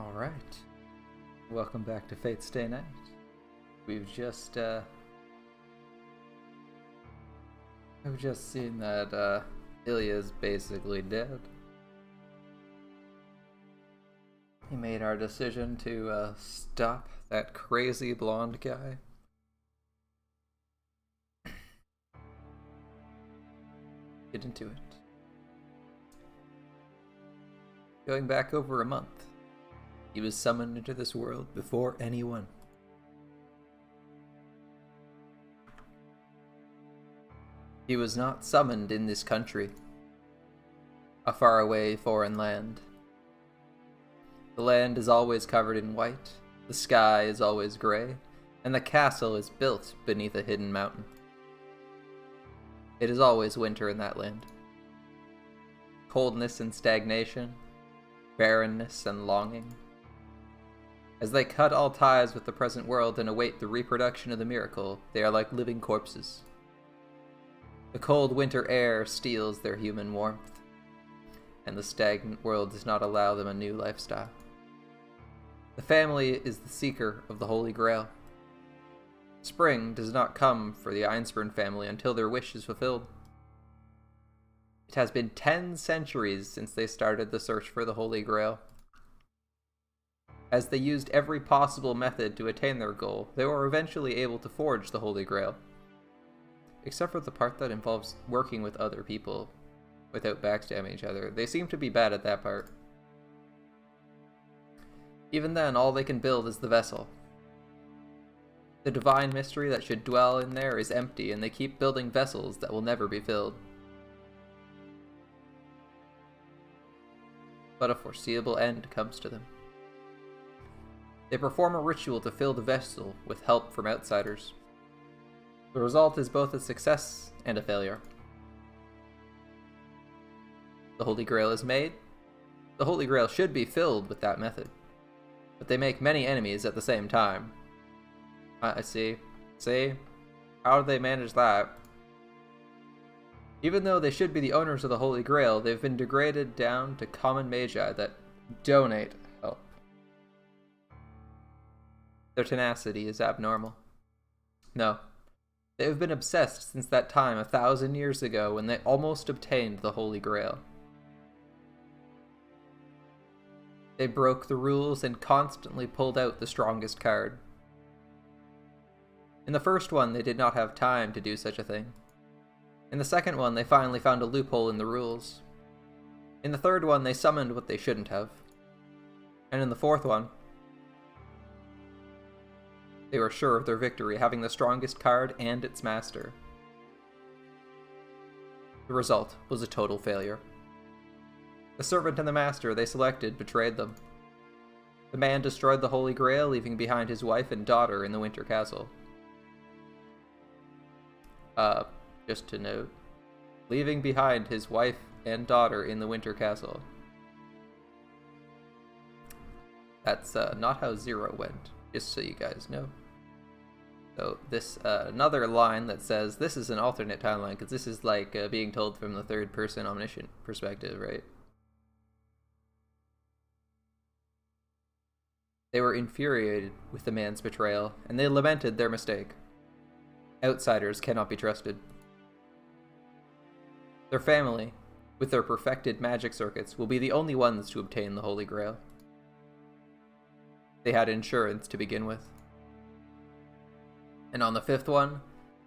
Alright. Welcome back to Fate Stay Night. We've just seen that Ilya's basically dead. He made our decision to stop that crazy blonde guy. Get into it. Going back over a month, he was summoned into this world before anyone. He was not summoned in this country, a faraway foreign land. The land is always covered in white, the sky is always gray, and the castle is built beneath a hidden mountain. It is always winter in that land. Coldness and stagnation, barrenness and longing. As they cut all ties with the present world and await the reproduction of the miracle, they are like living corpses. The cold winter air steals their human warmth, and the stagnant world does not allow them a new lifestyle. The family is the seeker of the Holy Grail. Spring does not come for the Einspern family until their wish is fulfilled. It has been 10 centuries since they started the search for the Holy Grail. As they used every possible method to attain their goal, they were eventually able to forge the Holy Grail. Except for the part that involves working with other people without backstabbing each other. They seem to be bad at that part. Even then, all they can build is the vessel. The divine mystery that should dwell in there is empty, and they keep building vessels that will never be filled. But a foreseeable end comes to them. They perform a ritual to fill the vessel with help from outsiders. The result is both a success and a failure. The Holy Grail is made. The Holy Grail should be filled with that method. But they make many enemies at the same time. I see. See? How do they manage that? Even though they should be the owners of the Holy Grail, they've been degraded down to common magi that donate help. Their tenacity is abnormal. No. They have been obsessed since that time 1,000 years ago when they almost obtained the Holy Grail. They broke the rules and constantly pulled out the strongest card. In the first one, they did not have time to do such a thing. In the second one, they finally found a loophole in the rules. In the third one, they summoned what they shouldn't have. And in the fourth one, they were sure of their victory, having the strongest card and its master. The result was a total failure. The servant and the master they selected betrayed them. The man destroyed the Holy Grail, leaving behind his wife and daughter in the Winter Castle. Just to note, leaving behind his wife and daughter in the Winter Castle. That's not how Zero went, just so you guys know. So this, another line that says, this is an alternate timeline, because this is like being told from the third person omniscient perspective, right? They were infuriated with the man's betrayal, and they lamented their mistake. Outsiders cannot be trusted. Their family, with their perfected magic circuits, will be the only ones to obtain the Holy Grail. They had insurance to begin with. And on the fifth one,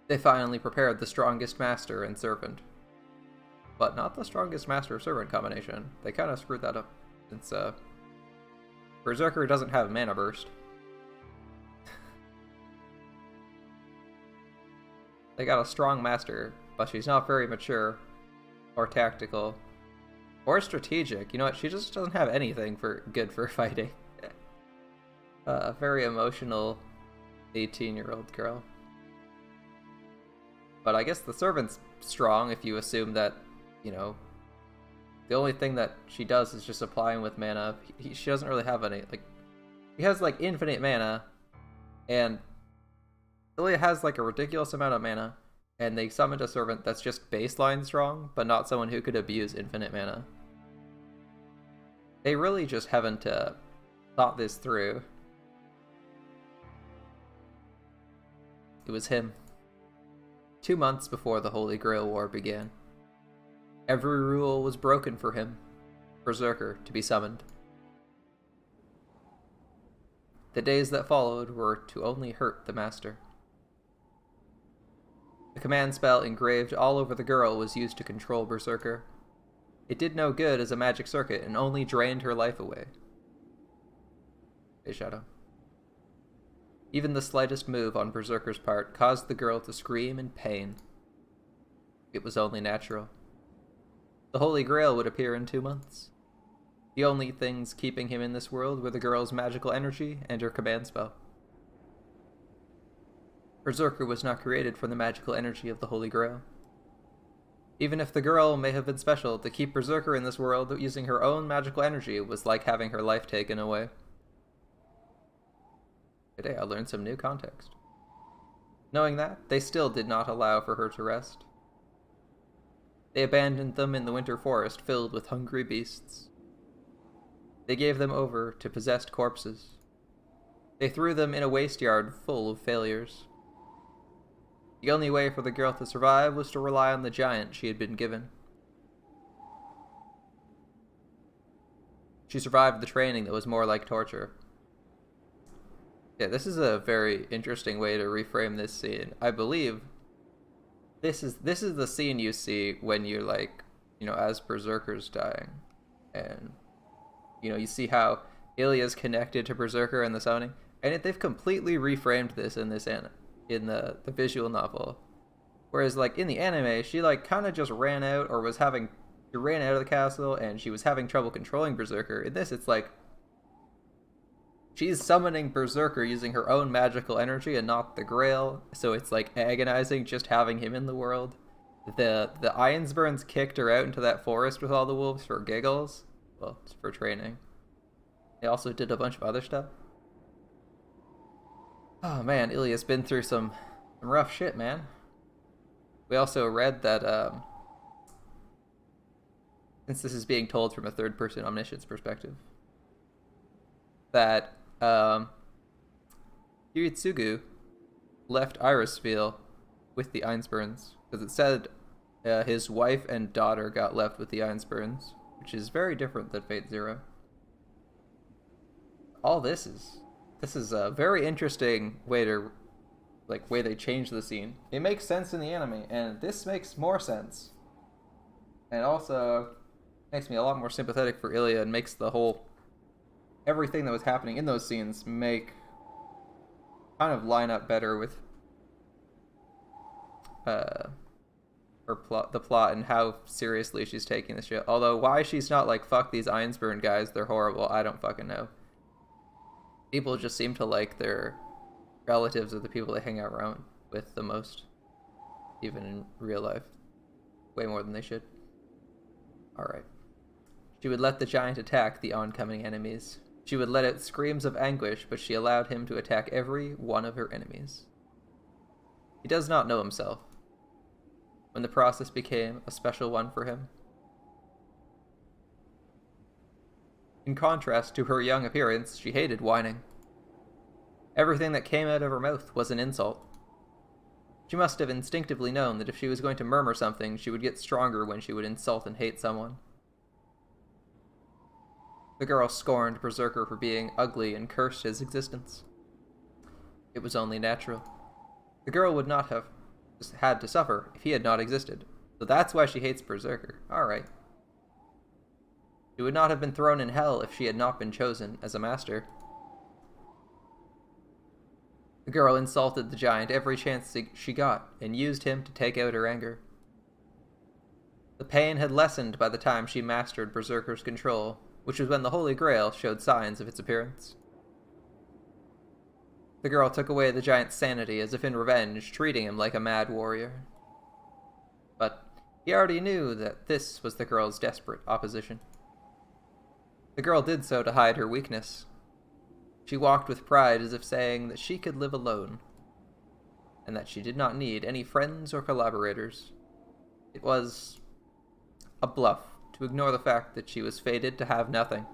they finally prepared the strongest master and servant. But not the strongest master-servant combination. They kind of screwed that up, since Berserker doesn't have Mana Burst. They got a strong master, but she's not very mature, or tactical, or strategic. You know what? She just doesn't have anything good for fighting. A very emotional 18-year-old girl. But I guess the servant's strong if you assume that, you know, the only thing that she does is just apply him with mana. She doesn't really have any, like, he has like infinite mana, and Ilya has like a ridiculous amount of mana, and they summoned a servant that's just baseline strong, but not someone who could abuse infinite mana. They really just haven't thought this through. It was him. 2 months before the Holy Grail War began. Every rule was broken for him, Berserker to be summoned. The days that followed were to only hurt the Master. The command spell engraved all over the girl was used to control Berserker. It did no good as a magic circuit and only drained her life away. Hey, Shadow. Even the slightest move on Berserker's part caused the girl to scream in pain. It was only natural. The Holy Grail would appear in 2 months. The only things keeping him in this world were the girl's magical energy and her command spell. Berserker was not created from the magical energy of the Holy Grail. Even if the girl may have been special, to keep Berserker in this world using her own magical energy was like having her life taken away. Today I learned some new context. Knowing that, they still did not allow for her to rest. They abandoned them in the winter forest filled with hungry beasts. They gave them over to possessed corpses. They threw them in a waste yard full of failures. The only way for the girl to survive was to rely on the giant she had been given. She survived the training that was more like torture. Yeah, this is a very interesting way to reframe this scene. I believe this is the scene you see when you're like, as Berserker's dying. And, you see how Ilya's connected to Berserker in the summoning. And they've completely reframed this in the visual novel. Whereas, like, in the anime, she, like, kind of just ran out or she ran out of the castle and she was having trouble controlling Berserker. In this, it's like, she's summoning Berserker using her own magical energy and not the Grail, so it's like agonizing just having him in the world. The Ironsburns kicked her out into that forest with all the wolves for giggles. Well, it's for training. They also did a bunch of other stuff. Oh man, Ilya's been through some rough shit, man. We also read that, since this is being told from a third-person omniscience perspective, that Hiritsugu left Irisville with the Ironsburns, because it said his wife and daughter got left with the Ironsburns, which is very different than Fate Zero. All this is a very interesting way they change the scene. It makes sense in the anime, and this makes more sense. And also makes me a lot more sympathetic for Ilya and makes everything that was happening in those scenes kind of line up better with the plot and how seriously she's taking this shit. Although why she's not like, fuck these Ironsburn guys, they're horrible, I don't fucking know. People just seem to like their relatives or the people they hang out around with the most, even in real life. Way more than they should. Alright. She would let the giant attack the oncoming enemies. She would let out screams of anguish, but she allowed him to attack every one of her enemies. He does not know himself. When the process became a special one for him. In contrast to her young appearance, she hated whining. Everything that came out of her mouth was an insult. She must have instinctively known that if she was going to murmur something, she would get stronger when she would insult and hate someone. The girl scorned Berserker for being ugly and cursed his existence. It was only natural. The girl would not have had to suffer if he had not existed, so that's why she hates Berserker. Alright. She would not have been thrown in hell if she had not been chosen as a master. The girl insulted the giant every chance she got, and used him to take out her anger. The pain had lessened by the time she mastered Berserker's control, which was when the Holy Grail showed signs of its appearance. The girl took away the giant's sanity as if in revenge, treating him like a mad warrior. But he already knew that this was the girl's desperate opposition. The girl did so to hide her weakness. She walked with pride as if saying that she could live alone, and that she did not need any friends or collaborators. It was a bluff to ignore the fact that she was fated to have nothing.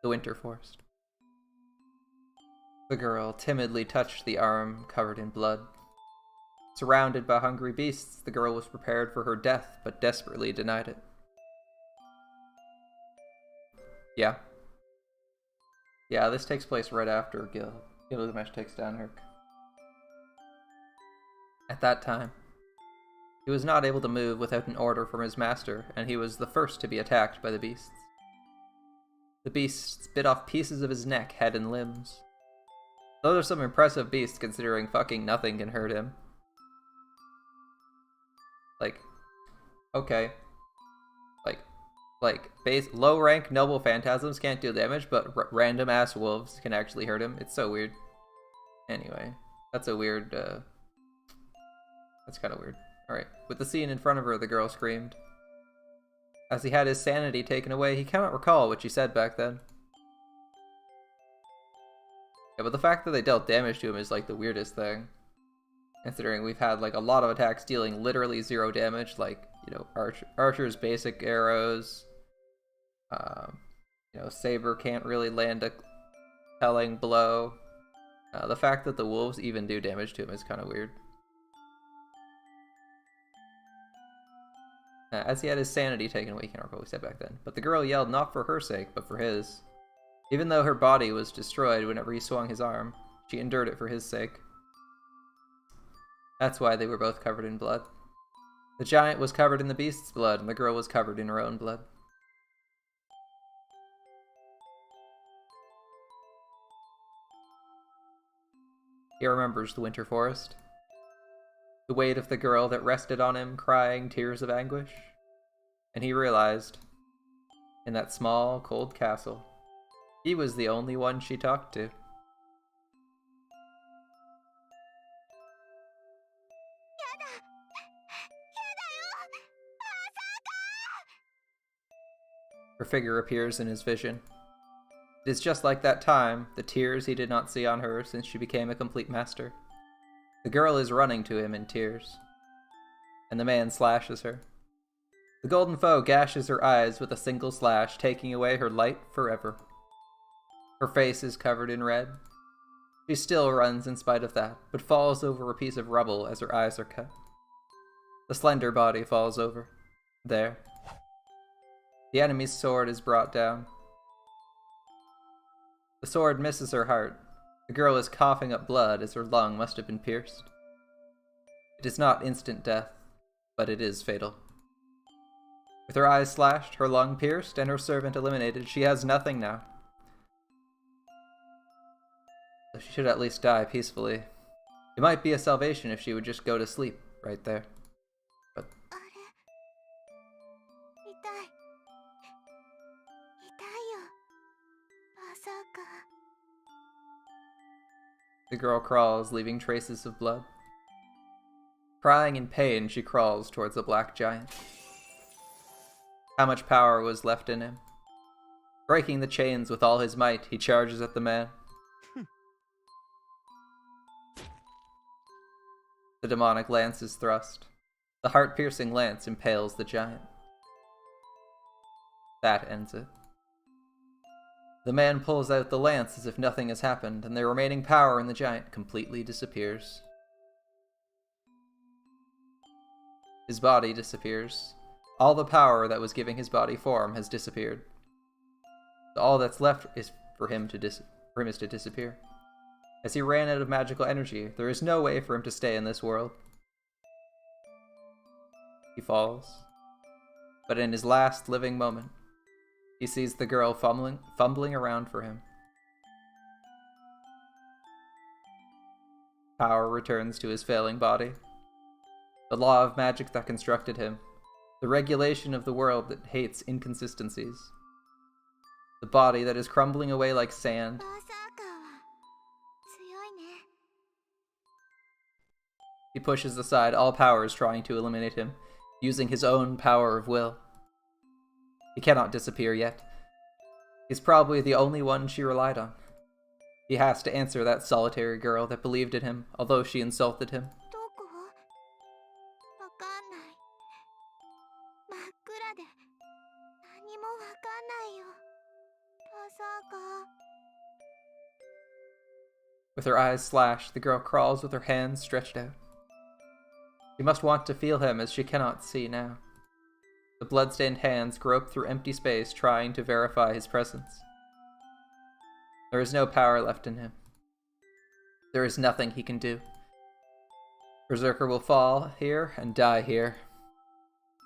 the winter forest. The girl timidly touched the arm covered in blood. Surrounded by hungry beasts, the girl was prepared for her death, but desperately denied it. Yeah. Yeah, this takes place right after Gilgamesh takes down Herc. At that time, he was not able to move without an order from his master, and he was the first to be attacked by the beasts. The beasts bit off pieces of his neck, head, and limbs. Those are some impressive beasts, considering fucking nothing can hurt him. Like, okay. Low-rank noble phantasms can't do damage, but random-ass wolves can actually hurt him. It's so weird. Anyway, that's a weird, that's kind of weird. Alright, with the scene in front of her, the girl screamed. As he had his sanity taken away, he cannot recall what she said back then. Yeah, but the fact that they dealt damage to him is, like, the weirdest thing. Considering we've had, like, a lot of attacks dealing literally 0 damage, like, you know, Archer's basic arrows. You know, Saber can't really land a telling blow. The fact that the wolves even do damage to him is kind of weird. As he had his sanity taken away, he can't recall what he said back then. But the girl yelled not for her sake, but for his. Even though her body was destroyed whenever he swung his arm, she endured it for his sake. That's why they were both covered in blood. The giant was covered in the beast's blood, and the girl was covered in her own blood. He remembers the winter forest. The weight of the girl that rested on him, crying tears of anguish. And he realized, in that small, cold castle, he was the only one she talked to. Her figure appears in his vision. It is just like that time, the tears he did not see on her since she became a complete master. The girl is running to him in tears, and the man slashes her. The golden foe gashes her eyes with a single slash, taking away her light forever. Her face is covered in red. She still runs in spite of that, but falls over a piece of rubble as her eyes are cut. The slender body falls over. There. The enemy's sword is brought down. The sword misses her heart. The girl is coughing up blood as her lung must have been pierced. It is not instant death, but it is fatal. With her eyes slashed, her lung pierced, and her servant eliminated, she has nothing now. So she should at least die peacefully. It might be a salvation if she would just go to sleep right there. But the girl crawls, leaving traces of blood. Crying in pain, she crawls towards the black giant. How much power was left in him? Breaking the chains with all his might, he charges at the man. The demonic lance is thrust. The heart-piercing lance impales the giant. That ends it. The man pulls out the lance as if nothing has happened, and the remaining power in the giant completely disappears. His body disappears. All the power that was giving his body form has disappeared. All that's left is for him to disappear. As he ran out of magical energy, there is no way for him to stay in this world. He falls. But in his last living moment, he sees the girl fumbling around for him. Power returns to his failing body. The law of magic that constructed him. The regulation of the world that hates inconsistencies. The body that is crumbling away like sand. He pushes aside all powers trying to eliminate him, using his own power of will. He cannot disappear yet. He's probably the only one she relied on. He has to answer that solitary girl that believed in him, although she insulted him. With her eyes slashed, the girl crawls with her hands stretched out. She must want to feel him as she cannot see now. The blood-stained hands grope through empty space trying to verify his presence. There is no power left in him. There is nothing he can do. Berserker will fall here and die here.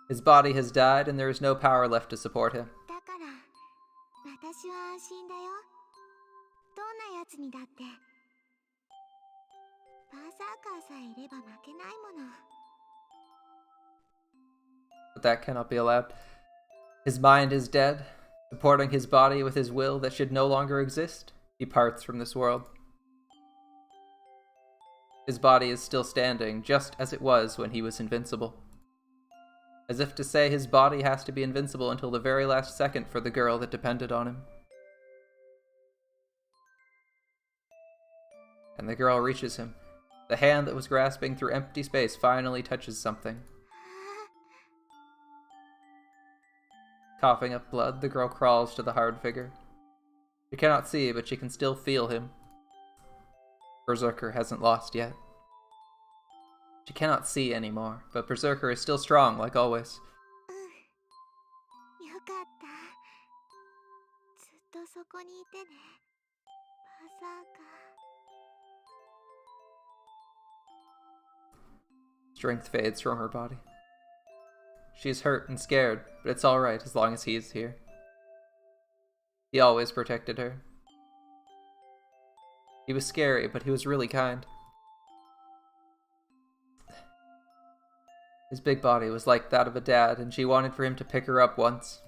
His body has died and there is no power left to support him. But that cannot be allowed. His mind is dead, supporting his body with his will that should no longer exist. He parts from this world. His body is still standing, just as it was when he was invincible. As if to say his body has to be invincible until the very last second for the girl that depended on him. And the girl reaches him. The hand that was grasping through empty space finally touches something. Coughing up blood, the girl crawls to the hard figure. She cannot see, but she can still feel him. Berserker hasn't lost yet. She cannot see anymore, but Berserker is still strong, like always. Strength fades from her body. She is hurt and scared, but it's alright as long as he is here. He always protected her. He was scary, but he was really kind. His big body was like that of a dad, and she wanted for him to pick her up once.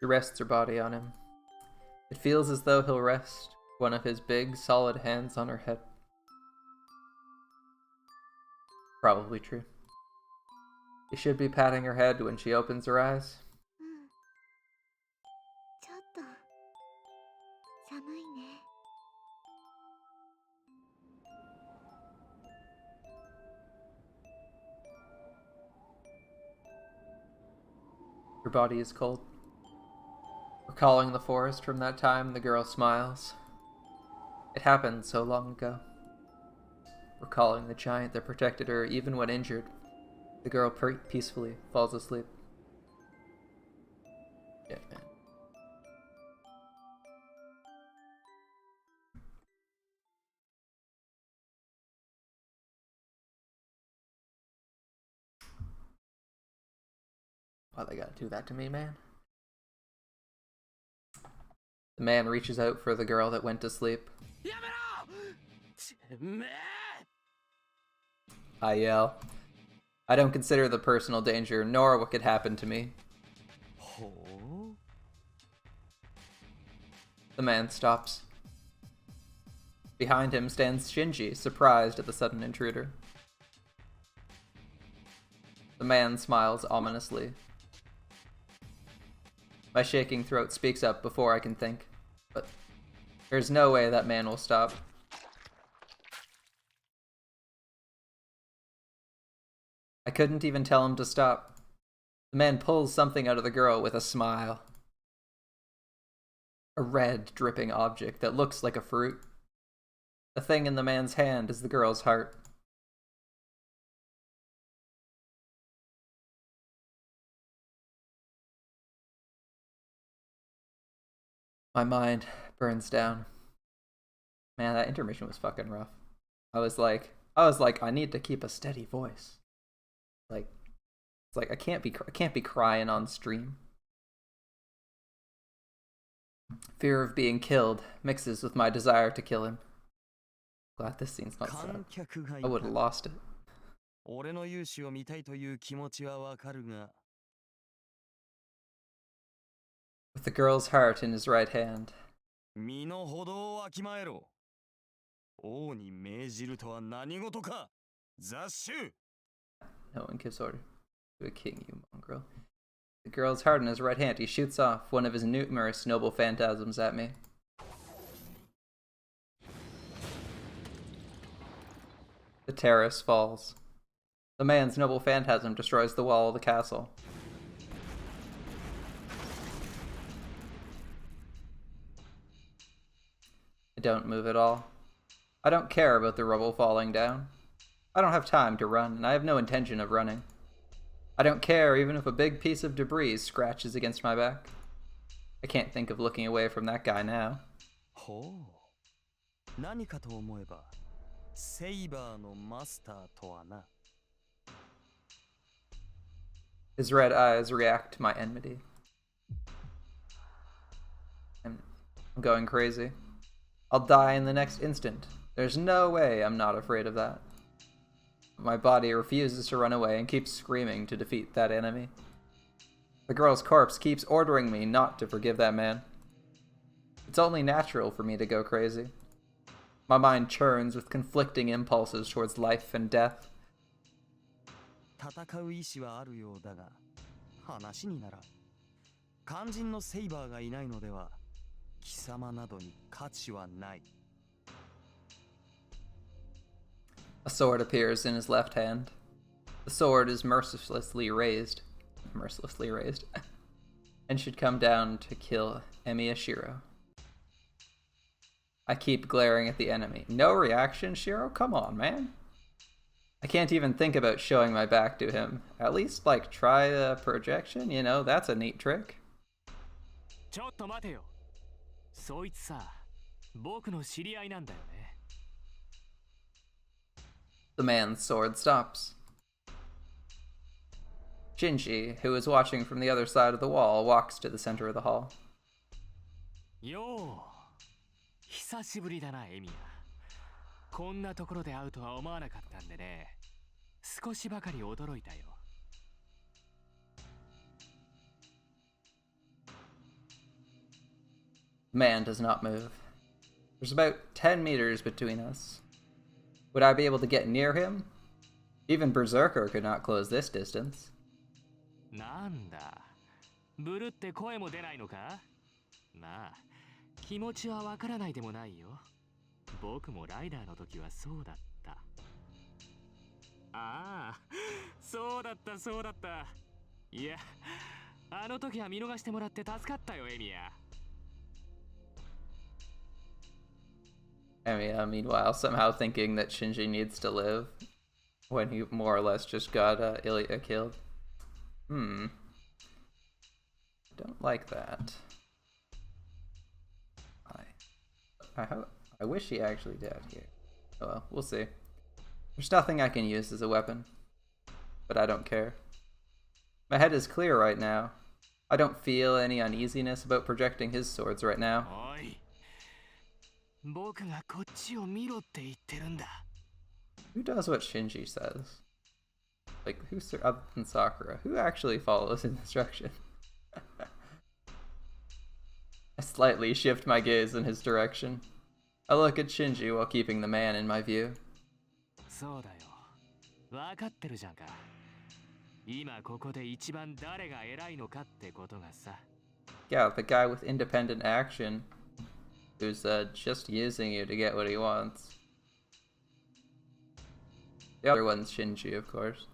She rests her body on him. It feels as though he'll rest, one of his big, solid hands on her head. Probably true. He should be patting her head when she opens her eyes. Her body is cold. Recalling the forest from that time, the girl smiles. It happened so long ago. Recalling the giant that protected her even when injured, the girl peacefully falls asleep. Shit, man. Why they gotta do that to me, man? The man reaches out for the girl that went to sleep. I yell. I don't consider the personal danger, nor what could happen to me. The man stops. Behind him stands Shinji, surprised at the sudden intruder. The man smiles ominously. My shaking throat speaks up before I can think, but there's no way that man will stop. I couldn't even tell him to stop. The man pulls something out of the girl with a smile. A red, dripping object that looks like a fruit. The thing in the man's hand is the girl's heart. My mind burns down. Man, that intermission was fucking rough. I was like, I need to keep a steady voice. It's like I can't be crying on stream. Fear of being killed mixes with my desire to kill him. Glad this scene's not set up. I would have lost it. With the girl's heart in his right hand. No one gives order to a king, you mongrel. The girl's hard in his right hand. He shoots off one of his numerous noble phantasms at me. The terrace falls. The man's noble phantasm destroys the wall of the castle. I don't move at all. I don't care about the rubble falling down. I don't have time to run, and I have no intention of running. I don't care even if a big piece of debris scratches against my back. I can't think of looking away from that guy now. His red eyes react to my enmity. I'm going crazy. I'll die in the next instant. There's no way I'm not afraid of that. My body refuses to run away and keeps screaming to defeat that enemy. The girl's corpse keeps ordering me not to forgive that man. It's only natural for me to go crazy. My mind churns with conflicting impulses towards life and death. A sword appears in his left hand. The sword is mercilessly raised, and should come down to kill Emiya Shiro. I keep glaring at the enemy. No reaction, Shiro? Come on, man. I can't even think about showing my back to him. At least, like, try a projection, you know, that's a neat trick. The man's sword stops. Shinji, who is watching from the other side of the wall, walks to the center of the hall. Yo, 久しぶりだな、エミヤ。こんなところで会うとは思わなかったんでね。少しばかり驚いたよ。Man does not move. There's about 10 meters between us. Would I be able to get near him? Even Berserker could not close this distance. なんだ、ブルって声も出ないのか？まあ、気持ちはわからないでもないよ。僕もライダーの時はそうだった。ああ、そうだったそうだった。いや、あの時は見逃してもらって助かったよ、エミヤ。Emiya, meanwhile, somehow thinking that Shinji needs to live when he more or less just got Ilya killed. I don't like that. I wish he actually died here. Oh well, we'll see. There's nothing I can use as a weapon, but I don't care. My head is clear right now. I don't feel any uneasiness about projecting his swords right now. 僕がこっちを見ろって言ってるんだ。Who does what Shinji says? Like, other than Sakura? Who actually follows his instruction? I slightly shift my gaze in his direction. I look at Shinji while keeping the man in my view. そうだよ。わかってるじゃんか。今ここで一番誰が偉いのかってことがさ。Yeah, the guy with independent action. Who's just using you to get what he wants. The other one's Shinji, of course.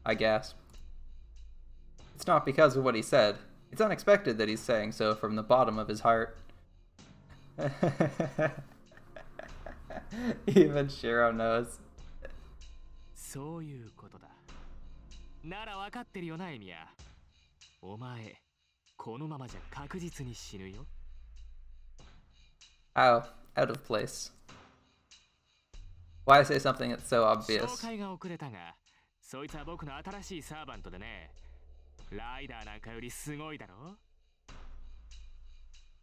I gasp. It's not because of what he said. It's unexpected that he's saying so from the bottom of his heart. Even Shiro knows. そういうことだ。なら分かってるよな、エミヤ。お前、このままじゃ確実に死ぬよ。Ow, out of place. Why say something that's so obvious? 紹介が遅れたが、そいつは僕の新しいサーバントでね。ライダーなんかよりすごいだろ。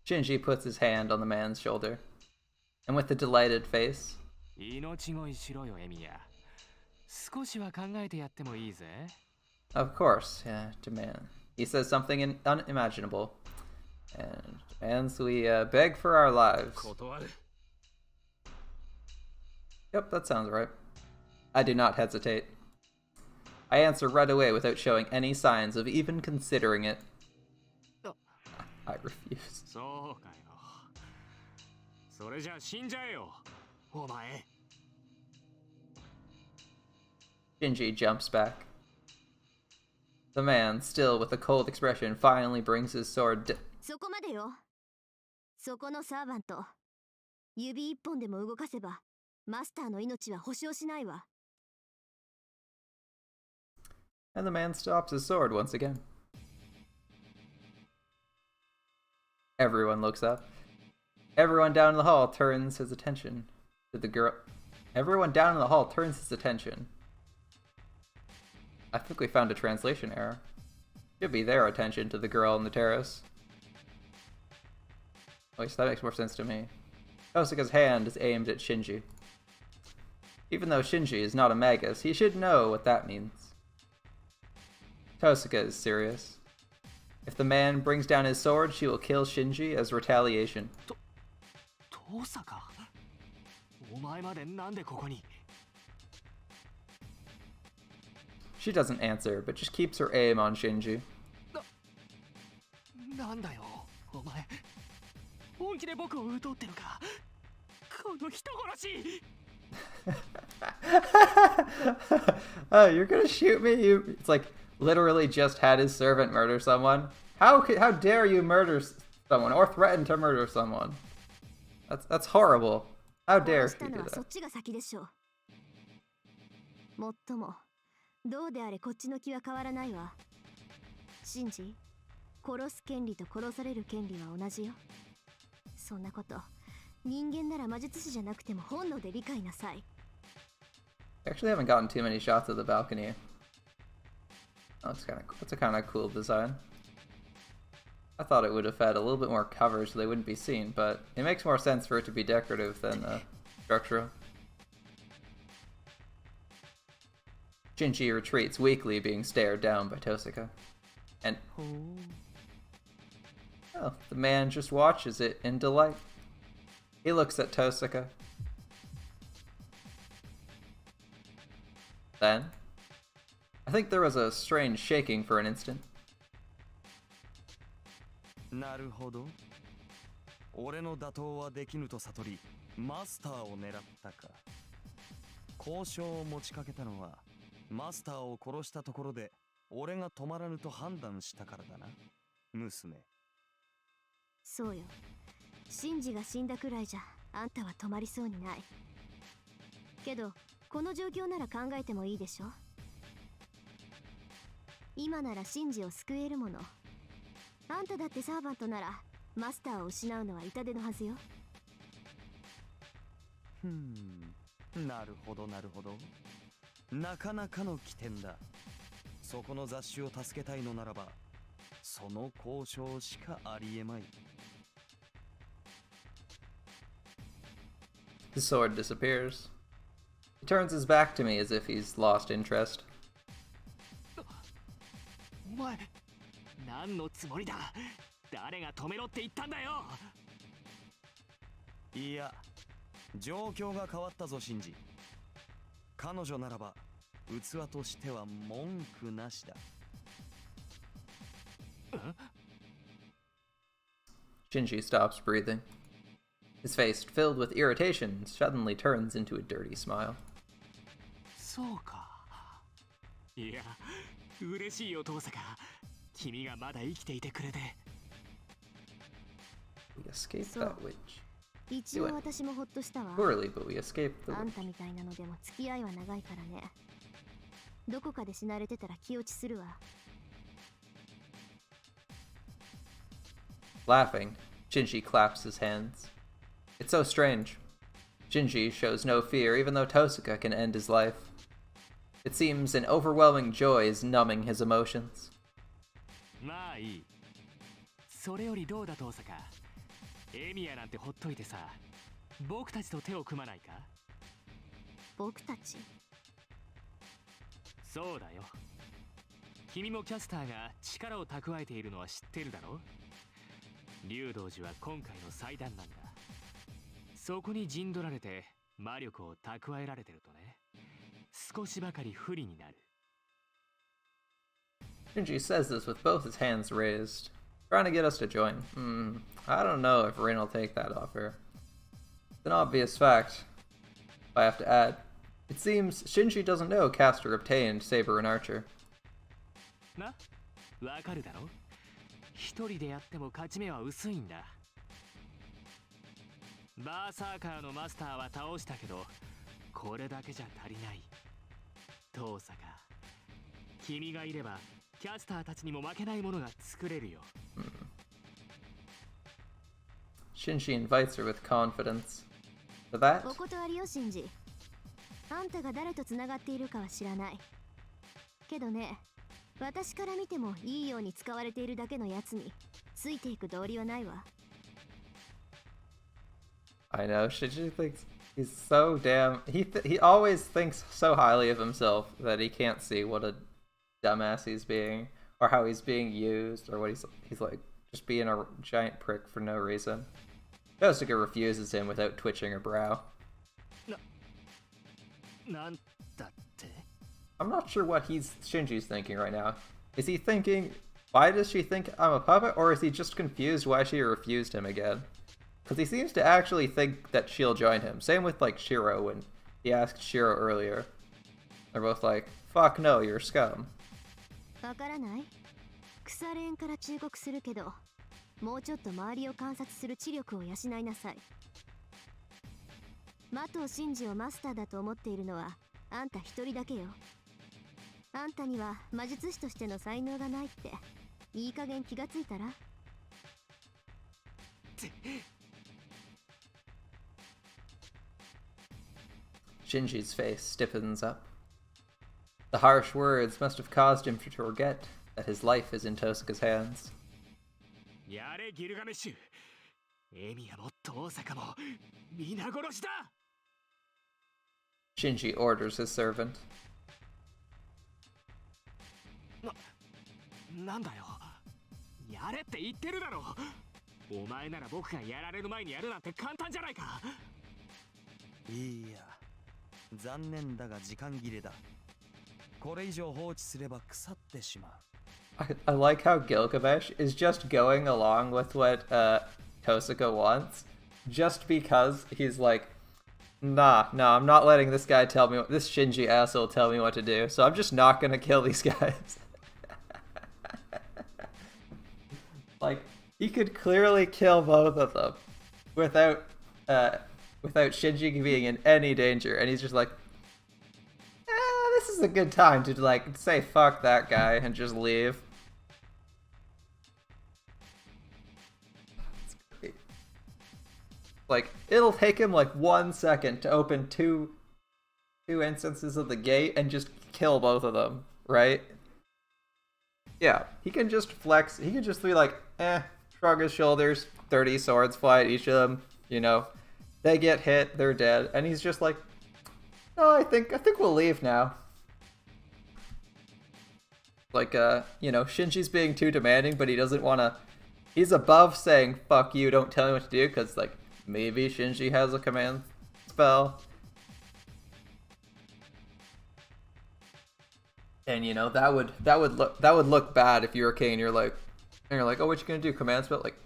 Shinji puts his hand on the man's shoulder, and with a delighted face, 命乞いしろよ、エミヤ。少しは考えてやってもいいぜ。Of course, yeah, demand. He says something unimaginable. And demands we beg for our lives. Yep, that sounds right. I do not hesitate. I answer right away without showing any signs of even considering it. I refuse. そうかよ。それじゃあ死んじゃえよ、お前。Shinji jumps back. The man, still with a cold expression, finally brings his sword そこまでよ。そこのサーバント。指一本でも動かせば、マスターの命は保証しないわ。And the man stops his sword once again. Everyone looks up. Everyone down in the hall turns his attention to the girl. Everyone down in the hall turns his attention. I think we found a translation error. Should be their attention to the girl on the terrace. At least that makes more sense to me. Tosuka's hand is aimed at Shinji. Even though Shinji is not a magus, he should know what that means. Tosuka is serious. If the man brings down his sword, she will kill Shinji as retaliation. トサカ、お前までなんでここに？ She doesn't answer, but just keeps her aim on Shinji. なんだよ、お前。本気で僕を撃とうってのか。この人殺し。Oh, you're gonna shoot me? It's like literally just had his servant murder someone. How dare you murder someone or threaten to murder someone? That's horrible. How dare you do そ that? っちが先でしょう。もっとも、どうであれこっちの気は変わらないわ。シンジ、殺す権利と殺される権利は同じよ。そんなこと、人間なら魔術師じゃなくても本能で理解なさい。Actually haven't gotten too many shots of the balcony. Oh, that's a kind of cool design. I thought it would have had a little bit more cover so they wouldn't be seen, but it makes more sense for it to be decorative than structural. Shinji retreats weakly, being stared down by Tosuka. And oh, the man just watches it in delight. He looks at Tosuka. Then, I think there was a strange shaking for an instant. なるほど。俺の打倒はできぬと悟り、マスターを狙ったか。交渉を持ちかけたのは、マスターを殺したところで、俺が止まらぬと判断したからだな、娘。そうよ。シンジが死んだくらいじゃ、あんたは止まりそうにない。けど、この状況なら考えてもいいでしょ。今ならシンジを救えるもの。あんただってサーバントならマスターを失うのは痛手のはずよ。なるほどなるほど。なかなかの起点だ。そこの雑種を助けたいのならば、その交渉しかありえまい。His sword disappears. He turns his back to me as if he's lost interest. お前、何のつもりだ？誰が止めろって言ったんだよ。いや、状況が変わったぞ、シンジ。彼女ならば、器としては文句なしだ。Shinji stops breathing. His face, filled with irritation, suddenly turns into a dirty smile. そうか。いや、嬉しいよ、トサカ。君がまだ生きていてくれて。We escaped that witch. 一応私もほっとしたわ。 Poorly, but we escaped the あん witch. たみたいなのでも付き合いは長いからね。どこかで死なれてたら気落ちするわ。Laughing, Shinji claps his hands. It's so strange. Shinji shows no fear even though Tosuka can end his life. It seems an overwhelming joy is numbing his emotions. まあいい。それよりどうだ、トサカ。エミヤなんてほっといてさ、僕たちと手を組まないか？僕たち？そうだよ。君もキャスターが力を蓄えているのは知ってるだろ？竜道寺は今回の祭壇なんだ。そこに陣取られて魔力を蓄えられてるとね、少しばかり不利になる。Shinji says this with both his hands raised, trying to get us to join. I don't know if Rain will take that offer. It's an obvious fact, I have to add. It seems Shinji doesn't know Castor obtained Saber and Archer. な、わかるだろ？一人でやっても勝ち目は薄いんだ。バーサーカーのマスターは倒したけど、これだけじゃ足りない。遠坂、君がいればキャスターたちにも負けないものが作れるよ。Shinji invites her with confidence. For that, お断りよ、シンジ。あんたが誰と繋がっているかは知らない。けどね、私から見てもいいように使われているだけのやつについていく道理はないわ。I know, Shinji thinks he's so damn... He always thinks so highly of himself that he can't see what a dumbass he's being, or how he's being used, or what he's like, just being a giant prick for no reason. Yosuke refuses him without twitching her brow. なんだって？ I'm not sure what Shinji's thinking right now. Is he thinking, why does she think I'm a puppet, or is he just confused why she refused him again? Because he seems to actually think that she'll join him. Same with like Shiro when he asked Shiro earlier. They're both like, fuck no, you're scum. わからない？腐れ縁から忠告するけど、もうちょっと周りを観察する知力を養いなさい。マトシンジをマスターだと思っているのはあんた一人だけよ。あんたには魔術師としての才能がないっていい加減気がついたら？ Shinji's face stiffens up. The harsh words must have caused him to forget that his life is in Tosaka's hands. やれギルガメッシュ。エミヤも遠坂も皆殺しだ。 Shinji orders his servant. なんだよ。やれって言ってるだろ。お前なら僕がやられる前にやるなんて簡単じゃないか。いや、残念だが時間切れだ。これ以上放置すれば腐ってしまう。I like how Gilgamesh is just going along with what Tosaka wants, just because he's like, nah, I'm not letting this guy this Shinji asshole tell me what to do, so I'm just not gonna kill these guys. Like, he could clearly kill both of them without Shinji being in any danger, and he's just like, this is a good time to like say fuck that guy and just leave. That's great. Like, it'll take him like 1 second to open two instances of the gate and just kill both of them, right? Yeah, he can just flex. He can just be like, shrug his shoulders, 30 swords fly at each of them, you know. They get hit, they're dead, and he's just like, no, I think we'll leave now. Like, you know, Shinji's being too demanding, but he doesn't want to... He's above saying, fuck you, don't tell me what to do, because, like, maybe Shinji has a command spell. And, you know, that would look bad if you were king and you're like, oh, what you gonna do, command spell? Like,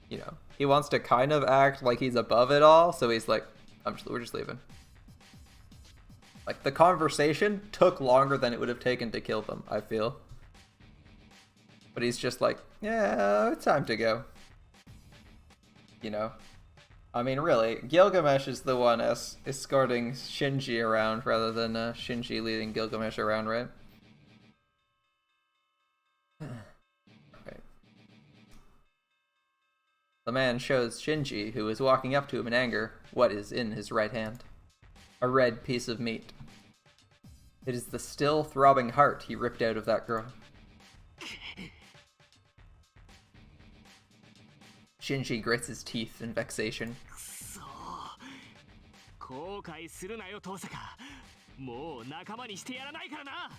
you know, he wants to kind of act like he's above it all, so he's like, we're just leaving. Like, the conversation took longer than it would have taken to kill them, I feel. But he's just like, yeah, it's time to go. You know? I mean, really, Gilgamesh is the one escorting Shinji around rather than Shinji leading Gilgamesh around, right? Right. The man shows Shinji, who is walking up to him in anger, what is in his right hand. A red piece of meat. It is the still throbbing heart he ripped out of that girl. Shinji grits his teeth in vexation. 後悔するなよ、遠坂。もう仲間にしてやらないからな。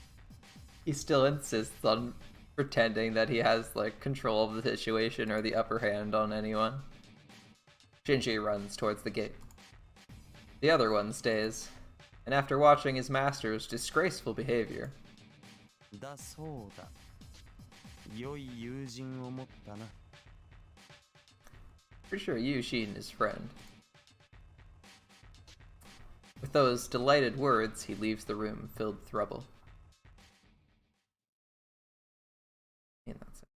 He still insists on pretending that he has, like, control of the situation or the upper hand on anyone. Shinji runs towards the gate. The other one stays, and after watching his master's disgraceful behavior. だそうだ。良い友人を持ったな。 Pretty sure Yushin is friend. With those delighted words, he leaves the room filled with rubble. And that's it.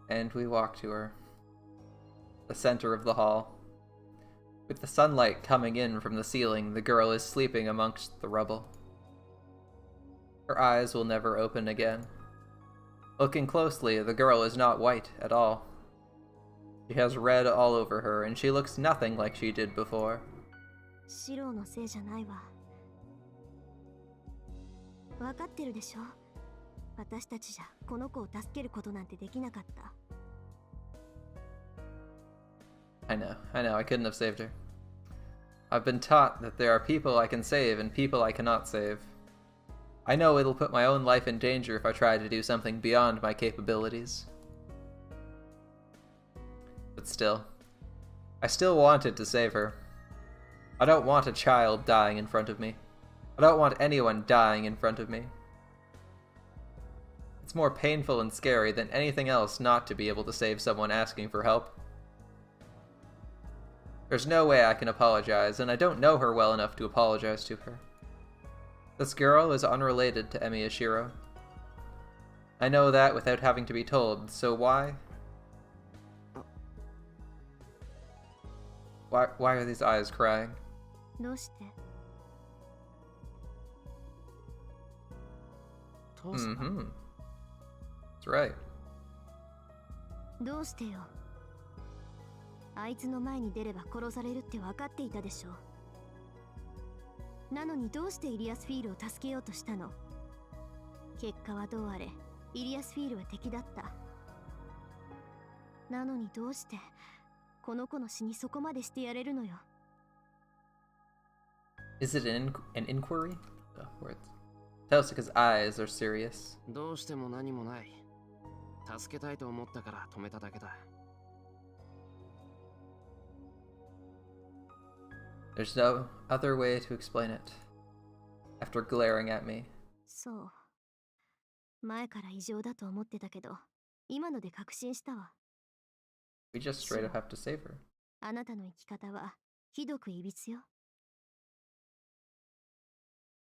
And we walk to her. The center of the hall. With the sunlight coming in from the ceiling, the girl is sleeping amongst the rubble. Her eyes will never open again. Looking closely, the girl is not white at all. She has red all over her, and she looks nothing like she did before. シロのせいじゃないわ。分かってるでしょ。私たちじゃこの子を助けることなんてできなかった。I know, I couldn't have saved her. I've been taught that there are people I can save and people I cannot save. I know it'll put my own life in danger if I try to do something beyond my capabilities. But still, I still wanted to save her. I don't want a child dying in front of me. I don't want anyone dying in front of me. It's more painful and scary than anything else not to be able to save someone asking for help. There's no way I can apologize, and I don't know her well enough to apologize to her. This girl is unrelated to Emi Ashiro. I know that without having to be told, so why? Why are these eyes crying? どうして？父さん、 Mm-hmm. That's right. どうしてよ。あいつの前に出れば殺されるって分かっていたでしょ。なのにどうしてイリアスフィールを助けようとしたの？結果はどうあれ、イリアスフィールは敵だった。なのにどうしてこの子の死にそこまでしてやれるのよ。Is it an inquiry? Oh, words. Teosaka's eyes are serious. どうしても何もない。助けたいと思ったから止めただけだ。 There's no other way to explain it. After glaring at me. そう。前から異常だと思ってたけど、今ので確信したわ。We just straight up have to save her. あなたの生き方はひどくいびつよ。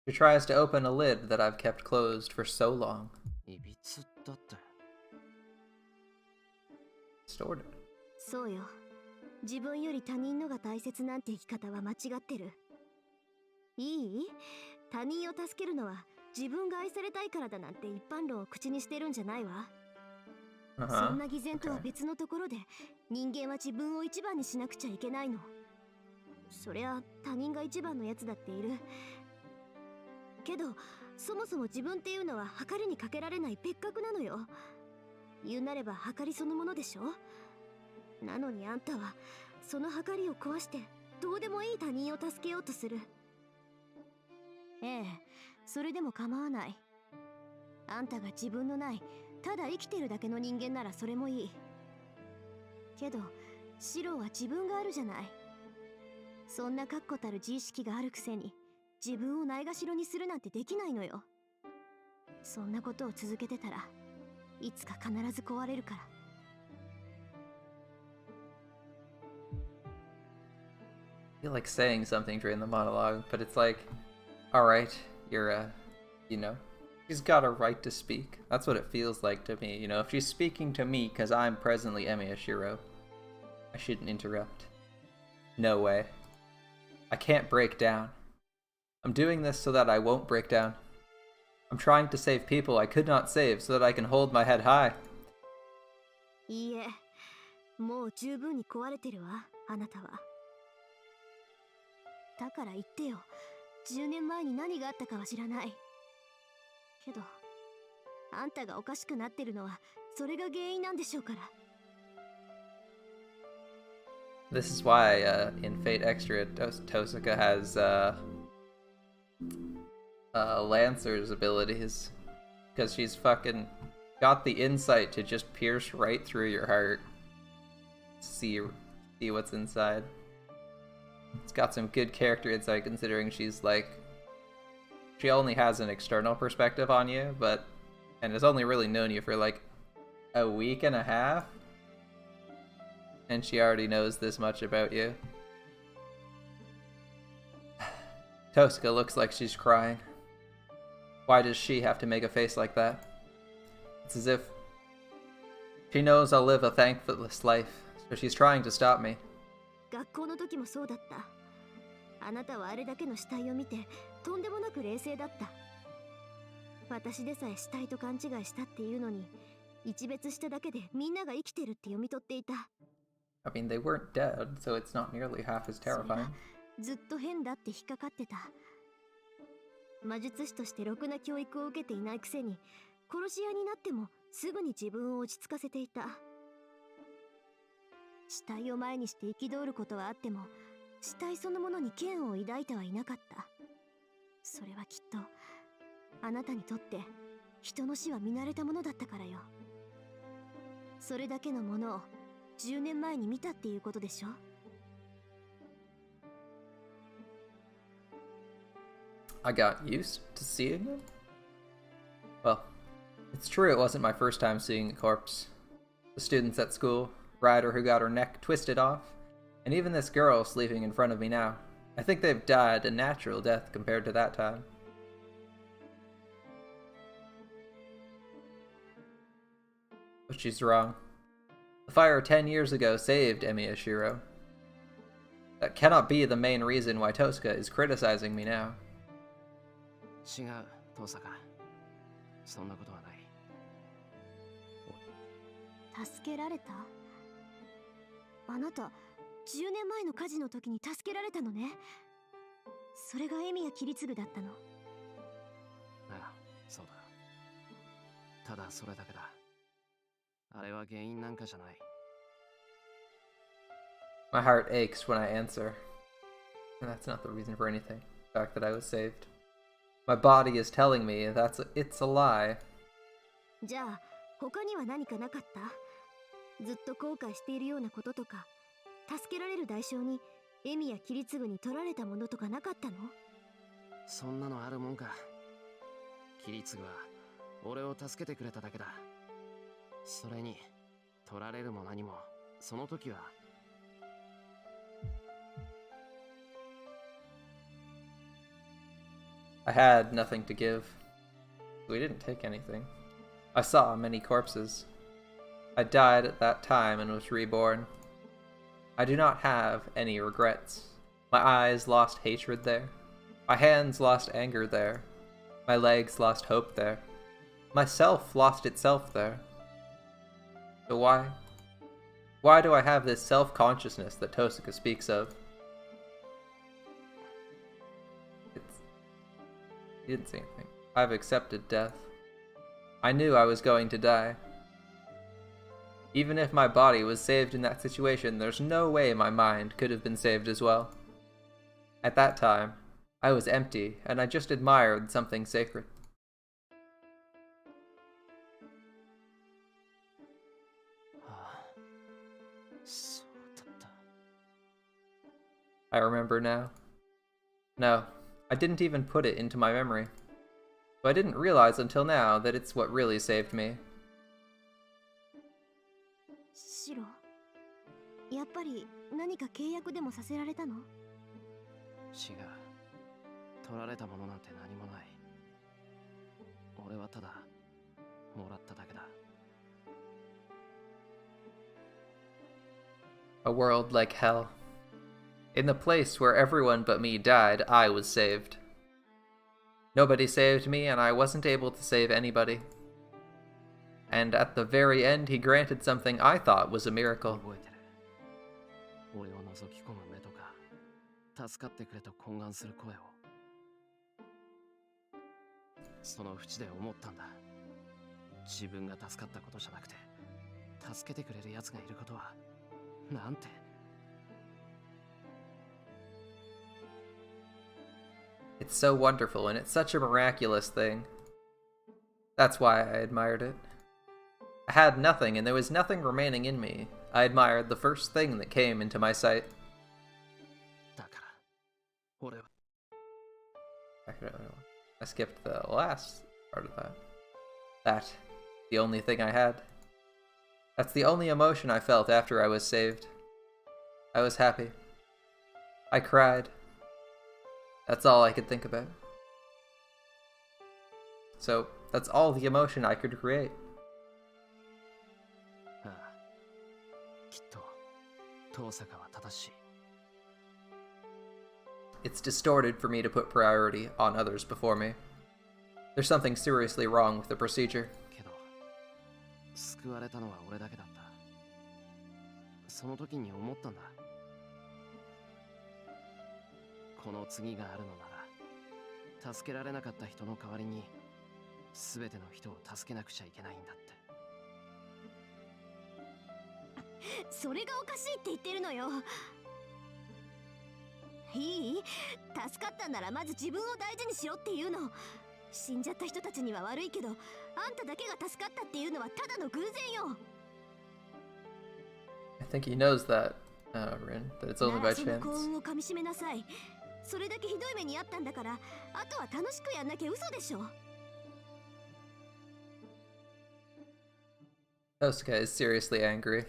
She tries to open a lid that I've kept closed for so long. いびつだって。 Stored it. そうよ。自分より他人のが大切なんて生き方は間違ってる。いい？他人を助けるのは自分が愛されたいからだなんて一般論を口にしてるんじゃないわ。そんな偽善とは別のところで、人間は自分を一番にしなくちゃいけないの。そりゃ他人が一番のやつだっている。けど、そもそも自分っていうのは計りにかけられない別格なのよ。言うなれば計りそのものでしょ。なのにあんたはその計りを壊してどうでもいい他人を助けようとする。ええ、それでも構わない。あんたが自分のないただ生きてるだけの人間ならそれもいい。けどシロは自分があるじゃない。そんな確固たる自意識があるくせに自分をないがしろにするなんてできないのよ。そんなことを続けてたらいつか必ず壊れるから。I feel like saying something during the monologue, but it's like, alright, you're, she's got a right to speak. That's what it feels like to me, if she's speaking to me because I'm presently Emi Ashiro, I shouldn't interrupt. No way. I can't break down. I'm doing this so that I won't break down. I'm trying to save people I could not save so that I can hold my head high. いいえ、もう十分に壊れてるわ、あなたは。だから言ってよ、10年前に何があったかは知らない。けど、あんたがおかしくなってるのは、それが原因なんでしょうから。This is why, in Fate Extra, Tosaka has, Lancer's abilities. Because she's fucking got the insight to just pierce right through your heart. See what's inside. It's got some good character insight considering she's like she only has an external perspective on you, and has only really known you for like a week and a half, and she already knows this much about you. Tosca looks like she's crying. Why does she have to make a face like that? It's as if she knows I'll live a thankless life, so she's trying to stop me. 学校の時もそうだった。あなたはあれだけの死体を見てとんでもなく冷静だった。私でさえ死体と勘違いしたっていうのに、一別しただけでみんなが生きてるって読み取っていた。I mean, they weren't dead, so it's not nearly half as それ terrifying. がずっと変だって引っかかってた。魔術師としてろくな教育を受けていないくせに、殺し屋になってもすぐに自分を落ち着かせていた。死体を前にして憤ることはあっても、死体そのものに嫌悪を抱いてはいなかった。それはきっとあなたにとって人の死は見慣れたものだったからよ。それだけのものを10年前に見たっていうことでしょ。I got used to seeing them? Well, it's true it wasn't my first time seeing a corpse. The students at school, Ryder who got her neck twisted off, and even this girl sleeping in front of me now. I think they've died a natural death compared to that time. But she's wrong. The fire 10 years ago saved Emiya Shiro. That cannot be the main reason why Tosca is criticizing me now. 違う、遠坂。そんなことはない。助けられた？あなた、10年前の火事の時に助けられたのね。それがエミヤ桐次だったの。ああ、そうだ。ただそれだけだ。あれは原因なんかじゃない。My heart aches when I answer. And that's not the reason for anything. The fact that I was saved. My body is telling me it's a lie. じゃあ、他には何かなかった？ずっと後悔しているようなこととか、助けられる代償にエミや桐次に取られたものとかなかったの？そんなのあるもんか。桐次は俺を助けてくれただけだ。それに取られるも何もその時は。I had nothing to give. We didn't take anything. I saw many corpses. I died at that time and was reborn. I do not have any regrets. My eyes lost hatred there. My hands lost anger there. My legs lost hope there. Myself lost itself there. So why do I have this self-consciousness that Tosca speaks of? He didn't say anything. I've accepted death. I knew I was going to die. Even if my body was saved in that situation, there's no way my mind could have been saved as well. At that time, I was empty, and I just admired something sacred. I remember now. No, I didn't even put it into my memory. So I didn't realize until now that it's what really saved me. シロ、やっぱり何か契約でもさせられたの？違う。取られたものなんて何もない。俺はただもらっただけだ。A world like hell. In the place where everyone but me died, I was saved. Nobody saved me, and I wasn't able to save anybody. And at the very end, he granted something I thought was a miracle. 覚えてる。俺を覗き込む目とか、助かってくれと懇願する声を。その淵で思ったんだ。自分が助かったことじゃなくて、助けてくれる奴がいることは、なんて。It's so wonderful, and it's such a miraculous thing. That's why I admired it. I had nothing, and there was nothing remaining in me. I admired the first thing that came into my sight. だから、俺は。I skipped the last part of that. That, the only thing I had. That's the only emotion I felt after I was saved. I was happy. I cried. That's all I could think about. So, that's all the emotion I could create. ああ、きっと遠坂は正しい。 It's distorted for me to put priority on others before me. There's something seriously wrong with the procedure. けど救われたのは俺だけだった。その時に思ったんだ。この次があるのなら助けられなかった人の代わりに全ての人を助けなくちゃいけないんだって。それがおかしいって言ってるのよ。いい？助かったんならまず自分を大事にしろっていうの。死んじゃった人たちには悪いけど、あんただけが助かったっていうのはただの偶然よ。I think he knows that, Rin, that it's only by その chance. 幸運をかみしめなさい。それだけひどい目にあったんだから、あとは楽しくやんなきゃ嘘でしょ。Tosuka is seriously angry.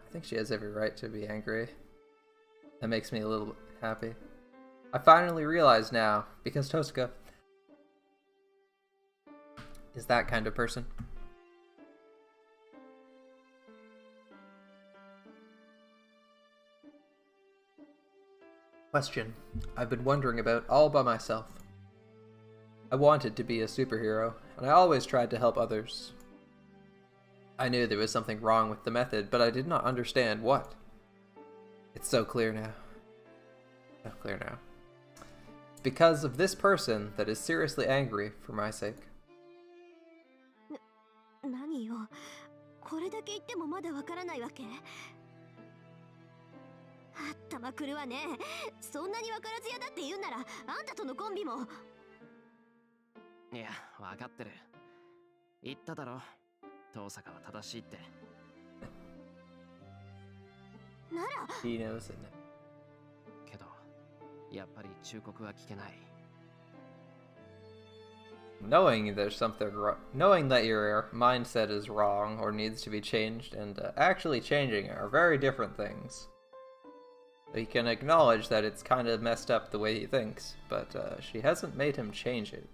I think she has every right to be angry. That makes me a little happy. I finally realize now, because Tosuka is that kind of person. Question I've been wondering about all by myself. I wanted to be a superhero, and I always tried to help others. I knew there was something wrong with the method, but I did not understand what. It's so clear now. So clear now. It's because of this person that is seriously angry for my sake. 何よ、これだけ言ってもまだわからないわけ？あったまくるわね。そんなにわからずやだって言うなら、あんたとのコンビも。いや、わかってる。言っただろ。遠坂は正しいって。なら He knows it now. けど、やっぱり忠告は聞けない。Knowing there's something wrong, knowing that your mindset is wrong or needs to be changed, and actually changing it are very different things. He can acknowledge that it's kind of messed up the way he thinks, but she hasn't made him change it.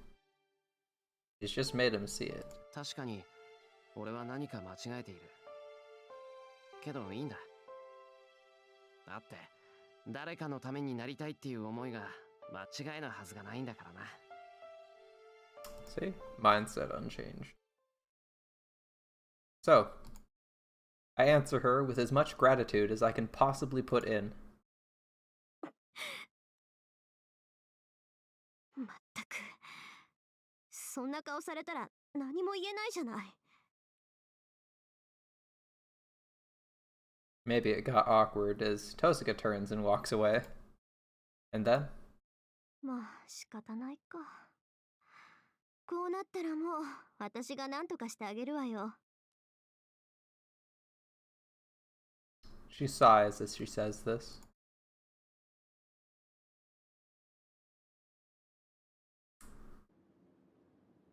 She's just made him see it. 確かに、俺は何か間違えている。けどいいんだ。だって、誰かのためになりたいっていう思いが間違いなはずがないんだからな。See? Mindset unchanged. So, I answer her with as much gratitude as I can possibly put in. まったく、そんな顔されたら何も言えないじゃない。Maybe it got awkward as Tosuka turns and walks away. And then? まあ仕方ないか。こうなったらもう私が何とかしてあげるわよ。She sighs as she says this.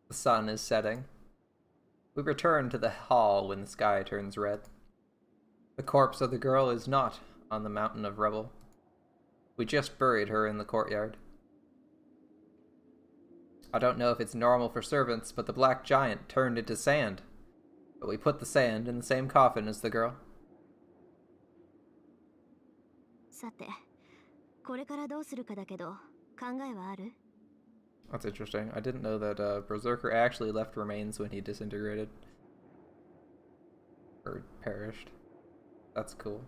The sun is setting. We return to the hall when the sky turns red. The corpse of the girl is not on the mountain of rubble. We just buried her in the courtyard. I don't know if it's normal for servants, but the black giant turned into sand. But we put the sand in the same coffin as the girl. さて、これからどうするかだけど、考えはある？ That's interesting. I didn't know that Berserker actually left remains when he disintegrated. Or perished. That's cool.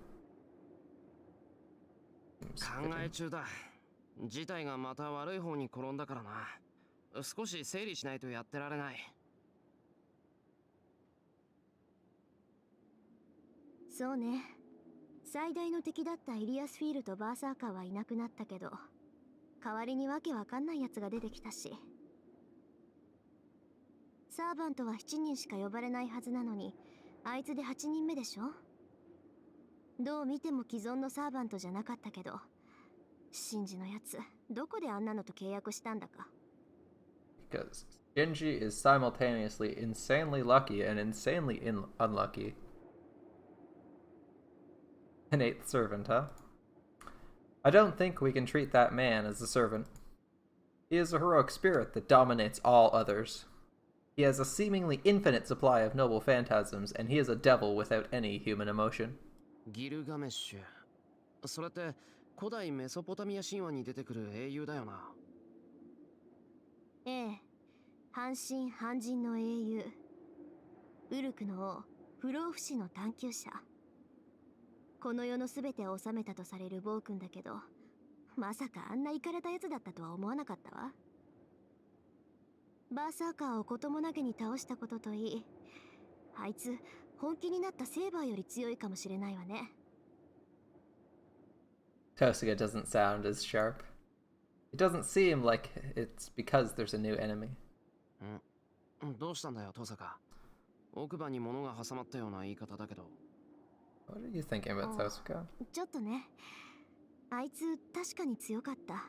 考え中だ。事態がまた悪い方に転んだからな。少し整理しないとやってられない。そうね。最大の敵だったイリアスフィールとバーサーカーはいなくなったけど、代わりにわけわかんないやつが出てきたし。サーバントは7人しか呼ばれないはずなのに、あいつで8人目でしょ？どう見ても既存のサーバントじゃなかったけど、シンジのやつ、どこであんなのと契約したんだか。Because Shinji is simultaneously insanely lucky and insanely unlucky. An eighth servant, huh? I don't think we can treat that man as a servant. He is a heroic spirit that dominates all others. He has a seemingly infinite supply of noble phantasms, and he is a devil without any human emotion. ギルガメッシュ。それって古代メソポタミア神話に出てくる英雄だよな。ええ、半神半人の英雄。ウルクの王、不老不死の探求者。この世の全てを治めたとされる暴君だけど、まさかあんなイカれたやつだったとは思わなかったわ。バーサーカーをこともなげに倒したことといい、あいつ本気になったセーバーより強いかもしれないわね。Tosuga doesn't sound as sharp. It doesn't seem like it's because there's a new enemy. どうしたんだよ、トサカ。奥歯に物が挟まったような言い方だけど。What are you thinking about, Tosuga? ちょっとね。あいつ確かに強かった。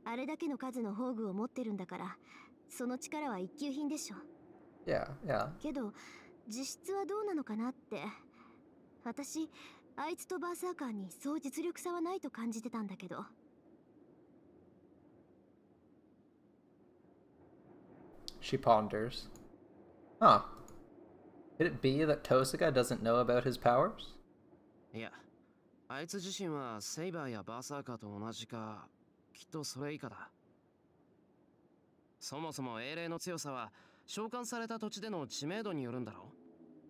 あれだけの数の宝具を持ってるんだから、その力は一級品でしょ。Yeah, yeah. けど実質はどうなのかなって。私、あいつとバーサーカーにそう実力差はないと感じてたんだけど。She ponders. Huh. Could it be that Tosuga doesn't know about his powers? いや、あいつ自身はセイバーやバーサーカーと同じか、きっとそれ以下だ。そもそも英霊の強さは召喚された土地での知名度によるんだろ。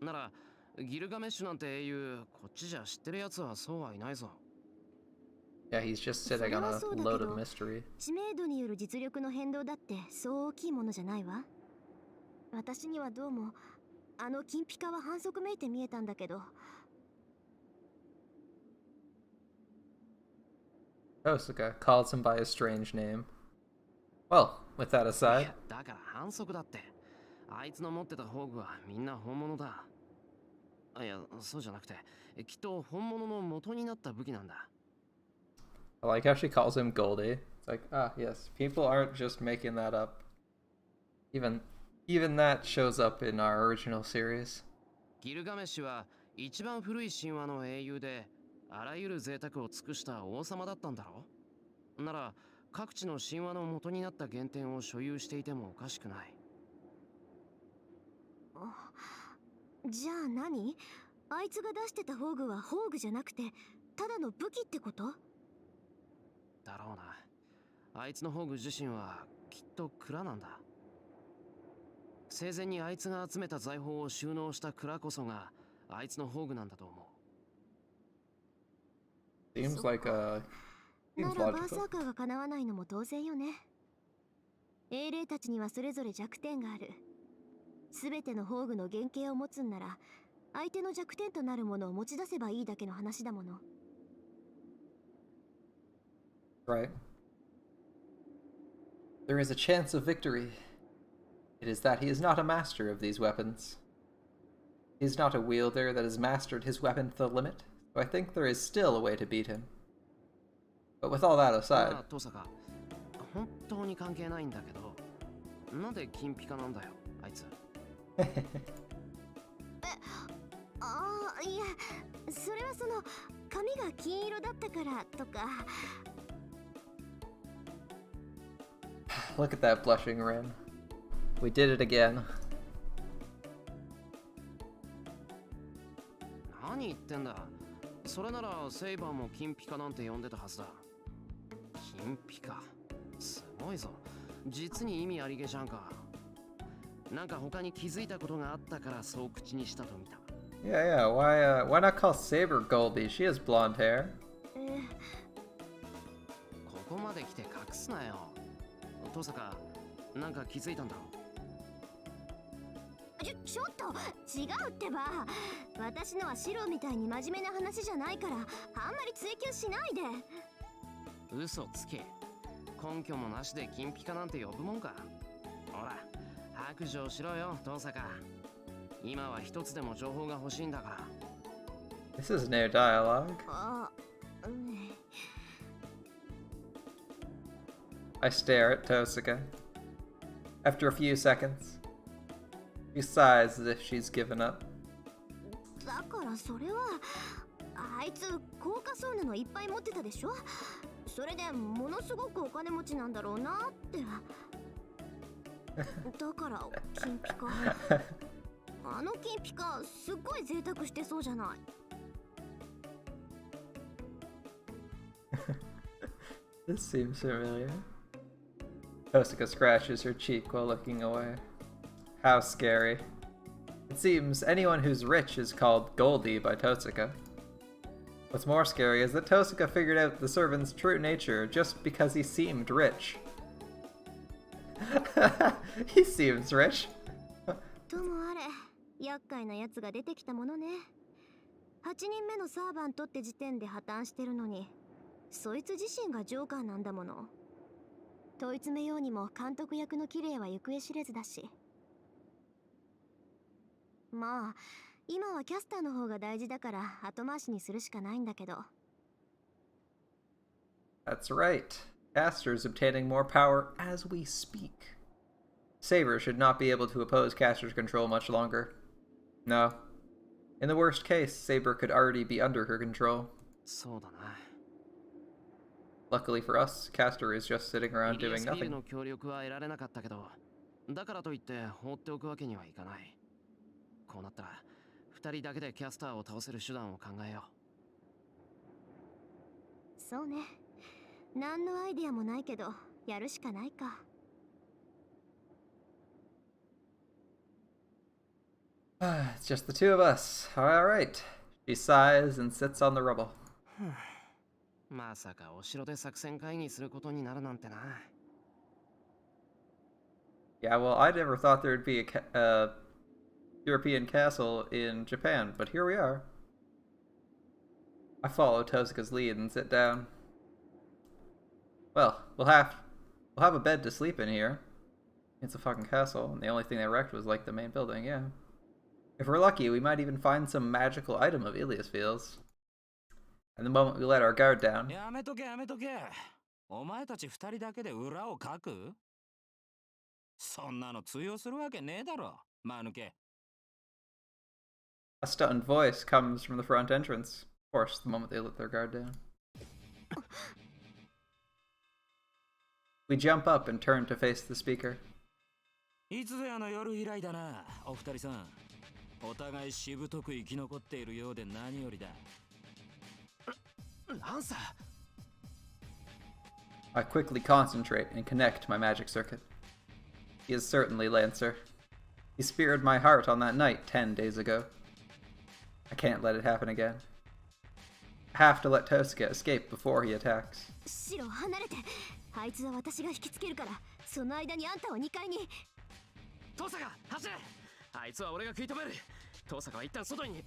ならギルガメッシュなんて英雄、こっちじゃ知ってるやつはそうはいないぞ。Yeah, he's just sitting on a load of mystery. 知名度による実力の変動だってそう大きいものじゃないわ。私にはどうもあの金ピカは反則めいて見えたんだけど。Tosuga calls him by a strange name. Well, with that い aside, やだから反則だって。あいつの持ってた宝具はみんな本物だ。いや、そうじゃなくて、きっと本物の元になった武器なんだ。I like how she calls him Goldie. It's like, ah, yes, people aren't just making that up. Even that shows up in our original series. ギルガメッシュは一番古い神話の英雄で、あらゆる贅沢を尽くした王様だったんだろ。なら各地の神話の元になった原点を所有していてもおかしくない。じゃあ何？あいつが出してた宝具は宝具じゃなくてただの武器ってこと？だろうな。あいつの宝具自身はきっと蔵なんだ。生前にあいつが集めた財宝を収納した蔵こそがあいつの宝具なんだと思う。Seems like な seems らバーサ logical. ーカーが叶わないのも当然よね。英霊たちにはそれぞれ弱点がある。すべての宝具の原型を持つんなら相手の弱点となるものを持ち出せばいいだけの話だもの。Right. There is a chance of victory. It is that he is not a master of these weapons. He is not a wielder that has mastered his weapon to the limit, so I think there is still a way to beat him. But with all that ま aside, あトサカ、本当に関係ないんだけど、なんで金ピカなんだよ、あいつ。ああ、いや、それはその髪が金色だったからとか。look at that blushing Rin. We did it again. 何言ってんだ。それならセイバーも金ピカなんて呼んでたはずだ。金ピカ、すごいぞ。実に意味ありげじゃんか。なんか他に気づいたことがあったからそう口にしたと見た。Yeah, yeah. Why not call Saber Goldie? She has blonde hair. ここまで来て隠すなよ。トサカ、なんか気づいたんだろ。ちょっと違うってば。私のは白みたいに真面目な話じゃないからあんまり追求しないで。嘘つけ。根拠もなしで金ピカなんて呼ぶもんか。ほら、白状しろよ、トサカ。今は一つでも情報が欲しいんだから。This is new dialogue. あ、I stare at Tosuka. After a few seconds, she sighs as if she's given up. だからそれはあいつ高価そうなのいっぱい持ってたでしょ。それでものすごくお金持ちなんだろうなって。だから金ピカ。あの金ピカすっごい贅沢してそうじゃない。This seems familiar. Tosuka scratches her cheek while looking away. How scary. It seems anyone who's rich is called Goldie by Tosuka. What's more scary is that Tosuka figured out the servant's true nature just because he seemed rich. He seems rich. ともあれ、厄介なやつが出てきたものね。8人目のサーバントって時点で破綻してるのに、そいつ自身がジョーカーなんだもの。問い詰めようにも監督役の綺麗は行方知れずだし。まあ、今はキャスターの方が大事だから後回しにするしかないんだけど。That's right. Caster's obtaining more power as we speak. Saber should not be able to oppose Caster's control much longer. No. In the worst case, Saber could already be under her control. そうだな。Luckily for us, Caster is just sitting around イリア doing ス・キール nothing. の協力は得られなかったけど、だからといって放っておくわけにはいかない。こうなったら2人だけでキャスターを倒せる手段を考えよう。そうね。何のアイデアもないけど、やるしかないか。It's just the two of us. Alright. She sighs and sits on the rubble. まさかお城で作戦会議することになるなんてな。Yeah, well, I never thought there'd be a European castle in Japan, but here we are. I follow Tosuka's lead and sit down. Well, we'll have a bed to sleep in here. It's a fucking castle, and the only thing they wrecked was like the main building, yeah. If we're lucky, we might even find some magical item of Iliasfields. And the moment we let our guard down... やめとけやめとけ。お前たち2人だけで裏をかく？そんなの通用するわけねえだろ、間抜け。A stunned voice comes from the front entrance. Of course, the moment they let their guard down. We jump up and turn to face the speaker. いつぞやの夜以来だな、お二人さん。お互いしぶとく生き残っているようで何よりだ。ランサー。I quickly concentrate and connect my magic circuit. He is certainly Lancer. He speared my heart on that night 10 days ago. I can't let it happen again. I have to let Tosuka escape before he attacks. シロ離れて。あいつは私が引きつけるから、その間にあんたは2階に。トサカ、走れ。あいつは俺が食い止める。トサカは一旦外に。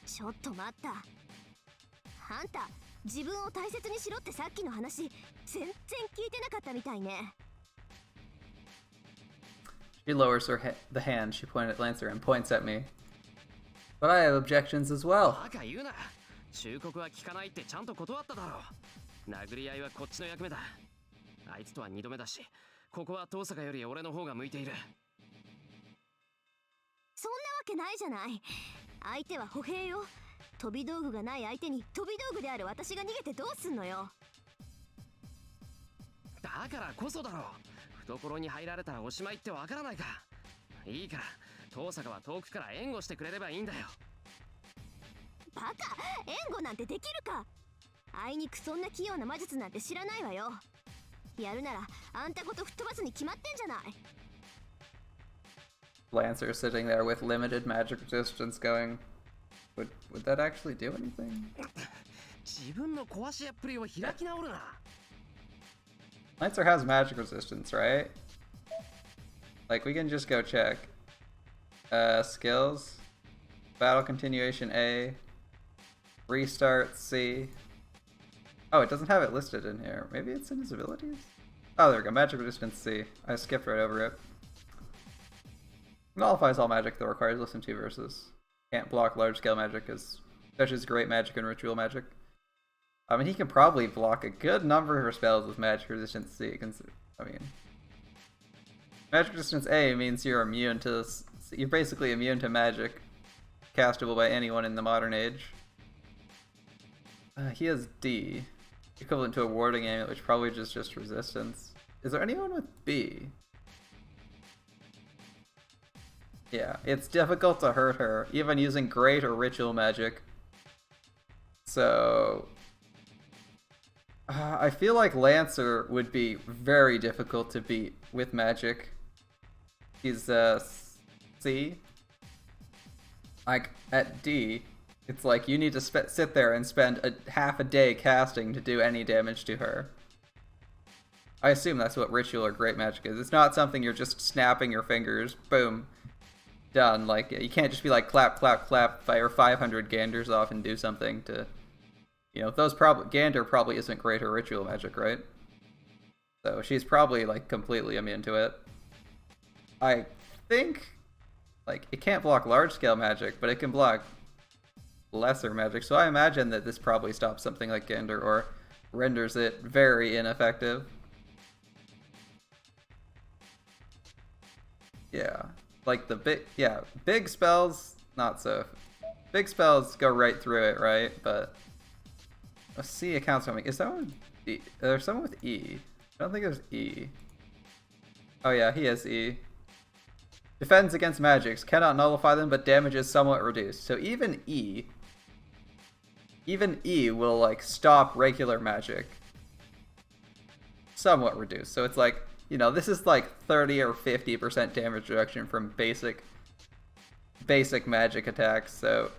ちょっと待った。あんた、自分を大切にしろってさっきの話、全然聞いてなかったみたいね。She lowers the hand she pointed at Lancer and points at me. But I have objections as well. バカ言うな。忠告は聞かないってちゃんと断っただろう。殴り合いはこっちの役目だ。あいつとは2度目だし、ここは遠坂より俺の方が向いている。そんなわけないじゃない。相手は歩兵よ。飛び道具がない相手に飛び道具である私が逃げてどうすんのよ。だからこそだろう。懐に入られたらおしまいってわからないか。いいから、遠坂は遠くから援護してくれればいいんだよ。バカ、援護なんてできるか。あいにくそんな器用な魔術なんて知らないわよ。やるならあんたごと吹っ飛ばすに決まってんじゃない。Lancer sitting there with limited magic resistance going, would that actually do anything? 自分の壊し屋っぷりを開き直るな。Lancer has magic resistance, right? Like, we can just go check. Skills. Battle continuation A. Restart C. Oh, it doesn't have it listed in here. Maybe it's in his abilities? Oh, there we go. Magic resistance C. I skipped right over it. Nullifies all magic that requires less than 2 verses. Can't block large scale magic, as such as great magic and ritual magic. I mean, he can probably block a good number of her spells with magic resistance C. I mean, magic resistance A means you're immune to. You're basically immune to magic castable by anyone in the modern age. He has D, equivalent to a warding amulet, which probably just resistance. Is there anyone with B? Yeah, it's difficult to hurt her, even using great or ritual magic. So I feel like Lancer would be very difficult to beat with magic. He's C. Like at D, it's like you need to sit there and spend half a day casting to do any damage to her. I assume that's what ritual or great magic is. It's not something you're just snapping your fingers, boom, done. Like, you can't just be like clap, clap, clap, fire 500 Ganders off and do something to, you know, Gander probably isn't great or ritual magic, right? So she's probably like completely immune to it. I think, like, it can't block large scale magic, but it can block lesser magic. So I imagine that this probably stops something like Gander or renders it very ineffective. Yeah, like the big spells, not so. Big spells go right through it, right? But let's see accounts for me. Is that one? There's someone with E. I don't think there's E. Oh yeah, he has E. Defends against magics, cannot nullify them, but damage is somewhat reduced. So even E will like stop regular magic. Somewhat reduced. So it's like, you know, this is like 30 or 50% damage reduction from basic magic attacks. So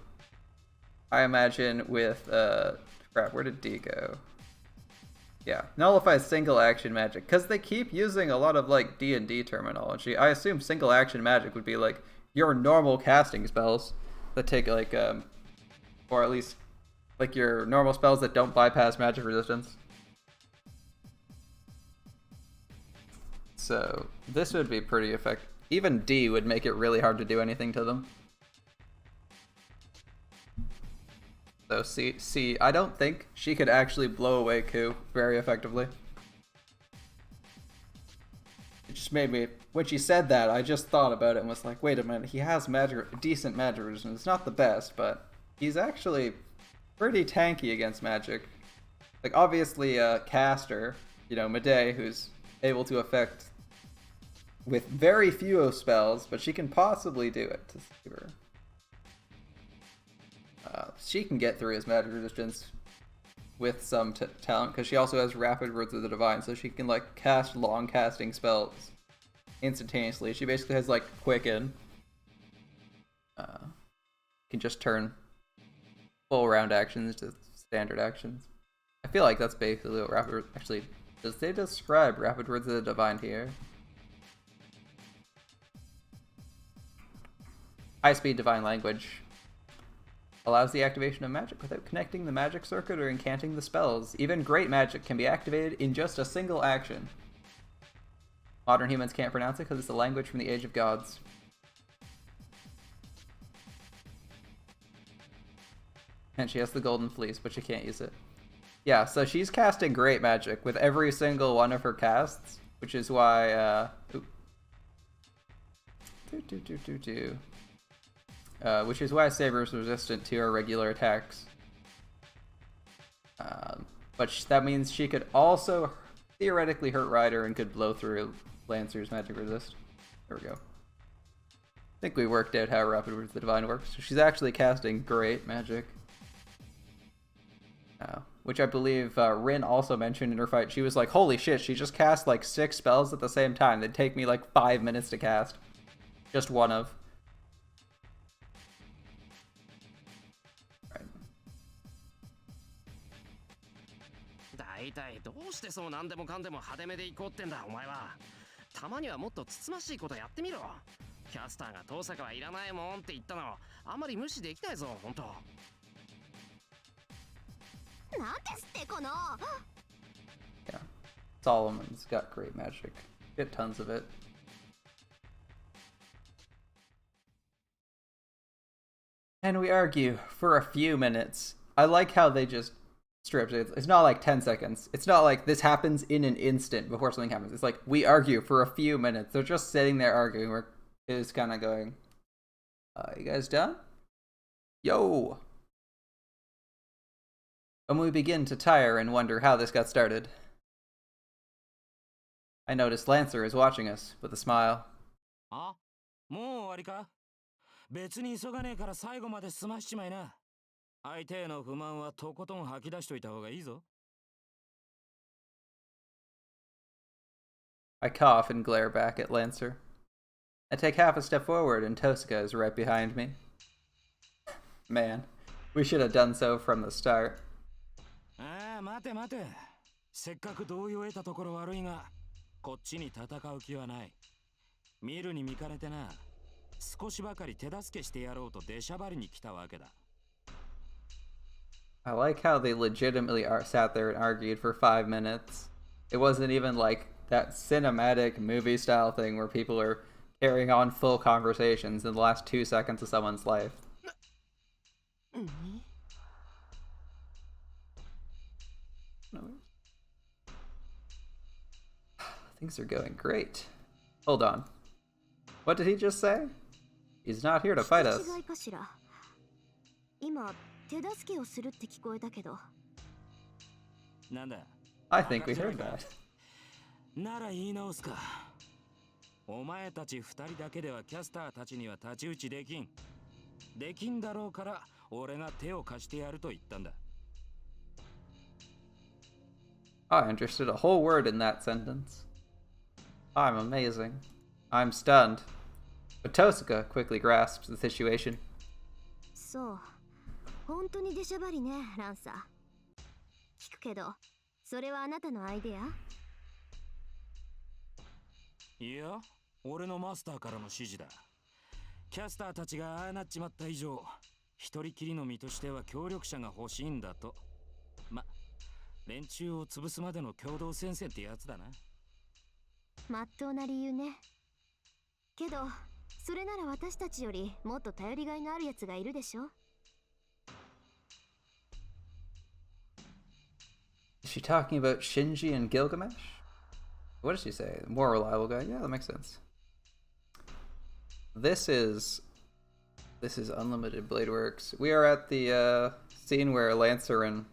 I imagine with crap, where did D go? Yeah, nullifies single action magic, because they keep using a lot of like D&D terminology. I assume single action magic would be like your normal casting spells that take like or at least like your normal spells that don't bypass magic resistance. So this would be pretty effective. Even D would make it really hard to do anything to them. So C, I don't think she could actually blow away Ku very effectively. It just made me, when she said that, I just thought about it and was like, wait a minute, he has decent magic resistance. It's not the best, but he's actually pretty tanky against magic. Like, obviously, caster, you know, Medei, who's able to affect with very few spells, but she can possibly do it to save her. She can get through his magic resistance with some talent, because she also has Rapid Words of the Divine, so she can like cast long casting spells instantaneously. She basically has like Quicken. Can just turn full round actions to standard actions. I feel like that's basically what Rapid... Actually, does they describe Rapid Words of the Divine here? High-speed Divine Language allows the activation of magic without connecting the magic circuit or incanting the spells. Even great magic can be activated in just a single action. Modern humans can't pronounce it because it's a language from the Age of Gods. And she has the Golden Fleece, but she can't use it. Yeah, so she's casting great magic with every single one of her casts, which is why, which is why Saber's resistant to her regular attacks. But that means she could also theoretically hurt Ryder and could blow through Lancer's magic resist. There we go. I think we worked out how Rapid Words of the Divine works. So she's actually casting great magic. Which I believe Rin also mentioned in her fight. She was like, holy shit, she just cast like 6 spells at the same time. They'd take me like 5 minutes to cast. Just one of. Right. 大体どうしてそう何でもかんでも派手めでいこうってんだお前は。たまにはもっとつつましいことやってみろ。キャスターが遠坂はいらないもんって言ったのあんまり無視できないぞ本当。なんですってこの Yeah. Solomon's got great magic. Get tons of it. And we argue for a few minutes. I like how they just stripped. It's not like 10 seconds. It's not like this happens in an instant before something happens. It's like we argue for a few minutes. They're just sitting there arguing. We're just kind of going, you guys done? Yo! And we begin to tire and wonder how this got started. I noticed Lancer is watching us with a smile. あ、もう終わりか？別に急がねえから最後まで済ましちまいな。相手への不満はとことん吐き出しといた方がいいぞ。I cough and glare back at Lancer. I take half a step forward and Tosca is right behind me. Man, we should have done so from the start. ああ、待て待て。せっかく同意を得たところ悪いが、こっちに戦う気はない。見るに見かねてな。少しばかり手助けしてやろうと出しゃばりに来たわけだ。I like how they legitimately sat there and argued for 5 minutes. It wasn't even like that cinematic movie style thing where people are carrying on full conversations in the last 2 seconds of someone's life. Things are going great. Hold on. What did he just say? He's not here to fight us. 今手助けをするって聞こえたけど。なんだ I think we heard that. なら言い直すか。お前たち二人だけではキャスターたちには太刀打ちできん。できんだろうから俺が手を貸してやると言ったんだ。I understood a whole word in that sentence. I'm amazing. I'm stunned. But Tosca quickly grasps the situation. そう。本当に出しゃばりね、ランサー。聞くけど、それはあなたのアイデア？いや、俺のマスターからの指示だ。キャスターたちがああなっちまった以上、一人きりの身としては協力者が欲しいんだと。連中を潰すまでの共同戦線ってやつだな。まっとうな理由ね。けど、それなら私たちよりもっと頼りがいのあるやつがいるでしょ。Is she talking about Shinji and Gilgamesh? What does she say? The more reliable guy? Yeah, that makes sense. This is Unlimited Blade Works. We are at the scene where Lancer, Rin,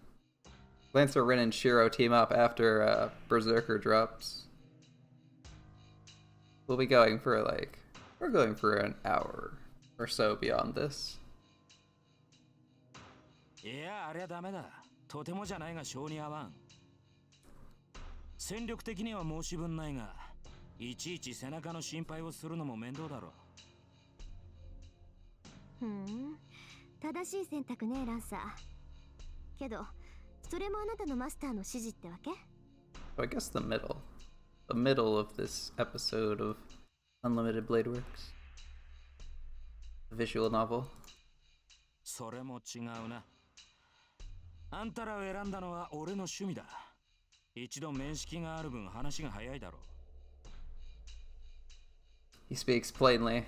and Shiro team up after Berserker drops. We'll be going for we're going for an hour or so beyond this. いや、あれはダメだ。とてもじゃないが性に合わん。戦力的には申し分ないが、いちいち背中の心配をするのも面倒だろう。正しい選択ね、ランサー。けど、それもあなたのマスターの指示ってわけ？ So I guess the middle of this episode of Unlimited Blade Works. The visual novel. それも違うな。あんたらを選んだのは俺の趣味だ。一度面識がある分話が早いだろう。He speaks plainly.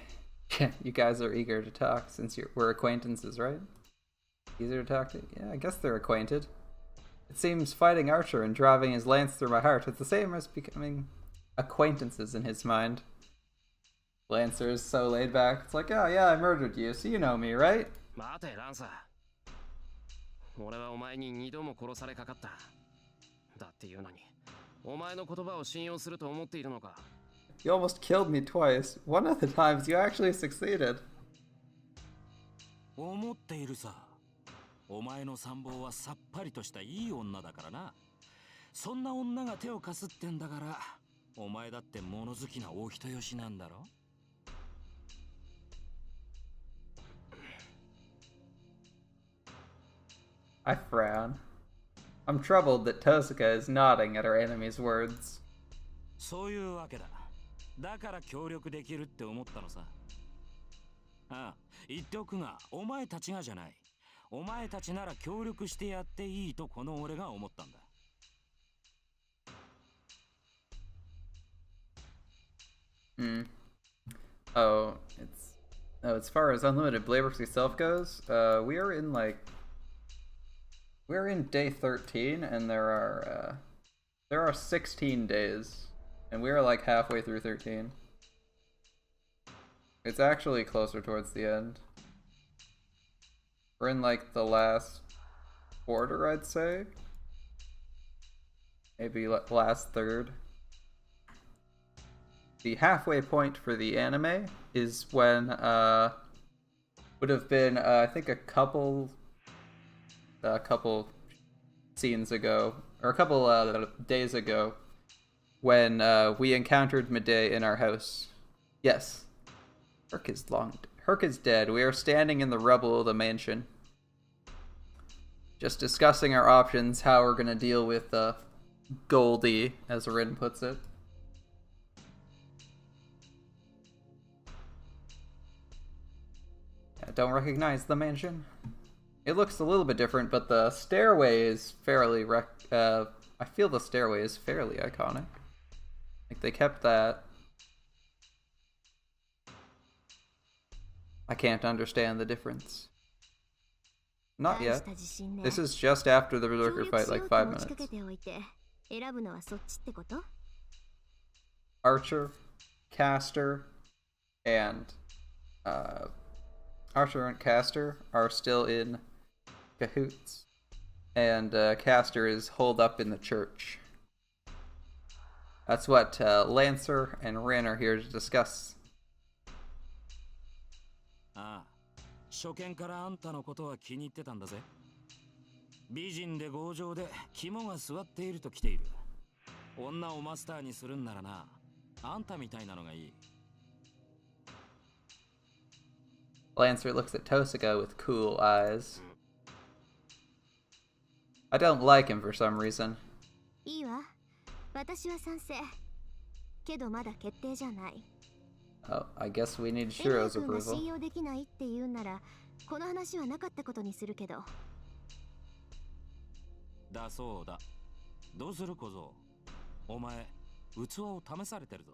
You guys are eager to talk since we're acquaintances, right? Easier to talk to? Yeah, I guess they're acquainted. It seems fighting Archer and driving his lance through my heart is the same as becoming acquaintances in his mind. Lancer is so laid back. It's like, oh yeah, I murdered you, so you know me, right? 待て、ランサー。俺はお前に2度も殺されかかった。だっていうのに、お前の言葉を信用すると思っているのか。You almost killed me twice. One of the times you actually succeeded. 思っているさ。お前の参謀はさっぱりとしたいい女だからな。そんな女が手を貸すってんだから、お前だって物好きなお人よしなんだろ。I frown. I'm troubled that Tosca is nodding at our enemy's words. そういうわけだ。だから協力できるって思ったのさ。ああ、言っておくが、お前たちがじゃない。お前たちなら協力してやっていいとこの俺が思ったんだ。Oh, as far as Unlimited Blade Works itself goes, we We're in day 13, and there are 16 days, and we are like halfway through 13. It's actually closer towards the end. We're in like the last quarter, I'd say. Maybe last third. The halfway point for the anime is when would have been I think a couple scenes ago, or a couple days ago, when we encountered Medei in our house. Yes, Herc is dead. We are standing in the rubble of the mansion, just discussing our options, how we're gonna deal with Goldie, as Rin puts it. I don't recognize the mansion. It looks a little bit different, but the stairway is fairly I feel the stairway is fairly iconic. Like, they kept that. I can't understand the difference. Not yet. This is just after the Berserker fight, like 5 minutes. Archer, Caster, and Caster are still in cahoots, and Caster is holed up in the church. That's what Lancer and Rin are here to discuss. ああ、初見からあんたのことは気に入ってたんだぜ。美人で強情で肝が据わっていると来ている。女をマスターにするんならな、あんたみたいなのがいい。Lancer looks at Tosuga with cool eyes. I don't like him for some reason. いいわ。私は賛成。けどまだ決定じゃない。Oh, I guess we need エミヤ Shiro's 君が信 approval. 用できないって言うなら、この話はなかったことにするけど。だそうだ。どうする小僧。お前、器を試されてるぞ。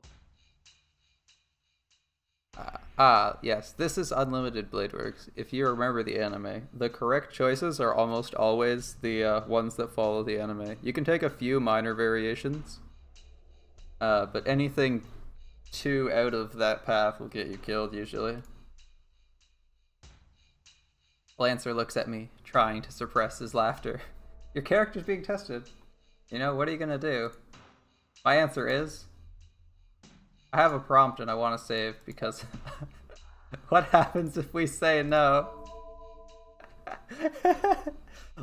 Yes, this is Unlimited Blade Works. If you remember the anime, the correct choices are almost always the ones that follow the anime. You can take a few minor variations, but anything too out of that path will get you killed, usually. Lancer looks at me, trying to suppress his laughter. Your character's being tested. You know, what are you gonna do? My answer is, I have a prompt and I want to save, because what happens if we say no?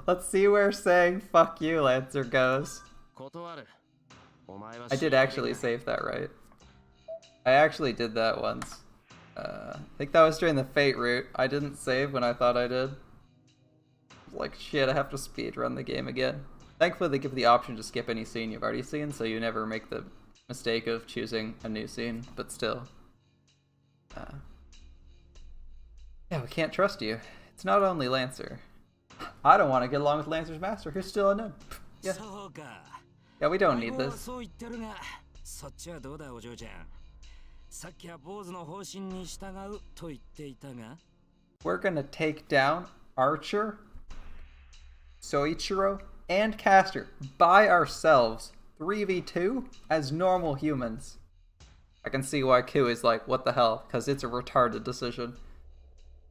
Let's see where saying fuck you, Lancer, goes. I did actually save that, right? I actually did that once. I think that was during the Fate route. I didn't save when I thought I did. Like, shit, I have to speedrun the game again. Thankfully, they give the option to skip any scene you've already seen, so you never make the mistake of choosing a new scene, but still. Yeah, we can't trust you. It's not only Lancer. I don't want to get along with Lancer's master, who's still unknown. Yeah. Yeah, we don't need this. We're gonna take down Archer, Soichiro, and Caster by ourselves, 3v2, as normal humans. I can see why Q is like, what the hell, because it's a retarded decision.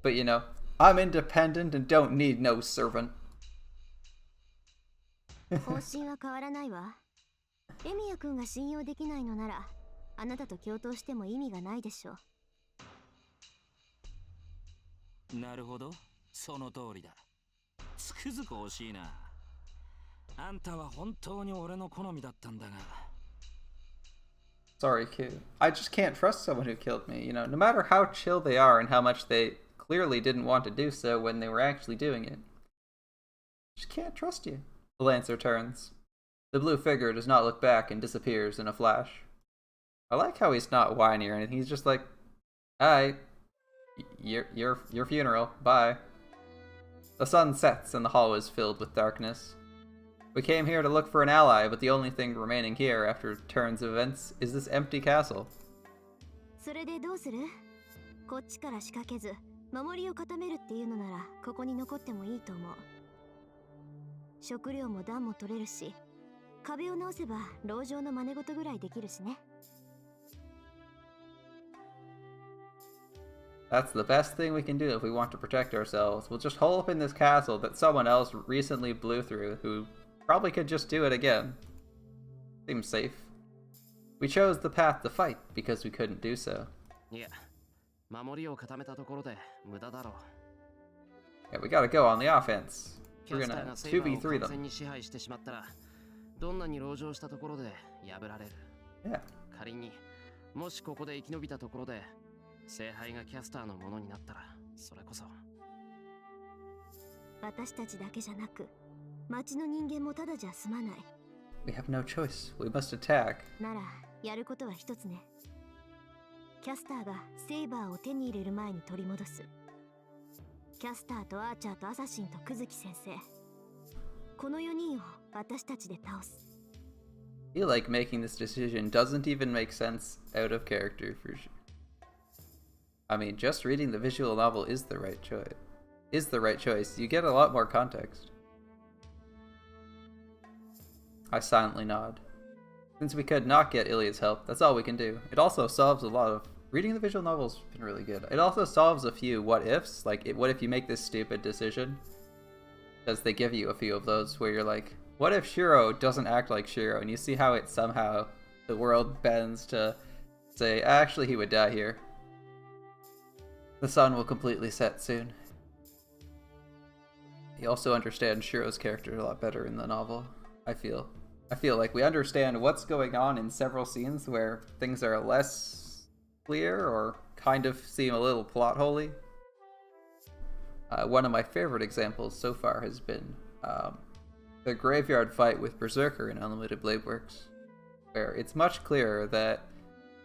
But you know, I'm independent and don't need no servant. 方針は変わらないわ。エミヤ君が信用できないのなら、あなたと共闘しても意味がないでしょう。なるほど、その通りだ。つくづく惜しいな。あんたは本当に俺の好みだったんだが。Sorry, Q. I just can't trust someone who killed me, you know, no matter how chill they are and how much they clearly didn't want to do so when they were actually doing it. Just can't trust you. The Lancer turns. The blue figure does not look back and disappears in a flash. I like how he's not whiny or anything. He's just like, "Alright, your funeral. Bye." The sun sets and the hall is filled with darkness. We came here to look for an ally, but the only thing remaining here after turns of events is this empty castle. それでどうする？こっちから仕掛けず、守りを固めるっていうのなら、ここに残ってもいいと思う。食料も暖も取れるし、壁を直せば籠城の真似事ぐらいできるしね。That's the best thing we can do if we want to protect ourselves. We'll just hole up in this castle that someone else recently blew through, who probably could just do it again. Seems safe. We chose the path to fight because we couldn't do so. いや、守りを固めたところで無駄だろう。 Yeah, we gotta go on the offense. キ We're ャスター gonna がセイバーを 2v3 完全 them. に支配してしまったら、どんなに籠城したところで破られる。 Yeah. 仮にもしここで生き延びたところで聖杯がキャスターのものになったら、それこそ私たちだけじゃなく、町の人間もただじゃ済まない。 We have no choice. We must attack. ならやることは一つね。キャスターがセイバーを手に入れる前に取り戻す。キャスターとアーチャーとアサシンとクズキ先生、この4人を私たちで倒す。 I feel like making this decision doesn't even make sense out of character for sure. I mean, just reading the visual novel is the right choice. You get a lot more context. I silently nod. Since we could not get Ilia's help, that's all we can do. It also solves a lot of... Reading the visual novel's been really good. It also solves a few what-ifs, like, what if you make this stupid decision? Because they give you a few of those where you're like, what if Shiro doesn't act like Shiro? And you see how it somehow, the world bends to say, actually he would die here. The sun will completely set soon. You also understand Shiro's character a lot better in the novel, I feel. I feel like we understand what's going on in several scenes where things are less clear or kind of seem a little plot holy. One of my favorite examples so far has been the graveyard fight with Berserker in Unlimited Blade Works, where it's much clearer that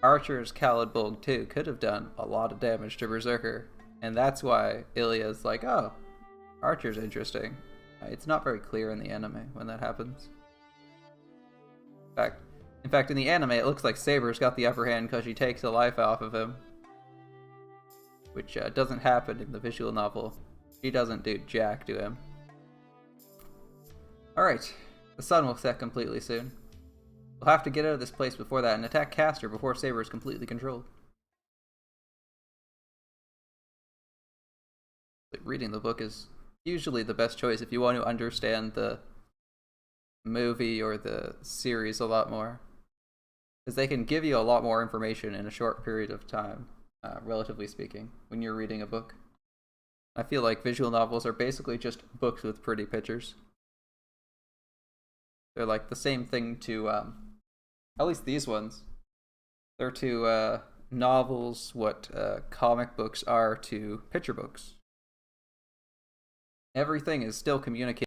Archer's Khalid Bolg 2 could have done a lot of damage to Berserker, and that's why Ilia's like, oh, Archer's interesting. It's not very clear in the anime when that happens. In fact, in the anime, it looks like Saber's got the upper hand because she takes a life off of him, which doesn't happen in the visual novel. She doesn't do jack to him. Alright, the sun will set completely soon. We'll have to get out of this place before that and attack Castor before Saber is completely controlled. But reading the book is usually the best choice if you want to understand the movie or the series a lot more. Because they can give you a lot more information in a short period of time, relatively speaking, when you're reading a book. I feel like visual novels are basically just books with pretty pictures. They're like the same thing to, at least these ones. They're to novels what comic books are to picture books. Everything is still communicated,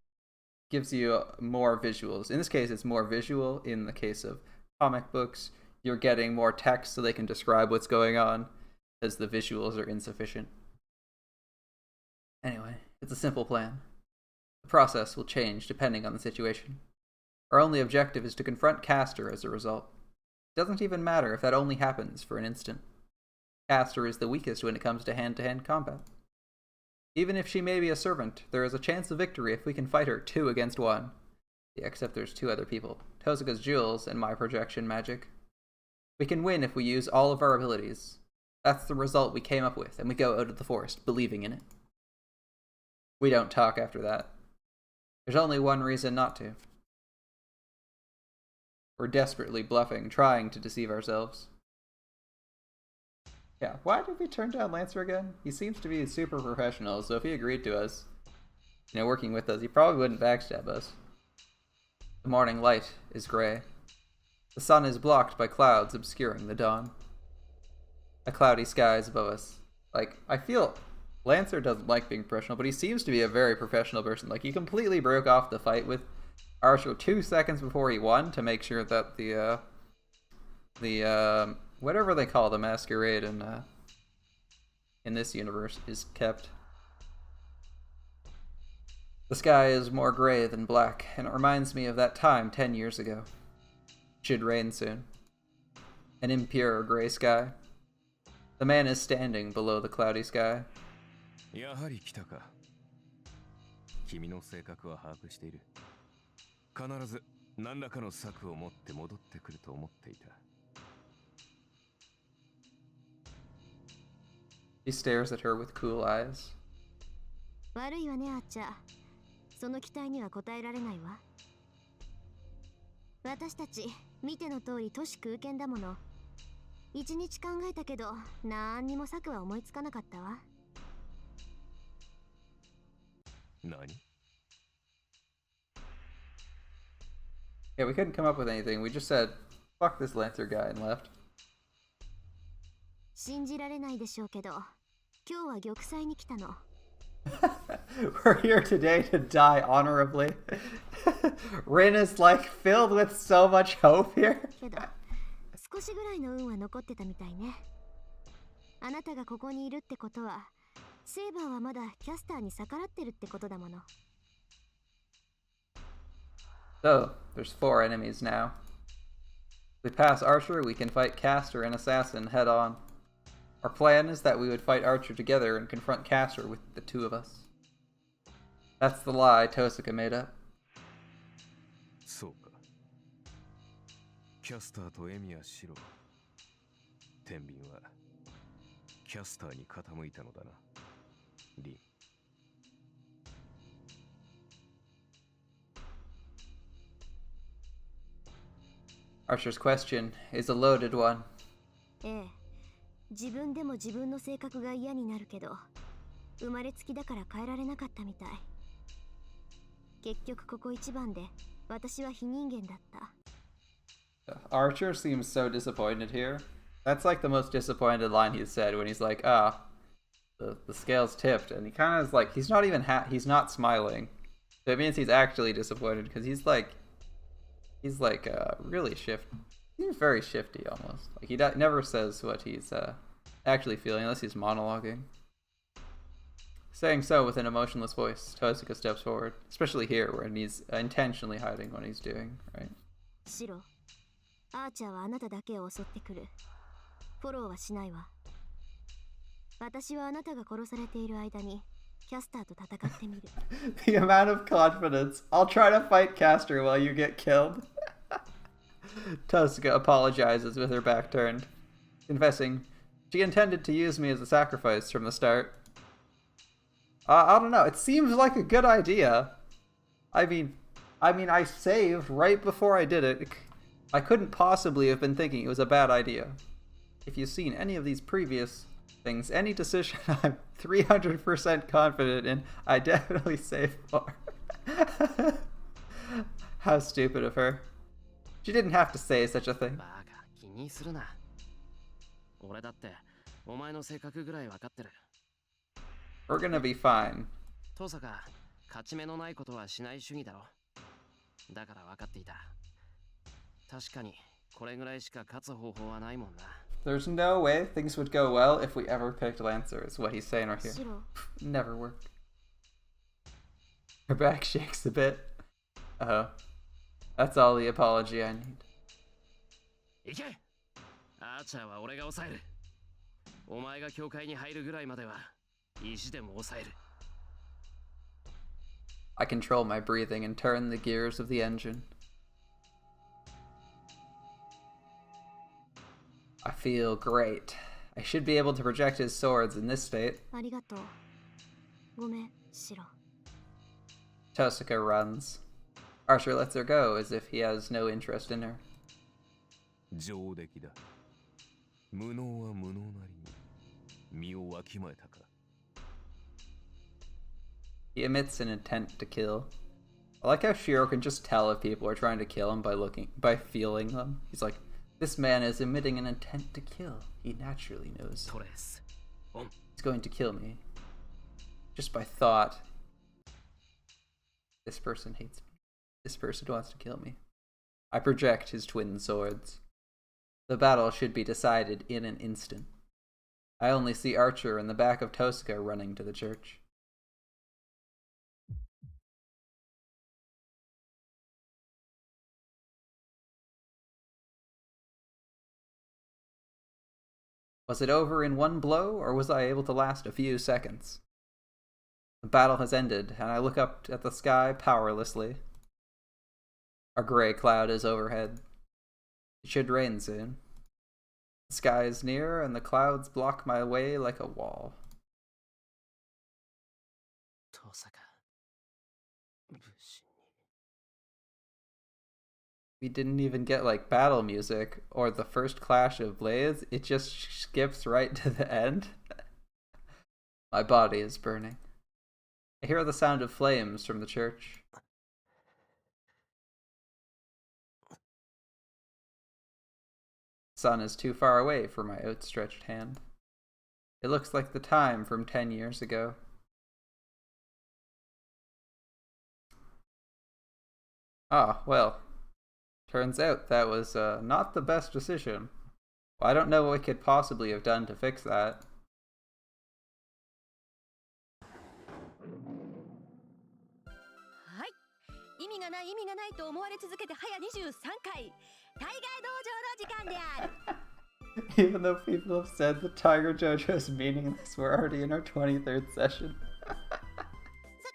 gives you more visuals. In this case, it's more visual. In the case of comic books, you're getting more text so they can describe what's going on, as the visuals are insufficient. Anyway, it's a simple plan. The process will change depending on the situation. Our only objective is to confront Castor as a result. It doesn't even matter if that only happens for an instant. Castor is the weakest when it comes to hand-to-hand combat. Even if she may be a servant, there is a chance of victory if we can fight her 2 against 1. Yeah, except there's 2 other people. Tozuka's jewels and my projection magic. We can win if we use all of our abilities. That's the result we came up with, and we go out of the forest believing in it. We don't talk after that. There's only one reason not to. We're desperately bluffing, trying to deceive ourselves. Yeah, why did we turn down Lancer again? He seems to be super professional, so if he agreed to us, working with us, he probably wouldn't backstab us. The morning light is gray. The sun is blocked by clouds obscuring the dawn. A cloudy sky is above us. Like, I feel Lancer doesn't like being professional, but he seems to be a very professional person. Like, he completely broke off the fight with Archer 2 seconds before he won to make sure that the whatever they call the masquerade in this universe is kept. The sky is more gray than black, and it reminds me of that time 10 years ago. It should rain soon. An impure gray sky. The man is standing below the cloudy sky. やはり来たか。君の性格は把握している。必ず何らかの策を持って戻ってくると思っていた。He stares at her with cool eyes. 悪いわね、アーチャー。その期待には応えられないわ。私たち見ての通り都市空間だもの。一日考えたけどなんにも策は思いつかなかったわ。何？ Yeah, we couldn't come up with anything. We just said, fuck this Lancer guy and left. 信じられないでしょうけど、今日は玉砕に来たの。We're here today to die honorably. Rin is like filled with so much hope here. けど、少しぐらいの運は残ってたみたいね。あなたがここにいるってことは、セイバーはまだキャスターに逆らってるってことだもの。So, there's 4 enemies now. If we pass Archer, we can fight Castor and Assassin head on. Our plan is that we would fight Archer together and confront Castor with the 2 of us. That's the lie Tosaka made up. そうか。キャスターとエミは白。天秤はキャスターに傾いたのだな。リン。Archer's question is a loaded one. ええ、自分でも自分の性格が嫌になるけど、生まれつきだから変えられなかったみたい。結局ここ一番で私は非人間だった。Archer seems so disappointed here. That's like the most disappointed line he's said when he's like, the scales tipped, and he kind of is like, he's not even he's not smiling. So it means he's actually disappointed because he's like really shifty. He's very shifty almost. Like he never says what he's actually feeling unless he's monologuing. Saying so with an emotionless voice, Tosaka steps forward, especially here where he's intentionally hiding what he's doing, right? シロ、アーチャーはあなただけを襲ってくる。フォローはしないわ。私はあなたが殺されている間にキャスターと戦ってみる。The amount of confidence. I'll try to fight Castor while you get killed. Tosaka apologizes with her back turned, confessing she intended to use me as a sacrifice from the start. I don't know. It seems like a good idea. I mean, I saved right before I did it. I couldn't possibly have been thinking it was a bad idea. If you've seen any of these previous things, any decision I'm 300% confident in, I definitely saved for. How stupid of her. She didn't have to say such a thing. バカ、気にするな。俺だってお前の性格ぐらい分かってる。We're gonna be fine. トサカ、勝ち目のないことはしない主義だろ。だから分かっていた。確かにこれぐらいしか勝つ方法はないもんな。There's no way things would go well if we ever picked Lancer, is what he's saying right here. シロ、Never worked. Her back shakes a bit. Uh-oh. That's all the apology I need. 行け！アーチャーは俺が抑える。お前が教会に入るぐらいまでは意地でも抑える。I control my breathing and turn the gears of the engine. I feel great. I should be able to project his swords in this state. ありがとう。ごめん、シロ。Tosaka runs. Archer lets her go as if he has no interest in her. 上出来だ。無能は無能なりに身をわきまえたか。He emits an intent to kill. I like how Shiro can just tell if people are trying to kill him by feeling them. He's like, this man is emitting an intent to kill. He naturally knows トレース。オン。 he's going to kill me. Just by thought. This person hates me. This person wants to kill me. I project his twin swords. The battle should be decided in an instant. I only see Archer in the back of Tosaka running to the church. Was it over in one blow, or was I able to last a few seconds? The battle has ended, and I look up at the sky powerlessly. A gray cloud is overhead. It should rain soon. The sky is near, and the clouds block my way like a wall. 遠坂武士に We didn't even get like battle music or the first clash of blades. It just skips right to the end. My body is burning. I hear the sound of flames from the church. The sun is too far away for my outstretched hand. It looks like the time from 10 years ago. Ah, well. Turns out that was not the best decision. Well, I don't know what we could possibly have done to fix that. Even though people have said the Tiger Dojo is meaningless, we're already in our 23rd session. さ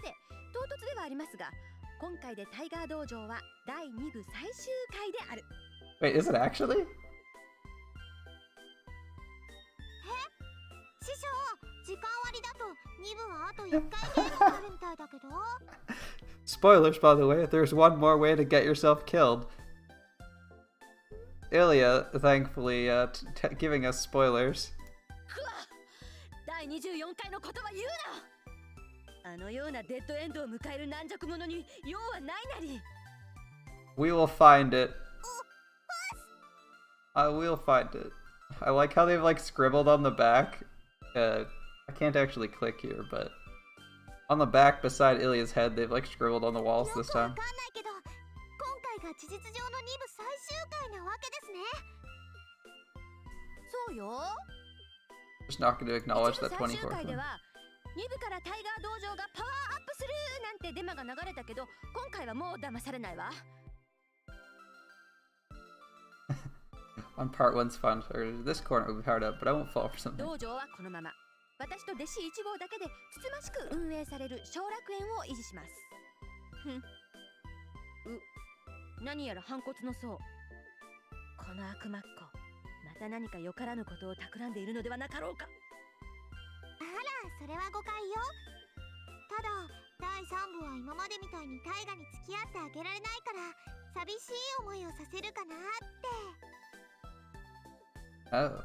て、唐突ではありますが、今回でタイガー道場は第2部最終回である。Wait, is it actually? 師匠、時間割だと2部はあと1回ゲームがあるみたいだけど。Spoilers, by the way, there's one more way to get yourself killed. Ilya, thankfully, giving us spoilers. 第24回のことは言うな。あのようなデッドエンドを迎える軟弱者に用はないなり。We will find it. I will find it. I like how they've like scribbled on the back. I can't actually click here, but on the back beside Ilya's head, they've like scribbled on the walls this time. 今回が事実上の2部最終回なわけですね。そうよ。Just not going to acknowledge that 最終 24th 回で one. は2部からタイガー道場がパワーアップするなんてデマが流れたけど、今回はもう騙されないわ。On part one's fun, or this corner will be hard up, but I won't fall for something. 道場はこのまま。私と弟子1号だけでつつましく運営される小楽園を維持します。何やら反骨の層。この悪魔っ子、また何かよからぬことを企んでいるのではなかろうか。あら、それは誤解よ。ただ、第3部は今までみたいに大河に付き合ってあげられないから寂しい思いをさせるかなって。Oh.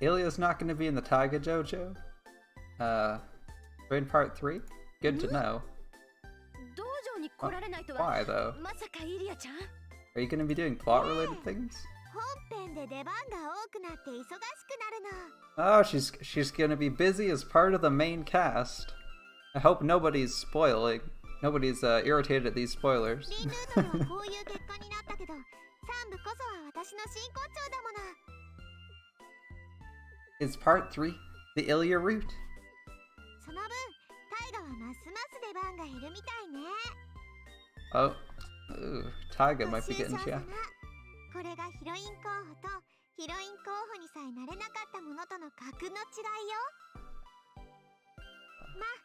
Ilya's not going to be in the Taiga Dojo? In part 3? Good to know. 道場に来られないとは。 Why, though? まさかイリアちゃん Are you going to be doing plot-related things? 本編で出番が多くなって忙しくなるの。 Oh, she's going to be busy as part of the main cast. I hope nobody's irritated at these spoilers. リンルートではこういう結果になったけど、3部こそは私の真骨頂だもの。Is part 3 the Ilya route? その分、タイガはますます出番が減るみたいね。Oh, ooh, Taiga might be getting chapped. これがヒロイン候補とヒロイン候補にさえなれなかったものとの格の違いよ。まあ、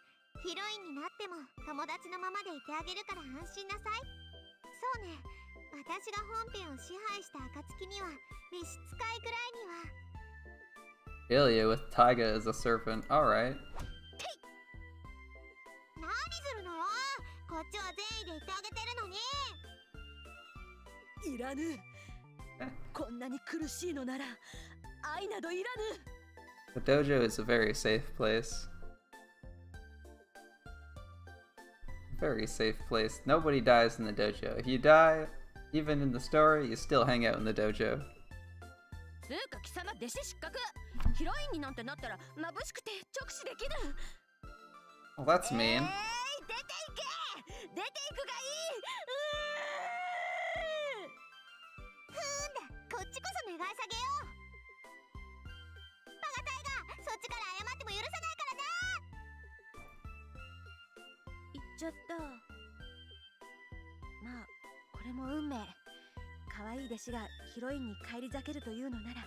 ヒロインになっても友達のままでいてあげるから安心なさい。そうね、私が本編を支配した暁には召使いぐらいには。Ilya with Taiga as a servant. Alright. 何するのよ。こっちは善意で言ってあげてるのに。いらぬ。こんなに苦しいのなら愛などいらぬ。 The dojo is a very safe place. Very safe place. Nobody dies in the dojo. If you die, even in the story, you still hang out in the dojo. つうか貴様弟子失格。ヒロインになんてなったら眩しくて直視できる。 Well, that's mean. 出ていけ。出ていくがいい。こっちこそ願い下げよう。バカタイガー、そっちから謝っても許さないからな。言っちゃった。まあ、これも運命。可愛い弟子がヒロインに返り咲けるというのなら、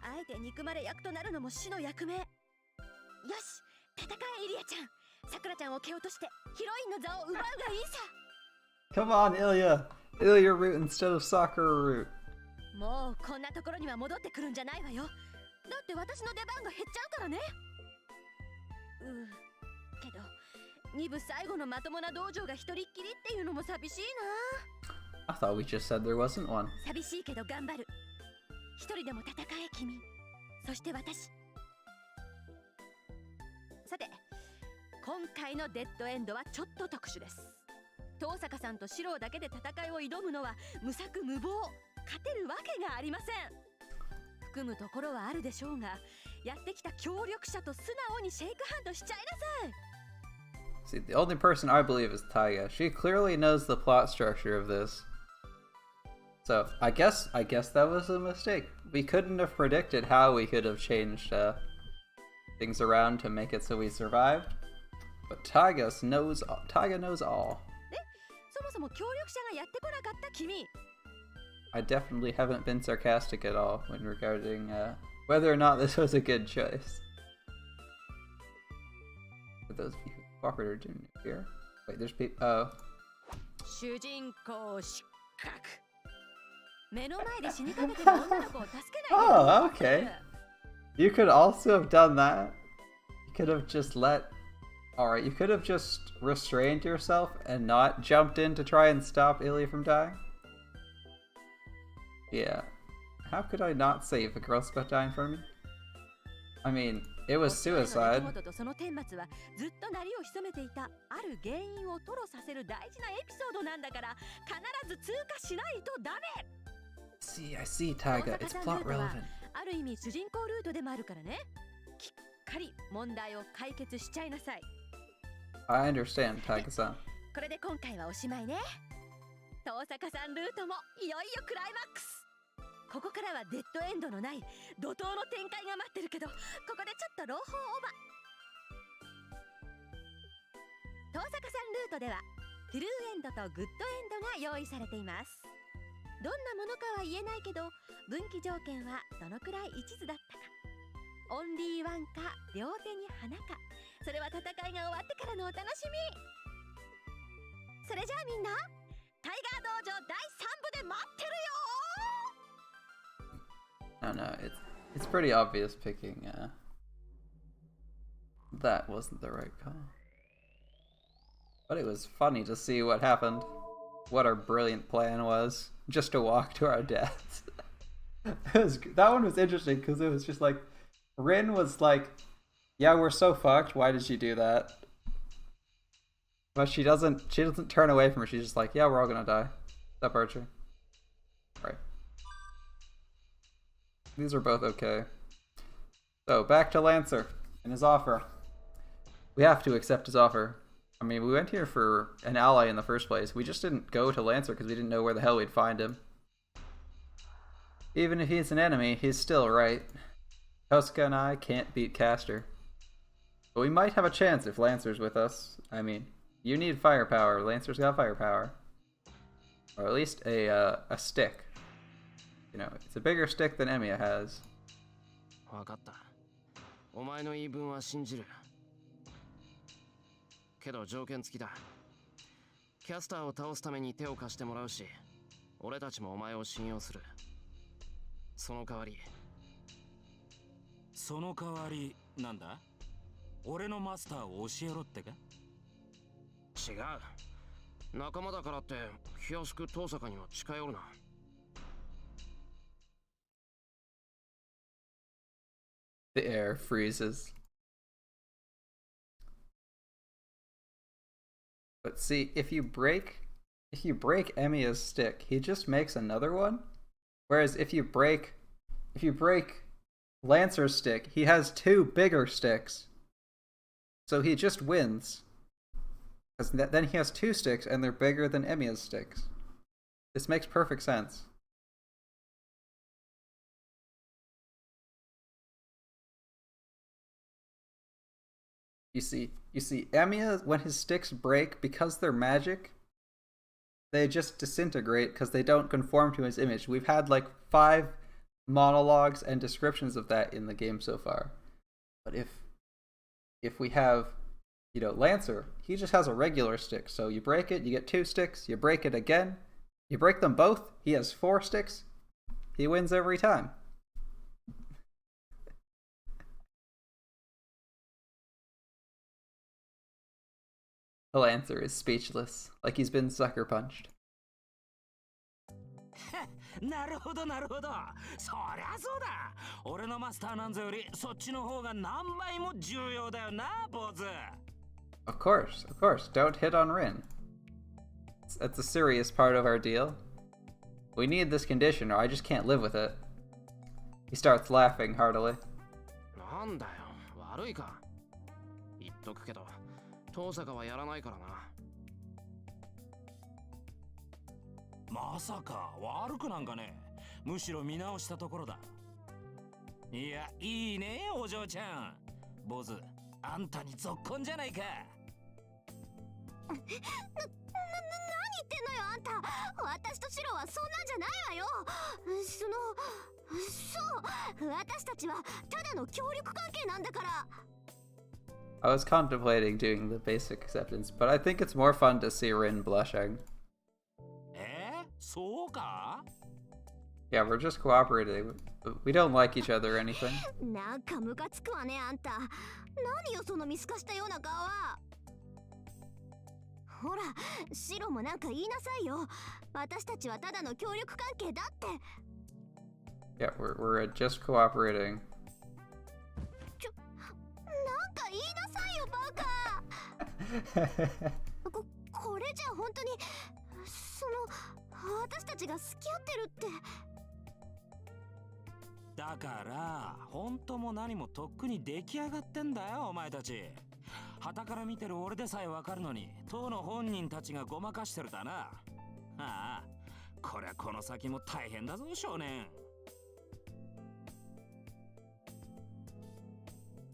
あえて憎まれ役となるのも死の役目。よし、戦えイリアちゃん。さくらちゃんを蹴落としてヒロインの座を奪うがいいさ。 Come on, Ilya. Ilya root instead of Sakura root. もうこんなところには戻ってくるんじゃないわよ。だって私の出番が減っちゃうからね。けど2部最後のまともな道場が一人っきりっていうのも寂しい I thought we just said there wasn't one. な。寂しいけど頑張る。一人でも戦え君。そして私。さて、今回のデッドエンドはちょっと特殊です。東坂さんと四郎だけで戦いを挑むのは無策無謀。勝てるわけがありません。含むところはあるでしょうが、やってきた協力者と素直にシェイクハンドしちゃいなさい。 See, the only person I believe is Taiga. She clearly knows the plot structure of this. So I guess that was a mistake. We couldn't have predicted how we could have changed things around to make it so we survived. But Taiga knows all. そもそも協力者がやってこなかった君。 I definitely haven't been sarcastic at all when regarding whether or not this was a good choice. For those of you who cooperated didn't appear. Wait, there's people. Oh. 主人公失格。目の前で死にかけてる女の子を助けないで。 Oh, okay. You could also have done that. You could have just let. Alright, you could have just restrained yourself and not jumped in to try and stop Ilya from dying. Yeah. How could I not save a girl about dying from me? I mean, it was suicide. その顛末はずっと鳴りを潜めていたある原因を吐露させる大事なエピソードなんだから必ず通過しないとダメ。 See, I see, Taiga. It's plot relevant. ある意味主人公ルートでもあるからね。きっかり問題を解決しちゃいなさい。 I understand, Taiga-san. これで今回はおしまいね。東坂さんルートもいよいよクライマックス。ここからはデッドエンドのない怒涛の展開が待ってるけど、ここでちょっと朗報オーバー。東坂さんルートではトゥルーエンドとグッドエンドが用意されています。どんなものかは言えないけど、分岐条件はどのくらい一途だったか、オンリーワンか両手に花か、それは戦いが終わってからのお楽しみ。それじゃあみんな、タイガー道場第3部で待ってるよ。 No, it's pretty obvious picking. That wasn't the right call. But it was funny to see what happened. What our brilliant plan was, just to walk to our deaths. That one was interesting because it was just like, Rin was like, "Yeah, we're so fucked. Why did you do that?" But she doesn't turn away from her. She's just like, "Yeah, we're all gonna die." Step Archer. Right. These are both okay. So back to Lancer and his offer. We have to accept his offer. I mean, we went here for an ally in the first place. We just didn't go to Lancer because we didn't know where the hell we'd find him. Even if he's an enemy, he's still right. Tosca and I can't beat Caster. But we might have a chance if Lancer's with us. I mean, you need firepower. Lancer's got firepower. Or at least a stick. You know, it's a bigger stick than Emiya has. わかった。お前の言い分は信じる。けど条件付きだ。キャスターを倒すために手を貸してもらうし、俺たちもお前を信用する。その代わり。その代わりなんだ？俺のマスターを教えろってか？違う。仲間だからって気安く東坂には近寄るな。The air freezes. But see, if you break Emiya's stick, he just makes another one. Whereas if you break Lancer's stick, he has two bigger sticks. So he just wins. Because then he has two sticks and they're bigger than Emiya's sticks. This makes perfect sense. You see, Emiya, when his sticks break, because they're magic, they just disintegrate because they don't conform to his image. We've had like 5 monologues and descriptions of that in the game so far. But if we have, Lancer, he just has a regular stick. So you break it, you get 2 sticks, you break it again, You break them both, he has 4 sticks. He wins every time. Lancer is speechless, like he's been sucker punched. なるほどなるほど。そりゃそうだ。俺のマスターなんぞよりそっちの方が何倍も重要だよな、坊主。Of course. Don't hit on Rin. That's a serious part of our deal. We need this condition or I just can't live with it. He starts laughing heartily. なんだよ、悪いか。言っとくけど、遠坂はやらないからな。まさか悪くなんかね。むしろ見直したところだ。いや、いいね、お嬢ちゃん。坊主、あんたにぞっこんじゃないか。何言ってんのよあんた。私とシロはそんなんじゃないわよ。そう、私たちはただの協力関係なんだから。I was contemplating doing the basic acceptance, but I think it's more fun to see Rin blushing. そうか? Yeah, we're just cooperating. We don't like each other or anything. なんかムカつくわねあんた。何よその見透かしたような顔は。ほら、シロもなんか言いなさいよ。私たちはただの協力関係だって。Yeah, we're just cooperating. なんか言いなさいよバカ。これじゃ本当に私たちが付き合ってるって。だから本当も何もとっくに出来上がってんだよお前たち。傍から見てる俺でさえわかるのに当の本人たちがごまかしてるだな。ああ、こりゃこの先も大変だぞ少年。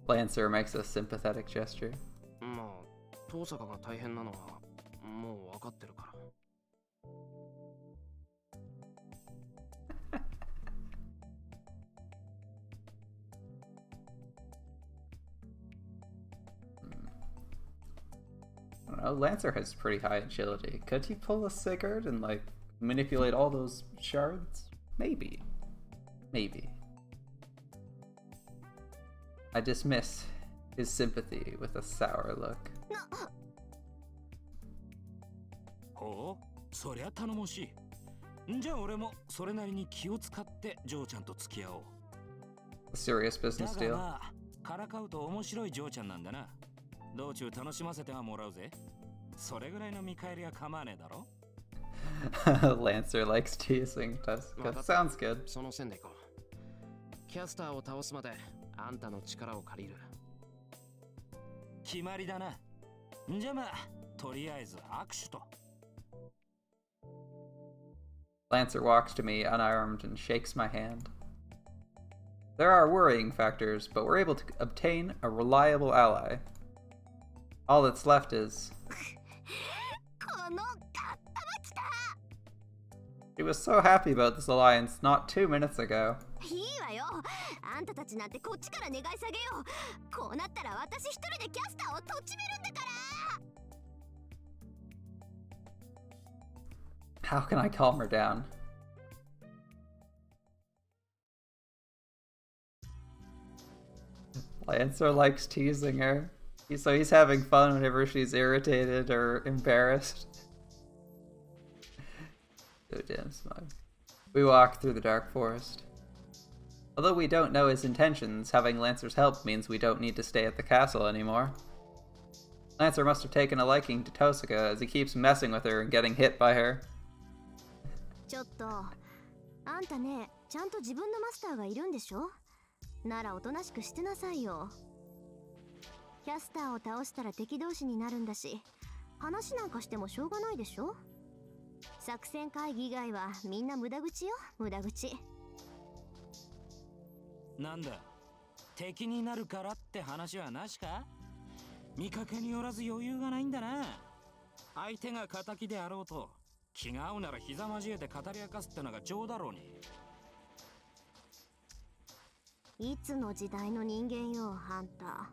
Lancer makes a sympathetic gesture. まあ、遠坂が大変なのはもう分かってるから。I don't know, Lancer has pretty high agility. Could he pull a Sigurd and like manipulate all those shards? Maybe. I dismiss his sympathy with a sour look. ほう、そりゃ頼もしい。じゃあ俺もそれなりに気を使ってジョーちゃんと付き合おう。A serious business だが deal. まあ、からかうと面白いジョーちゃんなんだな。道中楽しませてはもらうぜ。それぐらいの見返りは構わねえだろ。Lancer likes teasing Tuska. Sounds good. その線でいこう。キャスターを倒すまであんたの力を借りる。決まりだな。じゃあまあ、とりあえず握手と。Lancer walks to me unarmed and shakes my hand. There are worrying factors, but we're able to obtain a reliable ally. All that's left is... She was so happy about this alliance not 2 minutes ago. いいわよ。あんたたちなんてこっちから願い下げよう。こうなったら私一人でキャスターをとっちめるんだから。 How can I calm her down? Lancer likes teasing her. So he's having fun whenever she's irritated or embarrassed. So damn smug. We walk through the dark forest. Although we don't know his intentions, having Lancer's help means we don't need to stay at the castle anymore. Lancer must have taken a liking to Tosaka as he keeps messing with her and getting hit by her. ちょっと、あんたね、ちゃんと自分のマスターがいるんでしょ？ならおとなしくしてなさいよ。キャスターを倒したら敵同士になるんだし、話なんかしてもしょうがないでしょ？作戦会議以外はみんな無駄口よ、無駄口。なんだ、敵になるからって話はなしか？見かけによらず余裕がないんだな。相手が仇であろうと、気が合うなら膝交えて語り明かすってのが情だろうに。いつの時代の人間よ、あんた。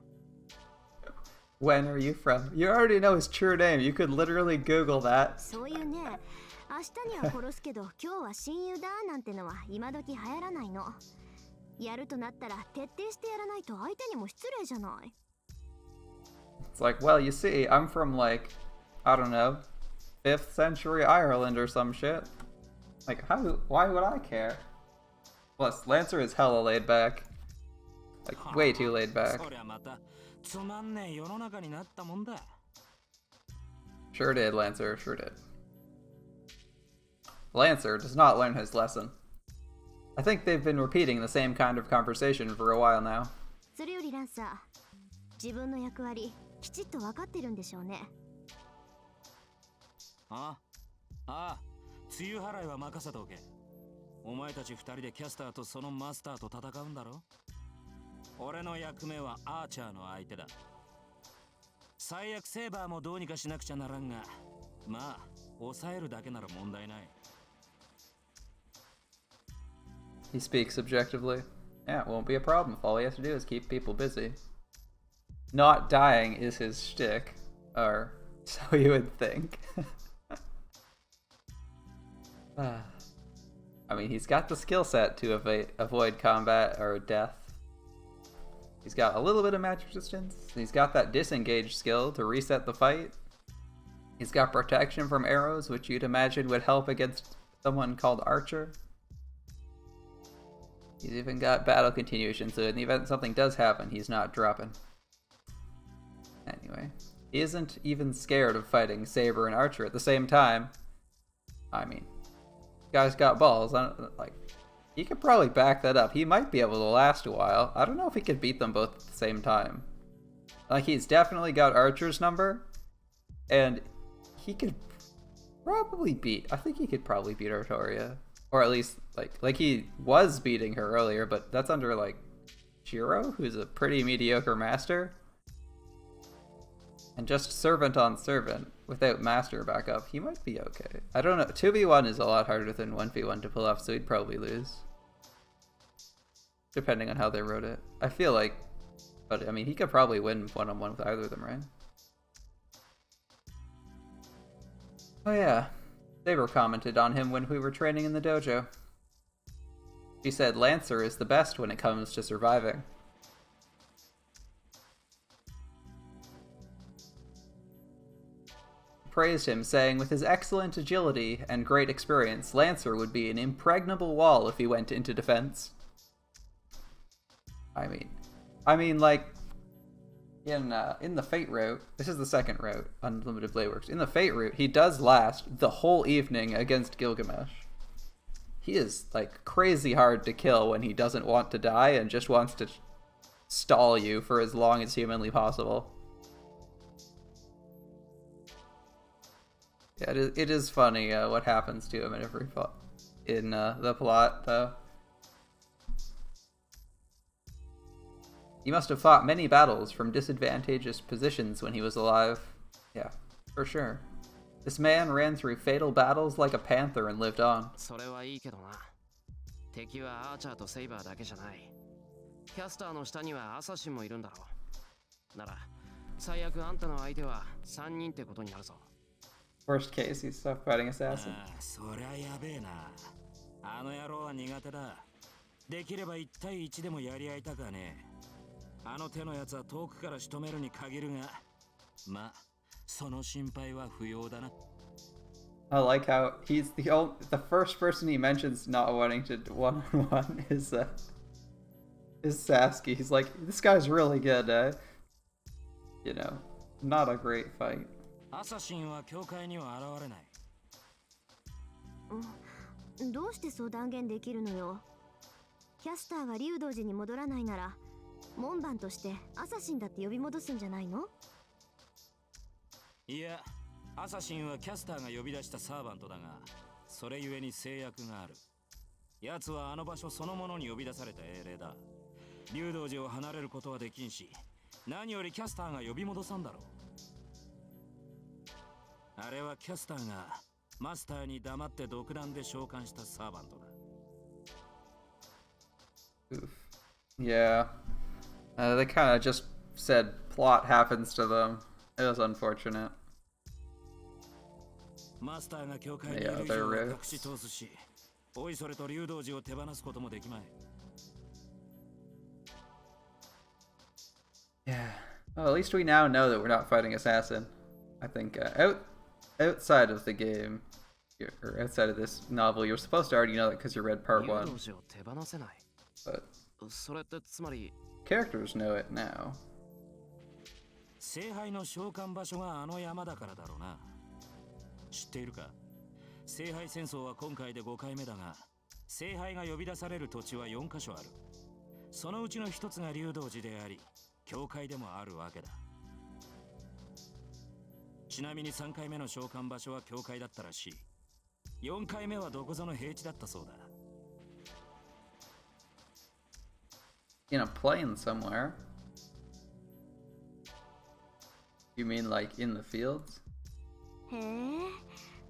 When are you from? You already know his true name. You could literally Google that. そういうね、明日には殺すけど今日は親友だなんてのは今時流行らないの。やるとなったら徹底してやらないと相手にも失礼じゃない。It's like, well, you see, I'm from like, I don't know, 5th century Ireland or some shit. Like, why would I care? Plus, Lancer is hella laid back. Like, way too laid back. そりゃまたつまんねえ世の中になったもんだ。 Sure did, Lancer, sure did. Lancer does not learn his lesson. I think they've been repeating the same kind of conversation for a while now. それよりランサー、自分の役割きちっと分かってるんでしょうね。ああ、梅雨払いは任せておけ。お前たち二人でキャスターとそのマスターと戦うんだろ。俺の役目はアーチャーの相手だ。最悪セーバーもどうにかしなくちゃならんが、まあ抑えるだけなら問題ない。 He speaks objectively. Yeah, it won't be a problem if all he has to do is keep people busy. Not dying is his shtick, or so you would think. I mean, he's got the skill set to avoid combat or death. He's got a little bit of match resistance. He's got that disengage skill to reset the fight. He's got protection from arrows, which you'd imagine would help against someone called Archer. He's even got battle continuation, so in the event something does happen, he's not dropping. Anyway, he isn't even scared of fighting Saber and Archer at the same time. I mean, guy's got balls. Like, he could probably back that up. He might be able to last a while. I don't know if he could beat them both at the same time. Like, he's definitely got Archer's number, and he could probably beat. I think he could probably beat Artoria. Or at least, like he was beating her earlier, but that's under, like, Shiro, who's a pretty mediocre master. And just servant on servant, without master backup, he might be okay. I don't know, 2v1 is a lot harder than 1v1 to pull off, so he'd probably lose. Depending on how they wrote it. I feel like, but I mean, he could probably win one-on-one with either of them, right? Oh yeah. Saber commented on him when we were training in the dojo. She said Lancer is the best when it comes to surviving. Praised him, saying with his excellent agility and great experience, Lancer would be an impregnable wall if he went into defense. I mean, like, in the Fate route, this is the second route, Unlimited Blade Works. In the Fate route, he does last the whole evening against Gilgamesh. He is, like, crazy hard to kill when he doesn't want to die and just wants to stall you for as long as humanly possible. Yeah, it is funny what happens to him in every in the plot, though. He must have fought many battles from disadvantageous positions when he was alive. Yeah, for sure. This man ran through fatal battles like a panther and lived on. それはいいけどな。敵はアーチャーとセイバーだけじゃない。キャスターの下にはアサシンもいるんだろう。なら、最悪あんたの相手は3人ってことになるぞ。Worst case, he's stuck fighting assassin. そりゃやべえな。あの野郎は苦手だ。できれば1対1でもやり合いたかね。あの手のやつは遠くから仕留めるに限るが、まあ、その心配は不要だな。I like how he's the first person he mentions not wanting to one-on-one is Sasuke. He's like, this guy's really good, you know, not a great fight. アサシンは教会には現れない。どうしてそう断言できるのよ。キャスターが竜道寺に戻らないなら、門番としてアサシンだって呼び戻すんじゃないの？いや、アサシンはキャスターが呼び出したサーバントだが、それゆえに制約がある。奴はあの場所そのものに呼び出された英霊だ。竜道寺を離れることはできんし、何よりキャスターが呼び戻さんだろう。あれはキャスターがマスターに黙って独断で召喚したサーバントだ。Oof. Yeah. They kind of just said plot happens to them. It was unfortunate. マスターが教会にい Yeah, る以 they're 上は rifts. 隠し通すし、おいそれと竜道寺を手放すこともできまい。Yeah. Well, at least we now know that we're not fighting Assassin. I think outside of the game, or outside of this novel, you're supposed to already know that because you read part 竜 one. 道寺を手放せない。 But それってつまり characters know it now. 聖杯の召喚場所があの山だからだろうな。知っているか？聖杯戦争は今回で5回目だが、聖杯が呼び出される土地は4カ所ある。そのうちの一つが竜道寺であり、教会でもあるわけだ。ちなみに3回目の召喚場所は教会だったらしい。4回目はどこぞの平地だったそうだ。In a plane somewhere. You mean like in the fields? へえ、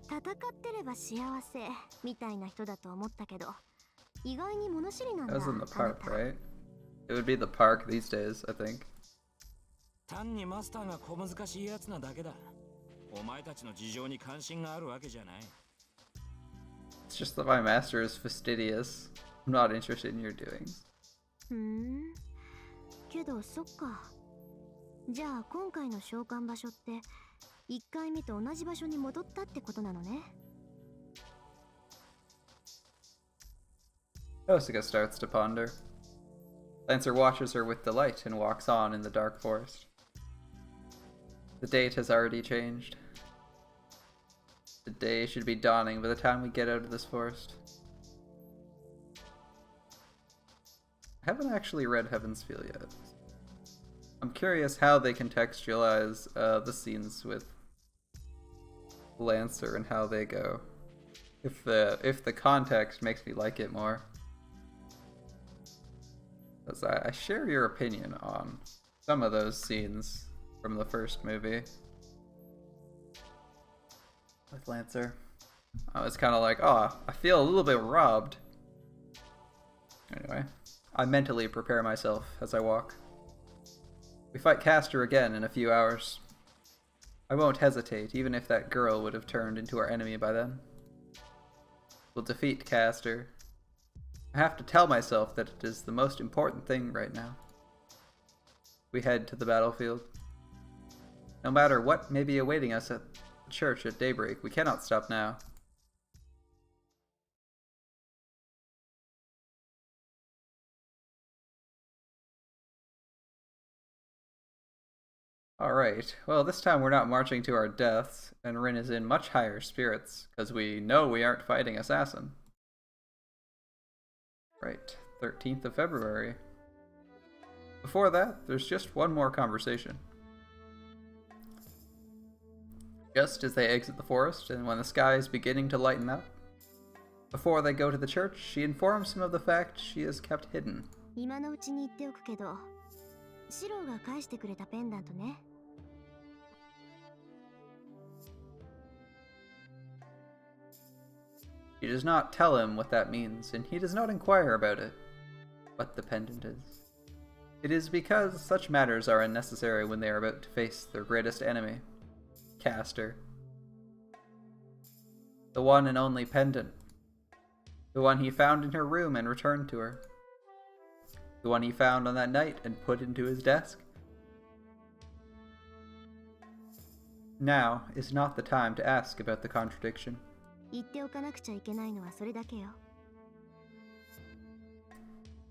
戦ってれば幸せみたいな人だと思ったけど、意外に物知りなんだ。 That was in the あな park, た right? It would be the park these days, I think. 単にマスターが小難しいやつなだけだ。お前たちの事情に関心があるわけじゃない。It's just that my master is fastidious. I'm not interested in your doings. ふん。けどそっか。じゃあ今回の召喚場所って1回目と同じ場所に戻ったってことなのね。Osaka starts to ponder. Lancer watches her with delight and walks on in the dark forest. The date has already changed. The day should be dawning by the time we get out of this forest. I haven't actually read Heaven's Feel yet. I'm curious how they contextualize the scenes with Lancer and how they go. If the context makes me like it more. Because I share your opinion on some of those scenes from the first movie with Lancer. I was kind of like, oh, I feel a little bit robbed. Anyway, I mentally prepare myself as I walk. We fight Castor again in a few hours. I won't hesitate, even if that girl would have turned into our enemy by then. We'll defeat Castor. I have to tell myself that it is the most important thing right now. We head to the battlefield. No matter what may be awaiting us at the church at daybreak, we cannot stop now. Alright, well this time we're not marching to our deaths, and Rin is in much higher spirits, because we know we aren't fighting Assassin. Right, 13th of February. Before that, there's just one more conversation. Just as they exit the forest, and when the sky is beginning to lighten up, before they go to the church, she informs him of the fact she has kept hidden. 今のうちに言っておくけど、シローが返してくれたペンダントね。She does not tell him what that means, and he does not inquire about it, what the pendant is. It is because such matters are unnecessary when they are about to face their greatest enemy, Castor. The one and only pendant. The one he found in her room and returned to her. The one he found on that night and put into his desk. Now is not the time to ask about the contradiction. 言っておかなくちゃいけないのはそれだけよ。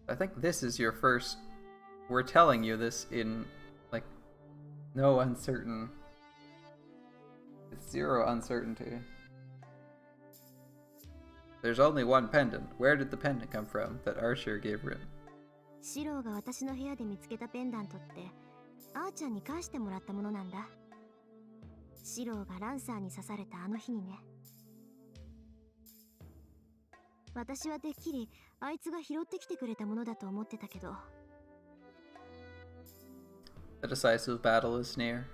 I think this is your first... We're telling you this in, like, no uncertain... It's zero uncertainty. There's only one pendant. Where did the pendant come from that Archer gave Rin? シローが私の部屋で見つけたペンダントって、あーちゃんに返してもらったものなんだ。シローがランサーに刺されたあの日にね。私はてっきりあいつが拾ってきてくれたものだと思ってたけど。The decisive battle is near.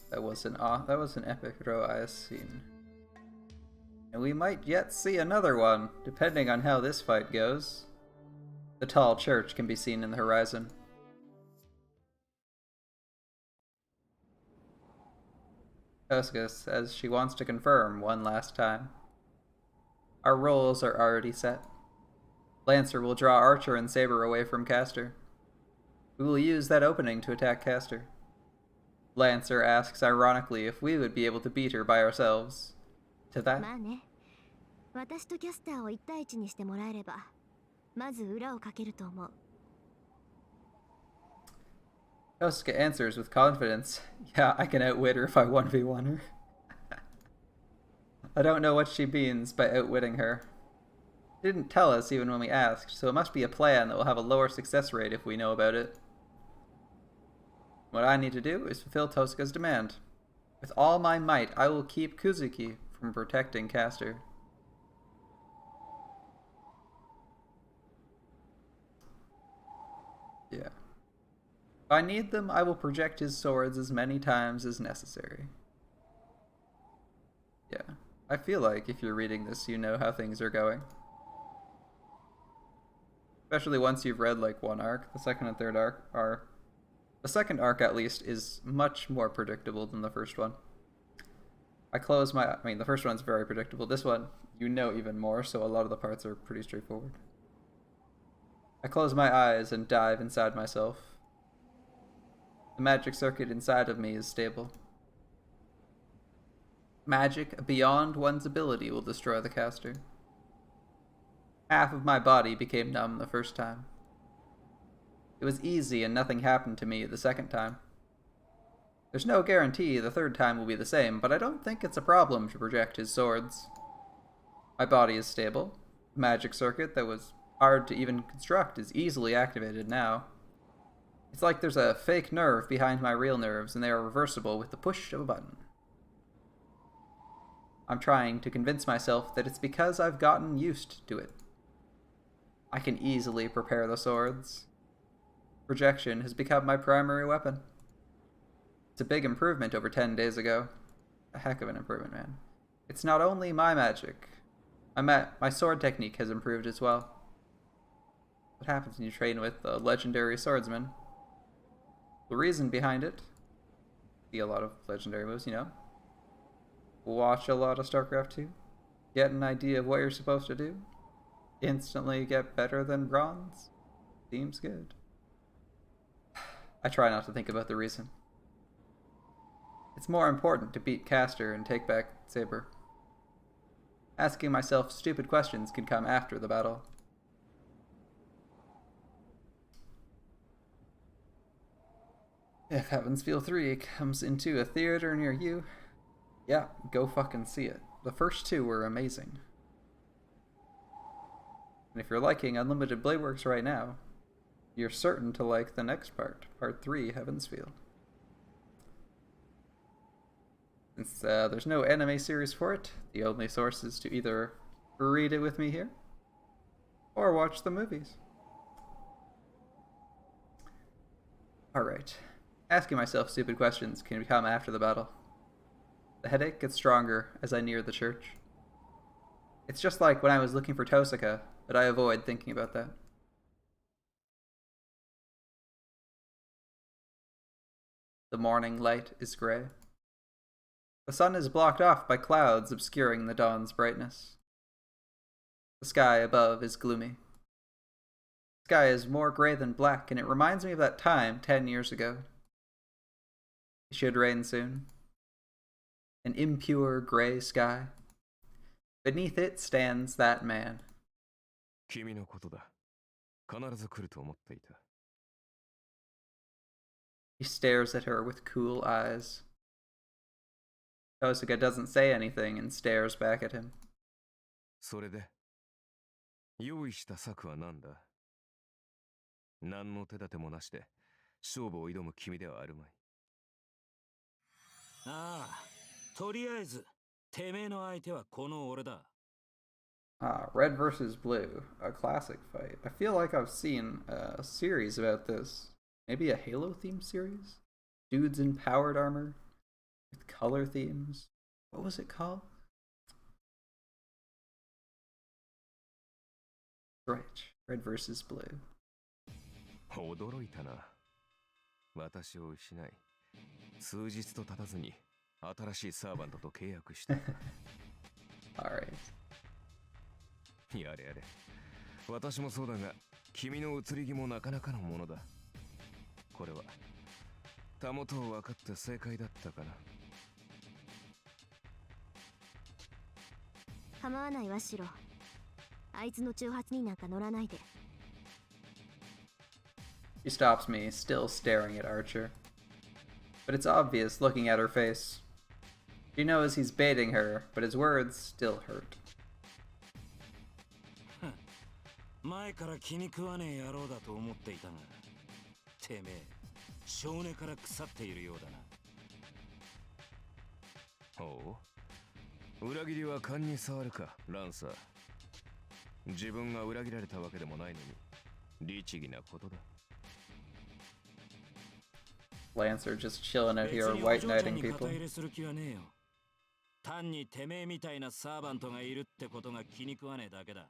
That was an epic Ro'ai scene. And we might yet see another one, depending on how this fight goes. The tall church can be seen in the horizon. Kosuke says she wants to confirm one last time. Our roles are already set. Lancer will draw Archer and Saber away from Caster. We will use that opening to attack Caster. Lancer asks ironically if we would be able to beat her by ourselves. To that, まあね。私とキャスターを一対一にしてもらえれば、まず裏をかけると思う。Kosuke answers with confidence, yeah, I can outwit her if I 1v1 her. I don't know what she means by outwitting her. She didn't tell us even when we asked, so it must be a plan that will have a lower success rate if we know about it. What I need to do is fulfill Tosuka's demand. With all my might, I will keep Kuzuki from protecting Caster. Yeah. If I need them, I will project his swords as many times as necessary. Yeah. I feel like if you're reading this, you know how things are going. Especially once you've read like one arc. The second and third arc are... The second arc, at least, is much more predictable than the first one. I mean, the first one's very predictable. This one, you know even more, so a lot of the parts are pretty straightforward. I close my eyes and dive inside myself. The magic circuit inside of me is stable. Magic beyond one's ability will destroy the caster. Half of my body became numb the first time. It was easy and nothing happened to me the second time. There's no guarantee the third time will be the same, but I don't think it's a problem to project his swords. My body is stable. The magic circuit that was hard to even construct is easily activated now. It's like there's a fake nerve behind my real nerves, and they are reversible with the push of a button. I'm trying to convince myself that it's because I've gotten used to it. I can easily prepare the swords. Projection has become my primary weapon. It's a big improvement over 10 days ago. A heck of an improvement, man. It's not only my magic. My sword technique has improved as well. What happens when you train with a legendary swordsman? The reason behind it, see a lot of legendary moves, you know. Watch a lot of StarCraft 2. Get an idea of what you're supposed to do. Instantly get better than bronze. Seems good. I try not to think about the reason. It's more important to beat Caster and take back Saber. Asking myself stupid questions can come after the battle. If Heaven's Feel 3 comes into a theater near you, yeah, go fucking see it. The first two were amazing. And if you're liking Unlimited Blade Works right now, you're certain to like the next part, Part 3, Heaven's Feel. Since there's no anime series for it, the only source is to either read it with me here, or watch the movies. Alright. Asking myself stupid questions can come after the battle. The headache gets stronger as I near the church. It's just like when I was looking for Tosuka, but I avoid thinking about that. The morning light is gray. The sun is blocked off by clouds obscuring the dawn's brightness. The sky above is gloomy. The sky is more gray than black, and it reminds me of that time 10 years ago. It should rain soon. An impure gray sky. Beneath it stands that man. 君のことだ。必ず来ると思っていた。He stares at her with cool eyes. Kosuke doesn't say anything and stares back at him. それで、用意した策は何だ？何の手立てもなしで勝負を挑む君ではあるまい。ああ、とりあえず、てめえの相手はこの俺だ。Ah, Red vs. Blue, a classic fight. I feel like I've seen a series about this. Maybe a Halo-themed series? Dudes in powered armor with color themes. What was it called? Right, Red vs. Blue. 驚いたな。私を失い、数日と経たずに新しいサーバントと契約した。Alright. やれやれ。私もそうだが、君の移り気もなかなかのものだ。これは、たもとを分かって正解だったかな。構わないわシロ。あいつの挑発になんか乗らないで。She stops me, still staring at Archer. But it's obvious looking at her face. She knows he's baiting her, but his words still hurt. 前から気に食わねえ野郎だと思っていたが、てめえ少年から腐っているようだな。ほう、裏切りは勘に触るか、ランサー。自分が裏切られたわけでもないのに律儀なことだ。Lancer just chilling out here, white knighting people. 単にてめえみたいなサーバントがいるってことが気に食わねえだけだ。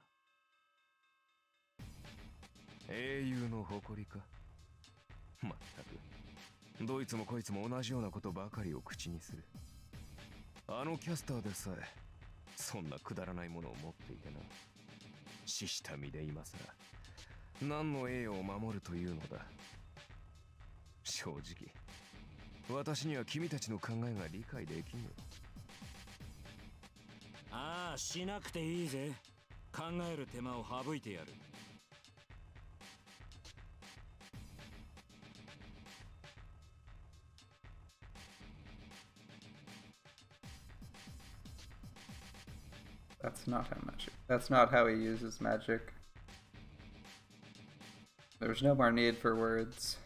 英雄の誇りか。まったく、どいつもこいつも同じようなことばかりを口にする。あのキャスターでさえそんなくだらないものを持っていてな。死した身で今さら何の栄誉を守るというのだ。正直私には君たちの考えが理解できんよ。ああ、しなくていいぜ。考える手間を省いてやる。That's not how magic. That's not how he uses magic. There's no more need for words.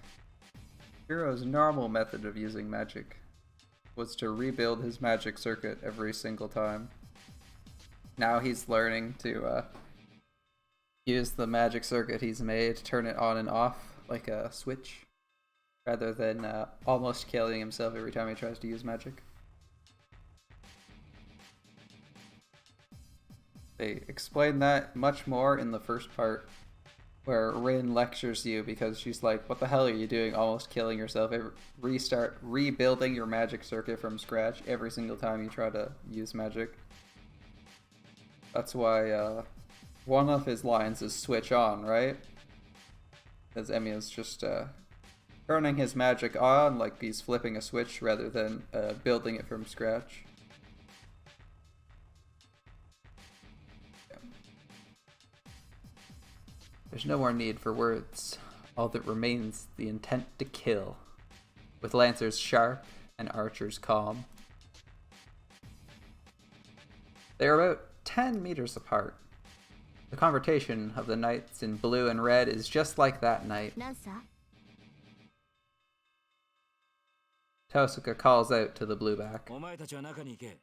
Hiro's normal method of using magic was to rebuild his magic circuit every single time. Now he's learning to use the magic circuit he's made, turn it on and off like a switch, rather than almost killing himself every time he tries to use magic. They explain that much more in the first part, where Rin lectures you because she's like, what the hell are you doing almost killing yourself? Restart rebuilding your magic circuit from scratch every single time you try to use magic. That's why one of his lines is switch on, right? Because Emiya's just turning his magic on like he's flipping a switch rather than building it from scratch. There's no more need for words. All that remains the intent to kill. With Lancer's sharp and Archer's calm. They are about 10 meters apart. The confrontation of the knights in blue and red is just like that night. Tosuka calls out to the blueback. お前たちは中に行け。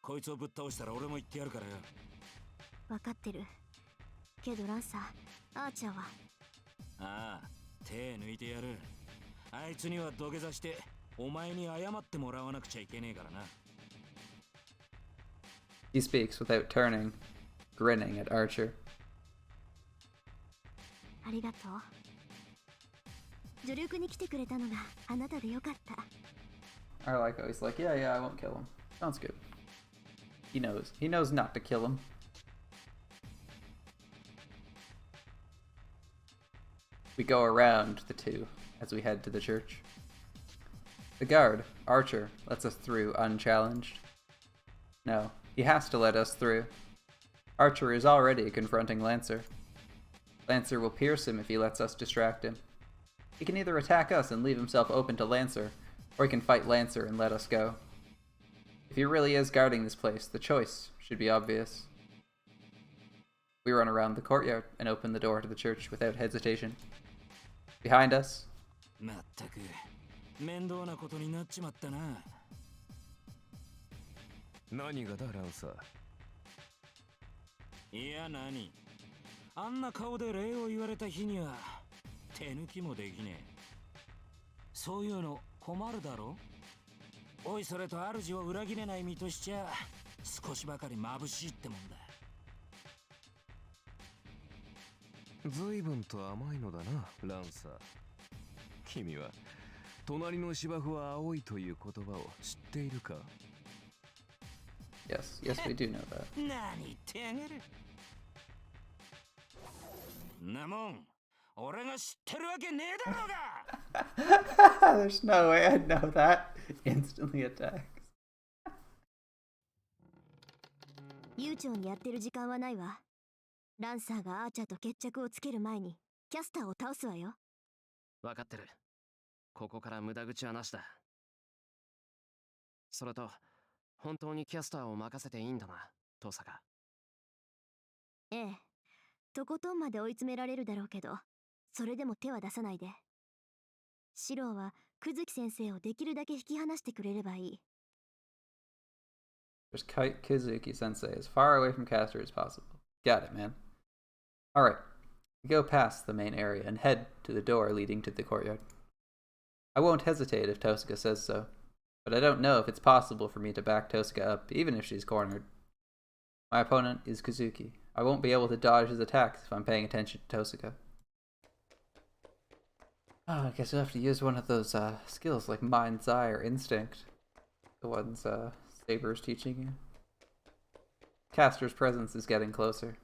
こいつをぶっ倒したら俺も行ってやるからよ。分かってる。けどランサー、アーチャーは。ああ、手抜いてやる。あいつには土下座して、お前に謝ってもらわなくちゃいけねえからな。He speaks without turning, grinning at Archer. ありがとう。助力に来てくれたのがあなたでよかった。I like how he's like, yeah, I won't kill him. Sounds good. He knows not to kill him. We go around the two as we head to the church. The guard, Archer, lets us through unchallenged. No, he has to let us through. Archer is already confronting Lancer. Lancer will pierce him if he lets us distract him. He can either attack us and leave himself open to Lancer, or he can fight Lancer and let us go. If he really is guarding this place, the choice should be obvious. We run around the courtyard and open the door to the church without hesitation. Behind us, まったく面倒なことになっちまったな。何がだランサー。いや何、あんな顔で礼を言われた日には手抜きもできねえ。そういうの困るだろ。おいそれと主を裏切れない身としちゃ少しばかり眩しいってもんだ。随分と甘いのだな、ランサー。君は隣の芝生は青いという言葉を知っているか？ Yes, yes, we do know that. 何言ってやがる。なもん、俺が知ってるわけねえだろうが。 There's no way I'd know that. Instantly attacks. 悠長にやってる時間はないわ。ランサーがアーチャーと決着をつける前にキャスターを倒すわよ。分かってる。ここから無駄口はなしだ。それと、本当にキャスターを任せていいんだな、トサカ。ええ。とことんまで追い詰められるだろうけど、それでも手は出さないで。シローはクズキ先生をできるだけ引き離してくれればいい。Just kite Kizuki Sensei as far away from Castor as possible. Got it, man. Alright, we go past the main area and head to the door leading to the courtyard. I won't hesitate if Tosaka says so, but I don't know if it's possible for me to back Tosaka up, even if she's cornered. My opponent is Kazuki. I won't be able to dodge his attacks if I'm paying attention to Tosaka. Oh, I guess you'll have to use one of those skills like Mind's Eye or Instinct. The ones Saber's teaching you. Castor's presence is getting closer.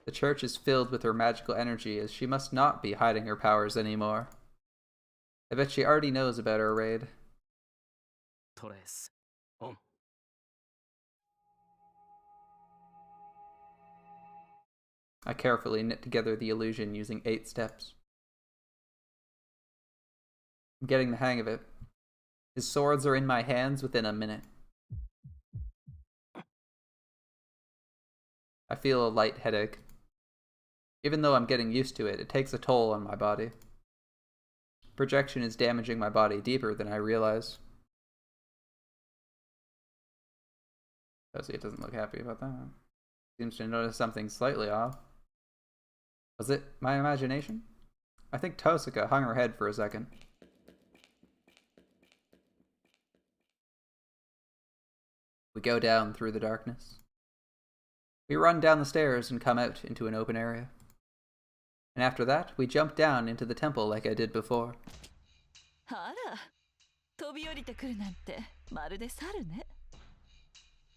The church is filled with her magical energy as she must not be hiding her powers anymore. I bet she already knows about our raid. トレース、オン。I carefully knit together the illusion using 8 steps. I'm getting the hang of it. His swords are in my hands within a minute. I feel a light headache. Even though I'm getting used to it, it takes a toll on my body. Projection is damaging my body deeper than I realize. Josie doesn't look happy about that. Seems to notice something slightly off. Was it my imagination? I think Tosaka hung her head for a second. We go down through the darkness. We run down the stairs and come out into an open area. And after that, we jump down into the temple like I did before. あら、飛び降りてくるなんてまるで猿ね。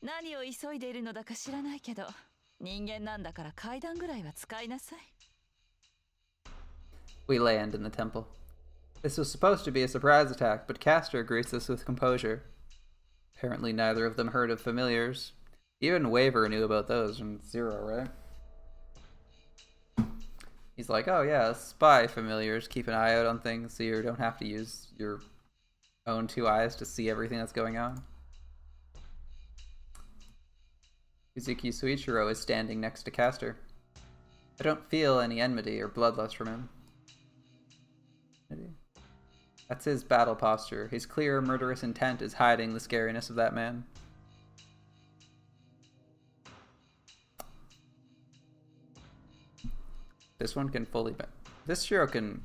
何を急いでいるのだか知らないけど、人間なんだから階段ぐらいは使いなさい。We land in the temple. This was supposed to be a surprise attack, but Castor greets us with composure. Apparently neither of them heard of familiars. Even Waver knew about those from Zero, right? He's like, oh yeah, spy familiars, keep an eye out on things so you don't have to use your own 2 eyes to see everything that's going on. Kazuki Suichiro is standing next to Castor. I don't feel any enmity or bloodlust from him. That's his battle posture. His clear, murderous intent is hiding the scariness of that man. This one can fully... This Shuriken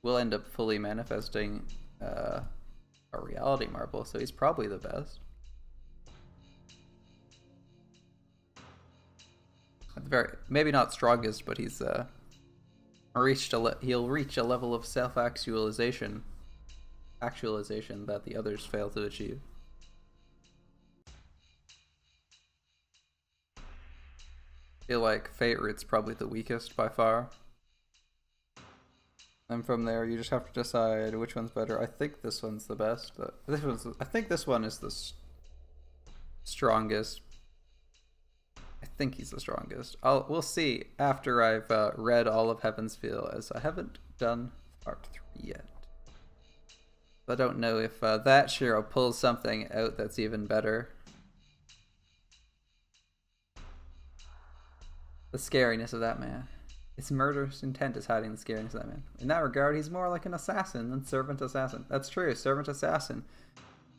will end up fully manifesting a reality marble, so he's probably the best. Maybe not strongest, but he's he'll reach a level of self-actualization that the others fail to achieve. I feel like Fate Root's probably the weakest by far. And from there, you just have to decide which one's better. I think this one's the best. But I think this one is the strongest. I think he's the strongest. We'll see after I've read all of Heaven's Feel, as I haven't done part 3 yet. I don't know if that Shiro pulls something out that's even better. The scariness of that man. His murderous intent is hiding the scariness of that man. In that regard, he's more like an assassin than Servant Assassin. That's true, Servant Assassin.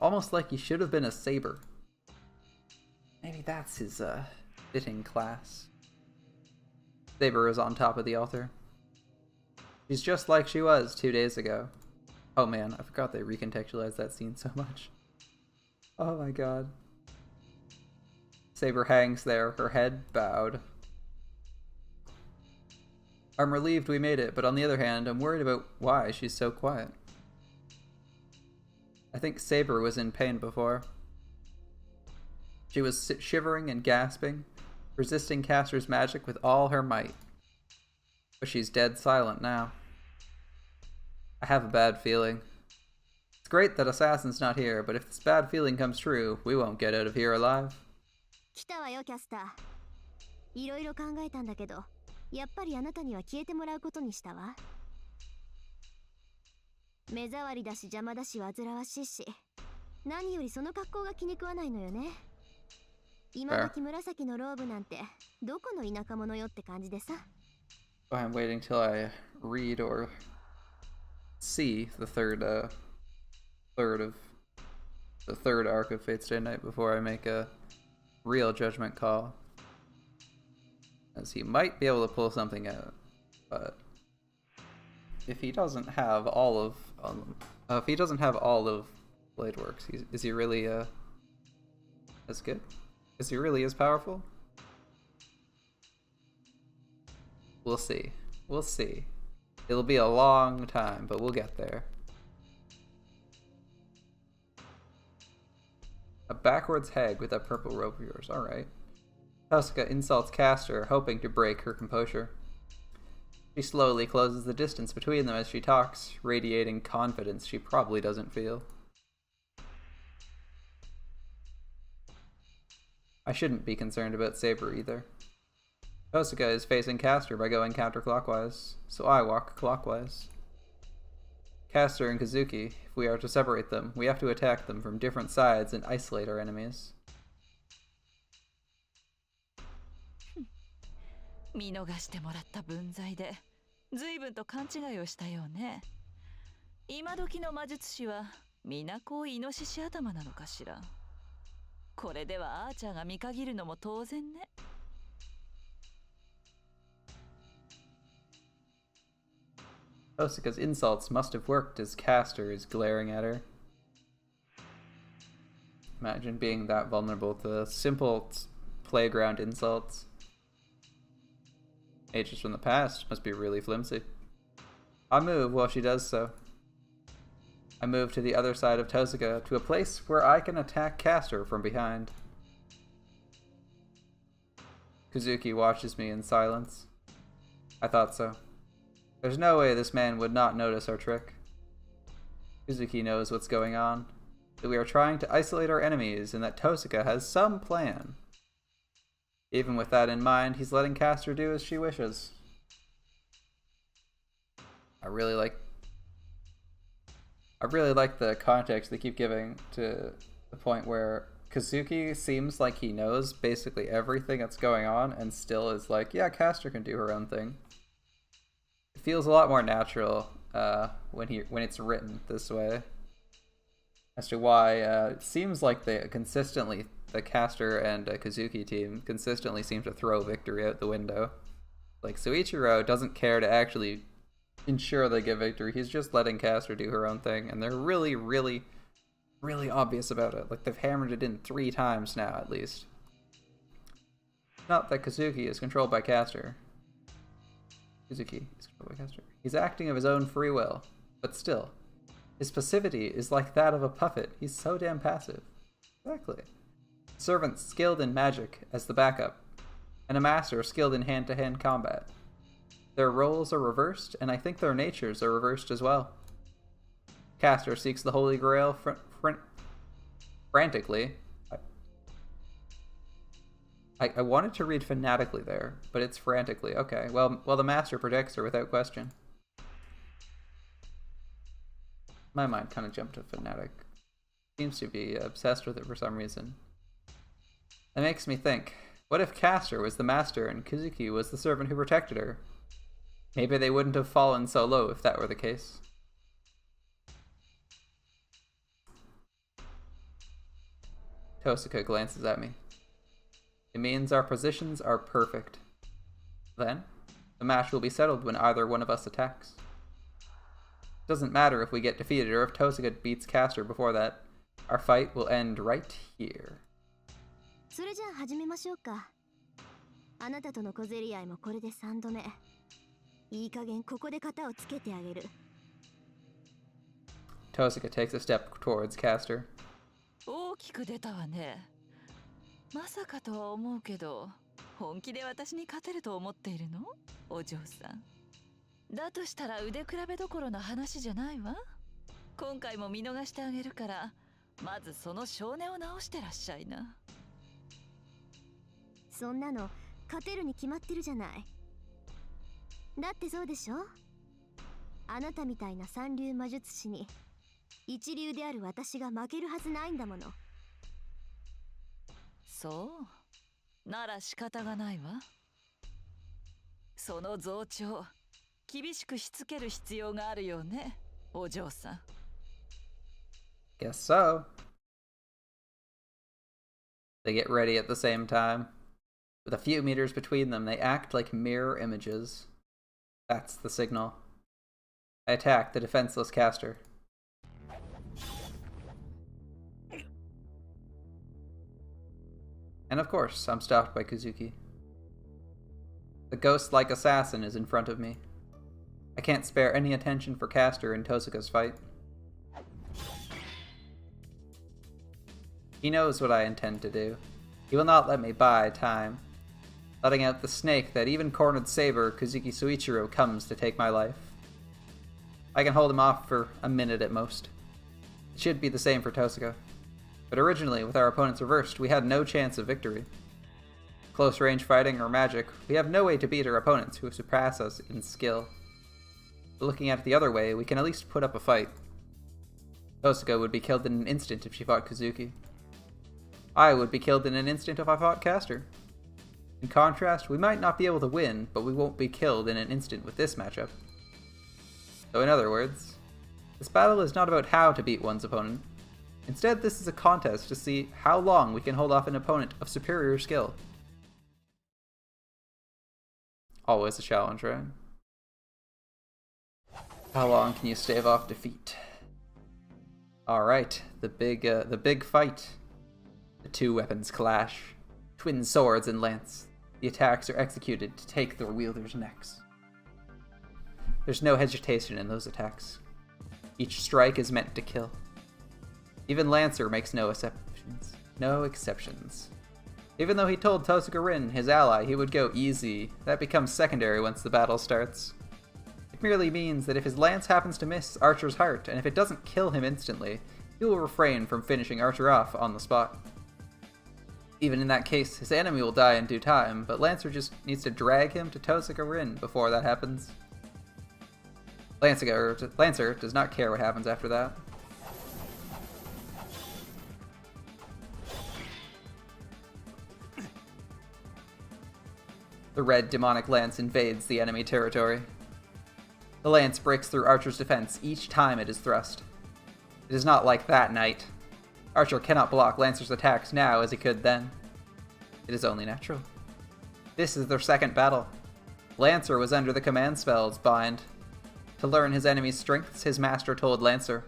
Almost like he should have been a saber. Maybe that's his fitting class. Saber is on top of the altar. She's just like she was 2 days ago. Oh man, I forgot they recontextualized that scene so much. Oh my god. Saber hangs there, her head bowed. I'm relieved we made it, but on the other hand, I'm worried about why she's so quiet. I think Saber was in pain before. She was shivering and gasping, resisting Caster's magic with all her might. But she's dead silent now. I have a bad feeling. It's great that Assassin's not here, but if this bad feeling comes true, we won't get out of here alive. 来たわよキャスター。いろいろ考えたんだけど、やっぱりあなたには消えてもらうことにしたわ。目障りだし邪魔だし煩わしいし、何よりその格好が気に食わないのよね。今時紫のローブなんてどこの田舎者よって感じでさ。I'm waiting till I read or see the third arc of Fate Stay Night before I make a real judgment call, as he might be able to pull something out, but if he doesn't have all of Blade Works, is he really as good? Is he really as powerful? We'll see. We'll see. It'll be a long time, but we'll get there. A backwards hag with that purple robe of yours. Alright. Tasuka insults Caster, hoping to break her composure. She slowly closes the distance between them as she talks, radiating confidence she probably doesn't feel. I shouldn't be concerned about Saber either. Tasuka is facing Caster by going counterclockwise, so I walk clockwise. Caster and Kazuki, if we are to separate them, we have to attack them from different sides and isolate our enemies. 見逃してもらった分際で随分と勘違いをしたようね。今時の魔術師は皆こうイノシシ頭なのかしら。これではアーチャーが見限るのも当然ね。Tasuka's insults must have worked as Caster is glaring at her. Imagine being that vulnerable to simple playground insults. Ages from the past must be really flimsy. I move while she does so. I move to the other side of Tasuka to a place where I can attack Caster from behind. Kazuki watches me in silence. I thought so. There's no way this man would not notice our trick. Kazuki knows what's going on, that we are trying to isolate our enemies and that Tasuka has some plan. Even with that in mind, he's letting Caster do as she wishes. I really like the context they keep giving to the point where Kazuki seems like he knows basically everything that's going on and still is like, yeah, Caster can do her own thing. It feels a lot more natural when it's written this way. As to why it seems like the Caster and Kazuki team consistently seem to throw victory out the window. Like, Soichiro doesn't care to actually ensure they get victory. He's just letting Caster do her own thing, and they're really, really, really obvious about it. Like, they've hammered it in 3 times now, at least. Not that Kazuki is controlled by Caster. Kazuki is controlled by Caster. He's acting of his own free will, but still, his passivity is like that of a puppet. He's so damn passive. Exactly. Servants skilled in magic as the backup, and a master skilled in hand-to-hand combat. Their roles are reversed, and I think their natures are reversed as well. Caster seeks the Holy Grail frantically. I wanted to read fanatically there, but it's frantically. Okay, well, the master protects her without question. My mind kind of jumped to fanatic. Seems to be obsessed with it for some reason. That makes me think, what if Caster was the master and Kazuki was the servant who protected her? Maybe they wouldn't have fallen so low if that were the case. Tasuka glances at me. It means our positions are perfect. Then, the match will be settled when either one of us attacks. It doesn't matter if we get defeated or if Tasuka beats Caster before that. Our fight will end right here. それじゃあ始めましょうか。あなたとの小競り合いもこれで3度目。いい加減ここで型をつけてあげる。Tosuka takes a step towards Caster. 大きく出たわね。まさかとは思うけど、本気で私に勝てると思っているの？お嬢さん。だとしたら腕比べどころの話じゃないわ。今回も見逃してあげるから、まずその少年を直してらっしゃいな。そんなの勝てるに決まってるじゃない。だってそうでしょ。あなたみたいな三流魔術師に一流である私が負けるはずないんだもの。そうなら仕方がないわ。その増長厳しくしつける必要があるよね、お嬢さん。 Guess so. They get ready at the same time. With a few meters between them, they act like mirror images. That's the signal. I attack the defenseless caster. And of course, I'm stopped by Kuzuki. The ghost-like assassin is in front of me. I can't spare any attention for Caster and Tosuka's fight. He knows what I intend to do. He will not let me buy time, letting out the snake that even cornered saber Kuzuki Suichiro comes to take my life. I can hold him off for a minute at most. It should be the same for Tosuka. But originally, with our opponents reversed, we had no chance of victory. Close range fighting or magic, we have no way to beat our opponents who surpass us in skill. But looking at it the other way, we can at least put up a fight. Tosuka would be killed in an instant if she fought Kuzuki. I would be killed in an instant if I fought Caster. In contrast, we might not be able to win, but we won't be killed in an instant with this matchup. So in other words, this battle is not about how to beat one's opponent. Instead, this is a contest to see how long we can hold off an opponent of superior skill. Always a challenge, right? How long can you stave off defeat? Alright, the big fight. The two weapons clash. Twin swords and lance. The attacks are executed to take their wielders' necks. There's no hesitation in those attacks. Each strike is meant to kill. Even Lancer makes no exceptions. No exceptions. Even though he told Tosuka Rin, his ally, he would go easy, that becomes secondary once the battle starts. It merely means that if his lance happens to miss Archer's heart, and if it doesn't kill him instantly, he will refrain from finishing Archer off on the spot. Even in that case, his enemy will die in due time, but Lancer just needs to drag him to Tosuka Rin before that happens. Lancer does not care what happens after that. The red demonic lance invades the enemy territory. The lance breaks through Archer's defense each time it is thrust. It is not like that night. Archer cannot block Lancer's attacks now as he could then. It is only natural. This is their second battle. Lancer was under the command spell's bind. To learn his enemy's strengths, his master told Lancer,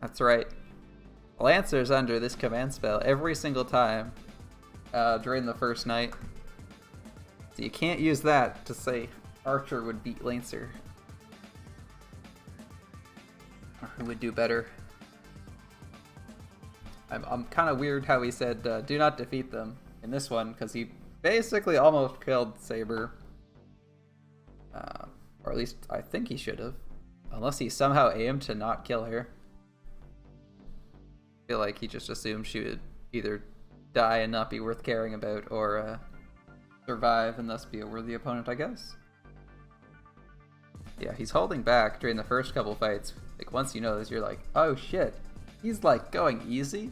That's right. Lancer's under this command spell every single time during the first night. So you can't use that to say Archer would beat Lancer. Or who would do better. I'm kind of weird how he said, do not defeat them in this one, because he basically almost killed Saber. Or at least I think he should have. Unless he somehow aimed to not kill her. I feel like he just assumed she would either die and not be worth caring about, or survive and thus be a worthy opponent, I guess. Yeah, he's holding back during the first couple fights. Like, once you know this, you're like, oh shit. He's like going easy.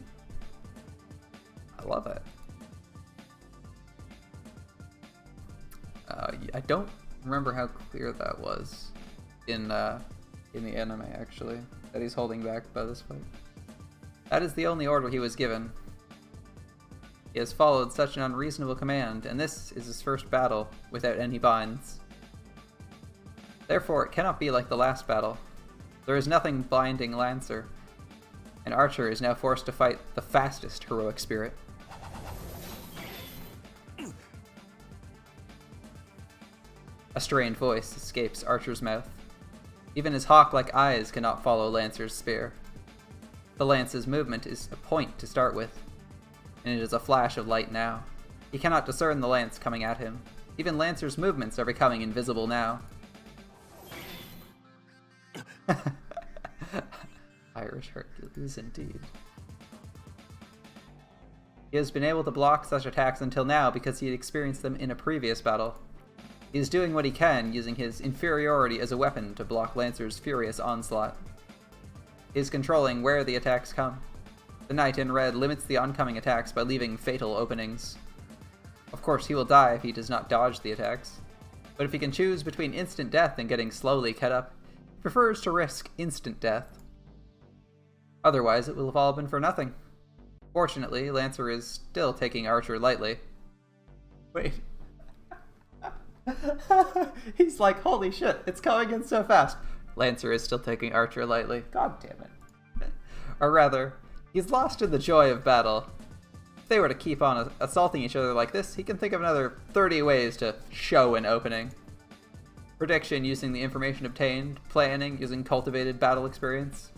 I love it. I don't remember how clear that was in the anime, actually, that he's holding back by this fight. That is the only order he was given. He has followed such an unreasonable command, and this is his first battle without any binds. Therefore, it cannot be like the last battle. There is nothing binding Lancer, and Archer is now forced to fight the fastest heroic spirit. strained voice escapes Archer's mouth. Even his hawk-like eyes cannot follow Lancer's spear. The lance's movement is a point to start with, and it is a flash of light now. He cannot discern the lance coming at him. Even Lancer's movements are becoming invisible now. Irish Hercules, indeed. He has been able to block such attacks until now because he had experienced them in a previous battle. He is doing what he can, using his inferiority as a weapon to block Lancer's furious onslaught. He is controlling where the attacks come. The Knight in Red limits the oncoming attacks by leaving fatal openings. Of course, he will die if he does not dodge the attacks, but if he can choose between instant death and getting slowly cut up, he prefers to risk instant death. Otherwise, it will have all been for nothing. Fortunately, Lancer is still taking Archer lightly. Wait. He's like, holy shit, it's coming in so fast. Lancer is still taking Archer lightly. God damn it. Or rather, he's lost in the joy of battle. If they were to keep on assaulting each other like this, he can think of another 30 ways to show an opening. Prediction using the information obtained, planning using cultivated battle experience.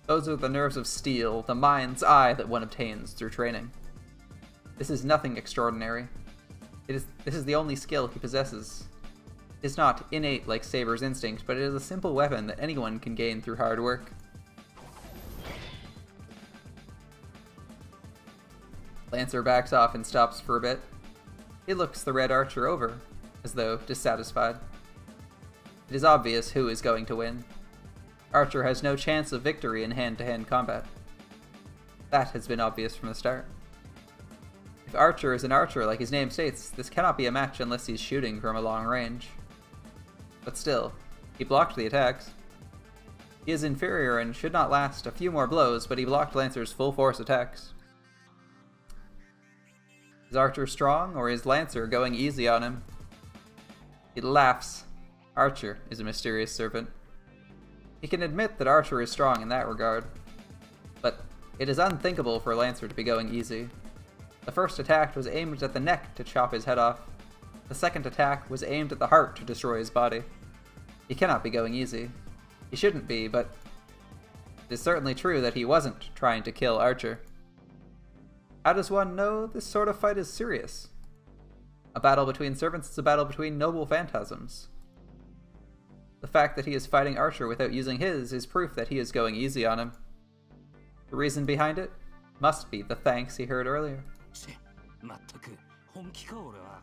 Those are the nerves of steel, the mind's eye that one obtains through training. This is nothing extraordinary. This is the only skill he possesses. It is not innate like Saber's instinct, but it is a simple weapon that anyone can gain through hard work. Lancer backs off and stops for a bit. He looks the Red Archer over, as though dissatisfied. It is obvious who is going to win. Archer has no chance of victory in hand-to-hand combat. That has been obvious from the start. If Archer is an archer like his name states, this cannot be a match unless he's shooting from a long range. But still, he blocked the attacks. He is inferior and should not last a few more blows, but he blocked Lancer's full force attacks. Is Archer strong, or is Lancer going easy on him? He laughs. Archer is a mysterious servant. He can admit that Archer is strong in that regard, but it is unthinkable for Lancer to be going easy. The first attack was aimed at the neck to chop his head off. The second attack was aimed at the heart to destroy his body. He cannot be going easy. He shouldn't be, but it is certainly true that he wasn't trying to kill Archer. How does one know this sort of fight is serious? A battle between servants is a battle between noble phantasms. The fact that he is fighting Archer without using his is proof that he is going easy on him. The reason behind it must be the thanks he heard earlier. まったく本気か俺は。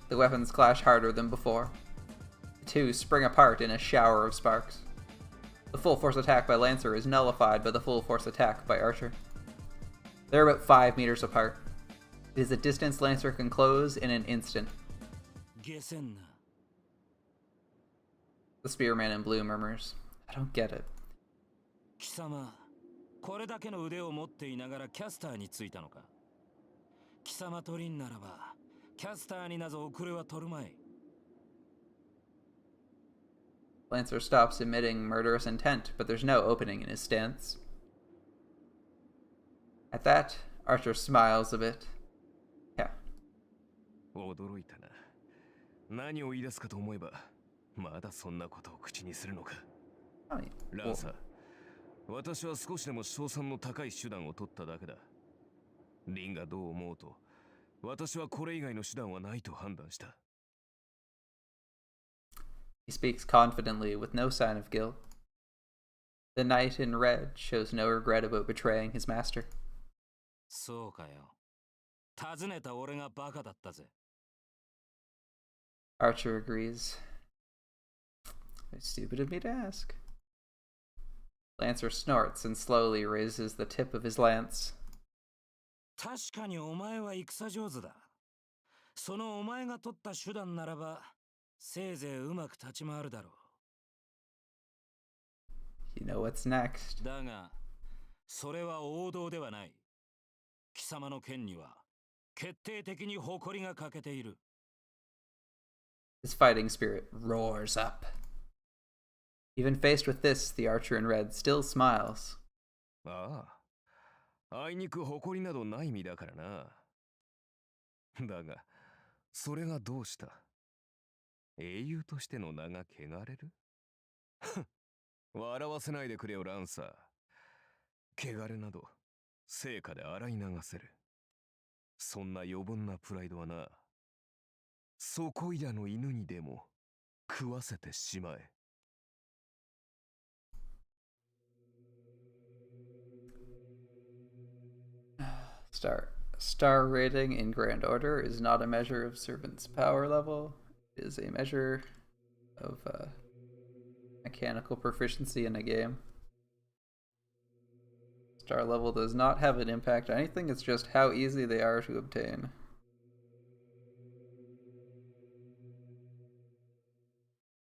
The weapons clash harder than before. The two spring apart in a shower of sparks. The full force attack by Lancer is nullified by the full force attack by Archer. They're about 5 meters apart. It is a distance Lancer can close in an instant. ゲセンな。 The spearman in blue murmurs, I don't get it. 貴様、これだけの腕を持っていながらキャスターについたのか。貴様取りんならば、キャスターになぞ遅れは取るまい。 Lancer stops emitting murderous intent, but there's no opening in his stance. At that, Archer smiles a bit. Yeah. 驚いたな。何を言い出すかと思えば、まだそんなことを口にするのか。ランサー、私は少しでも賞賛の高い手段を取っただけだ。リンがどう思うと、私はこれ以外の手段はないと判断した。 He speaks confidently with no sign of guilt. The knight in red shows no regret about betraying his master. そうかよ。尋ねた俺がバカだったぜ。 Archer agrees. It's stupid of me to ask. Lancer snorts and slowly raises the tip of his lance. 確かにお前は戦上手だ。そのお前が取った手段ならば、せいぜいうまく立ち回るだろう。 You know what's next. だが、それは王道ではない。貴様の剣には決定的に誇りが欠けている。 His fighting spirit roars up. Even faced with this, the archer in red still smiles. ああ、あいにく誇りなどない身だからな。だが、それがどうした？英雄としての名が汚れる？笑わせないでくれよ、ランサー。汚れなど、成果で洗い流せる。そんな余分なプライドはな、底いらの犬にでも食わせてしまえ。Star rating in Grand Order is not a measure of servant's power level. It is a measure of mechanical proficiency in a game. Star level does not have an impact on anything, it's just how easy they are to obtain.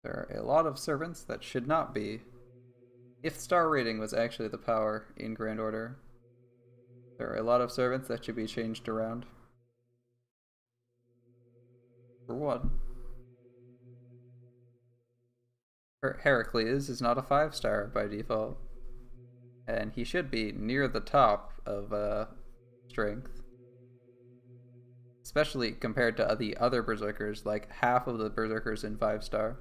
There are a lot of servants that should not be. If star rating was actually the power in Grand Order, there are a lot of servants that should be changed around. For one, Heracles is not a 5-star by default, and he should be near the top of strength, especially compared to the other berserkers. Like half of the berserkers in 5-star,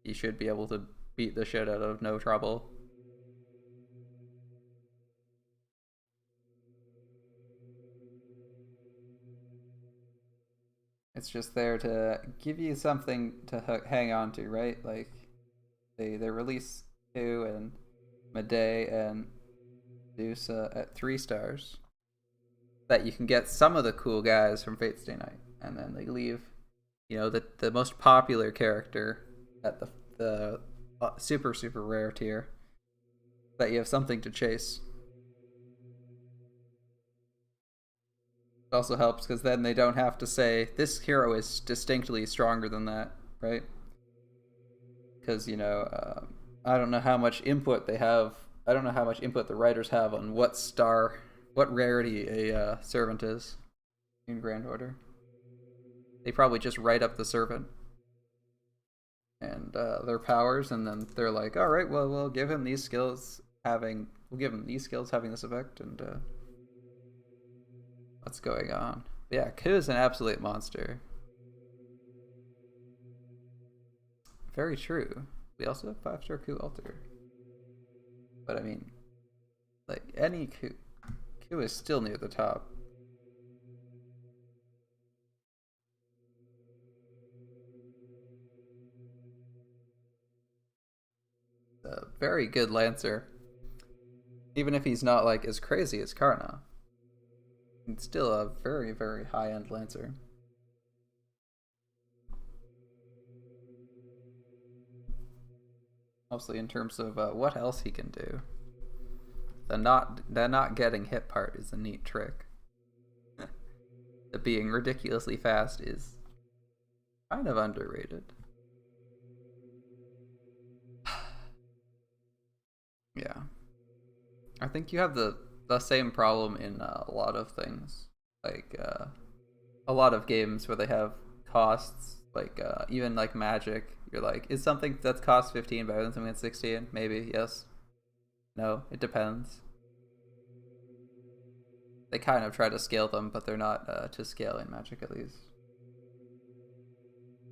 he should be able to beat the shit out of no trouble. It's just there to give you something to hang on to, right? Like, they release 2 and Medei and Zeus at 3 stars. That you can get some of the cool guys from Fate Stay Night, and then they leave, you know, the most popular character at the super rare tier. That you have something to chase. It also helps because then they don't have to say this hero is distinctly stronger than that, right? Because, you know, I don't know how much input they have. I don't know how much input the writers have on what rarity a servant is in Grand Order. They probably just write up the servant and their powers, and then they're like, all right, well, we'll give him these skills having this effect, and what's going on? But yeah, Ku is an absolute monster. Very true. We also have 5-star Ku Alter. But I mean, like, any Ku is still near the top. A very good Lancer. Even if he's not, like, as crazy as Karna. It's still a very, very high-end Lancer. Mostly in terms of what else he can do. The not getting hit part is a neat trick. The being ridiculously fast is kind of underrated. Yeah. I think you have the same problem in a lot of things. Like, a lot of games where they have costs, like, even like Magic, you're like, is something that's cost 15 better than something that's 16? Maybe, yes. No, it depends. They kind of try to scale them, but they're not to scale in Magic, at least.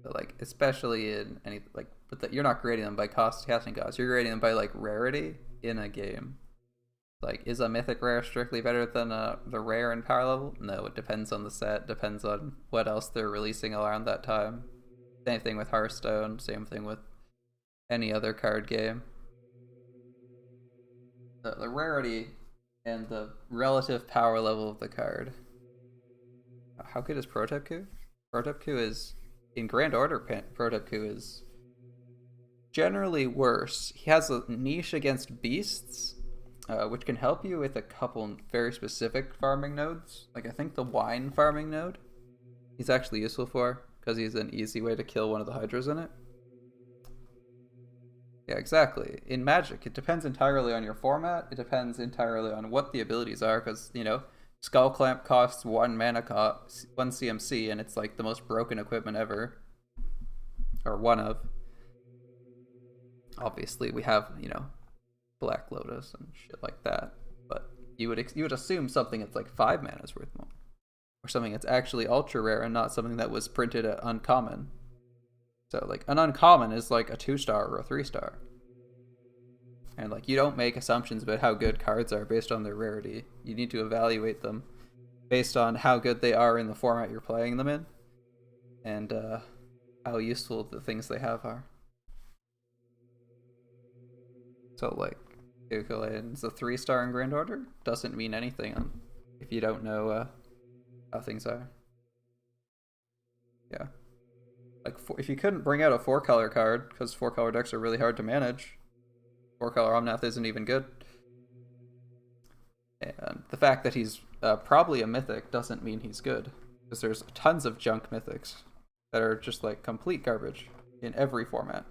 But, like, especially in any, like, but you're not grading them by casting costs. You're grading them by, like, rarity in a game. Like, is a mythic rare strictly better than the rare in power level? No, it depends on the set, depends on what else they're releasing around that time. Same thing with Hearthstone, same thing with any other card game. The rarity and the relative power level of the card. How good is Protep Ku? Protep Ku is, in Grand Order, Protep Ku is generally worse. He has a niche against beasts, which can help you with a couple very specific farming nodes. Like, I think the wine farming node he's actually useful for, because he's an easy way to kill one of the hydras in it. Yeah, exactly. In Magic, it depends entirely on your format. It depends entirely on what the abilities are, because, you know, Skull Clamp costs 1 mana, 1 CMC, and it's like the most broken equipment ever. Or one of. Obviously, we have, you know, Black Lotus and shit like that. But you would assume something that's like 5 mana's worth more, or something that's actually ultra rare and not something that was printed at uncommon. So like an uncommon is like a 2-star or a 3-star, and like you don't make assumptions about how good cards are based on their rarity. You need to evaluate them based on how good they are in the format you're playing them in, and how useful the things they have are. So like Ukulelen's a 3-star in Grand Order doesn't mean anything if you don't know how things are. Yeah. Like, if you couldn't bring out a 4-color card, because 4-color decks are really hard to manage, 4-color Omnath isn't even good. And the fact that he's probably a mythic doesn't mean he's good, because there's tons of junk mythics that are just like complete garbage in every format.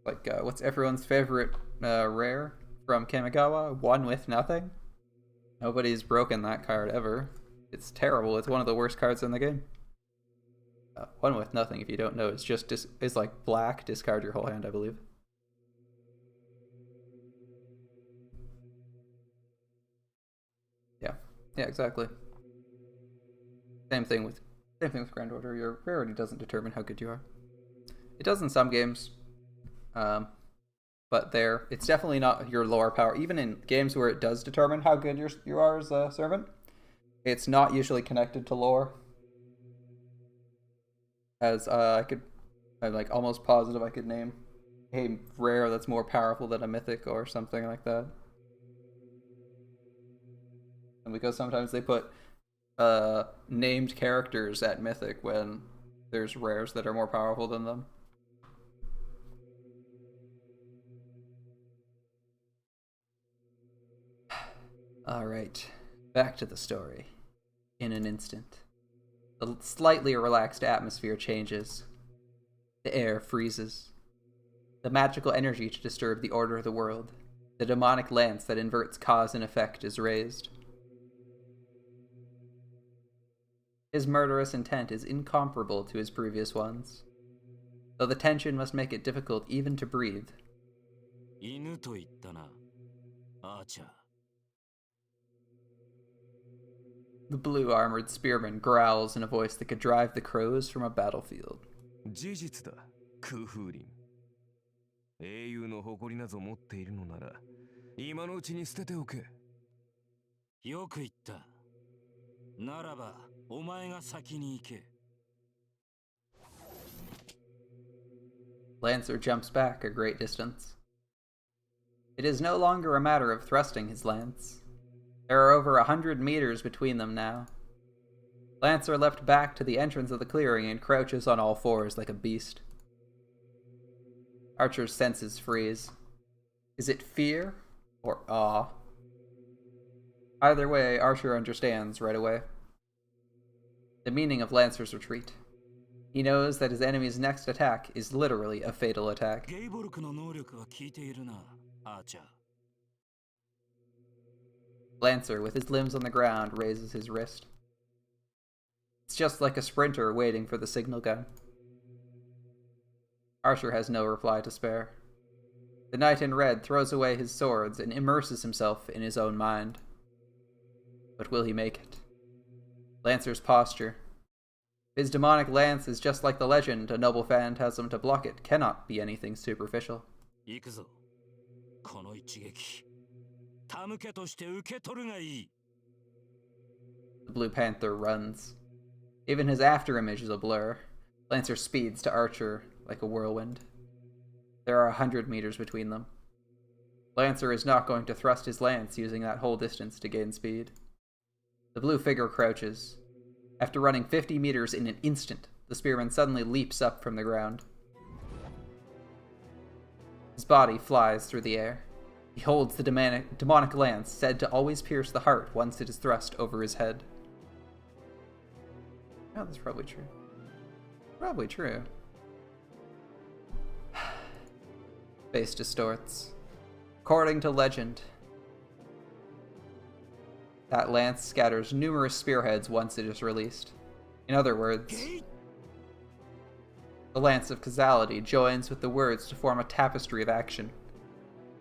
Like, what's everyone's favorite rare from Kamigawa? One with Nothing? Nobody's broken that card ever. It's terrible. It's one of the worst cards in the game. One with Nothing, if you don't know, is just is like black, discard your whole hand, I believe. Yeah, exactly. Same thing with Grand Order. Your rarity doesn't determine how good you are. It does in some games, but it's definitely not your lore power. Even in games where it does determine how good you are as a servant, it's not usually connected to lore. As I'm like almost positive I could name a rare that's more powerful than a mythic or something like that. And because sometimes they put named characters at mythic when there's rares that are more powerful than them. Alright, back to the story. In an instant, the slightly relaxed atmosphere changes. The air freezes. The magical energy to disturb the order of the world, the demonic lance that inverts cause and effect, is raised. His murderous intent is incomparable to his previous ones, though the tension must make it difficult even to breathe. 犬と言ったな、アーチャー。 The blue-armored spearman growls in a voice that could drive the crows from a battlefield. 事実だ、空風林。英雄の誇りなど持っているのなら、今のうちに捨てておけ。よく言った。ならば、お前が先に行け。 Lancer jumps back a great distance. It is no longer a matter of thrusting his lance. There are over 100 meters between them now. Lancer leapt back to the entrance of the clearing and crouches on all fours like a beast. Archer's senses freeze. Is it fear or awe? Either way, Archer understands right away the meaning of Lancer's retreat. He knows that his enemy's next attack is literally a fatal attack. ゲイボルクの能力は効いているな、アーチャー。 Lancer, with his limbs on the ground, raises his wrist. It's just like a sprinter waiting for the signal gun. Archer has no reply to spare. The knight in red throws away his swords and immerses himself in his own mind. But will he make it? Lancer's posture. His demonic lance is just like the legend a noble phantasm to block it cannot be anything superficial. 行くぞ。この一撃。手向けとして受け取るがいい。 The Blue Panther runs. Even his afterimage is a blur. Lancer speeds to Archer like a whirlwind. There are 100 meters between them. Lancer is not going to thrust his lance using that whole distance to gain speed. The blue figure crouches. After running 50 meters in an instant, the spearman suddenly leaps up from the ground. His body flies through the air. He holds the demonic lance said to always pierce the heart once it is thrust over his head. Oh, that's probably true. Probably true. Face distorts. According to legend, that lance scatters numerous spearheads once it is released. In other words, The Lance of Causality joins with the words to form a tapestry of action.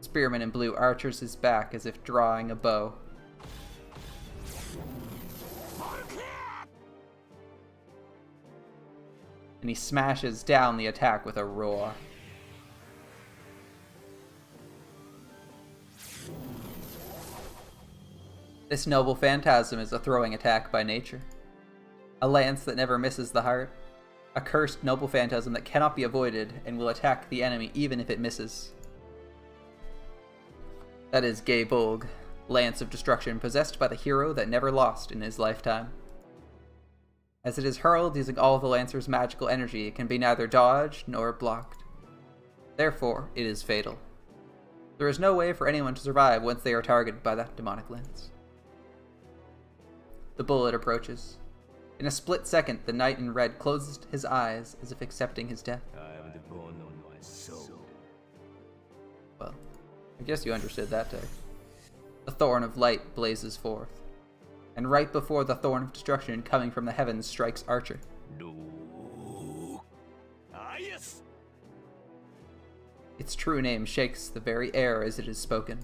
Spearman in blue archers his back as if drawing a bow. And he smashes down the attack with a roar. This noble phantasm is a throwing attack by nature. A lance that never misses the heart. A cursed noble phantasm that cannot be avoided and will attack the enemy even if it misses. That is Gay Bolg, Lance of Destruction, possessed by the hero that never lost in his lifetime. As it is hurled using all of the Lancer's magical energy, it can be neither dodged nor blocked. Therefore, it is fatal. There is no way for anyone to survive once they are targeted by that demonic lance. The bullet approaches. In a split second, the knight in red closes his eyes as if accepting his death. I am the bone on my soul. Well, I guess you understood that, Tech. The thorn of light blazes forth. And right before the thorn of destruction coming from the heavens strikes Archer. Yes. Its true name shakes the very air as it is spoken.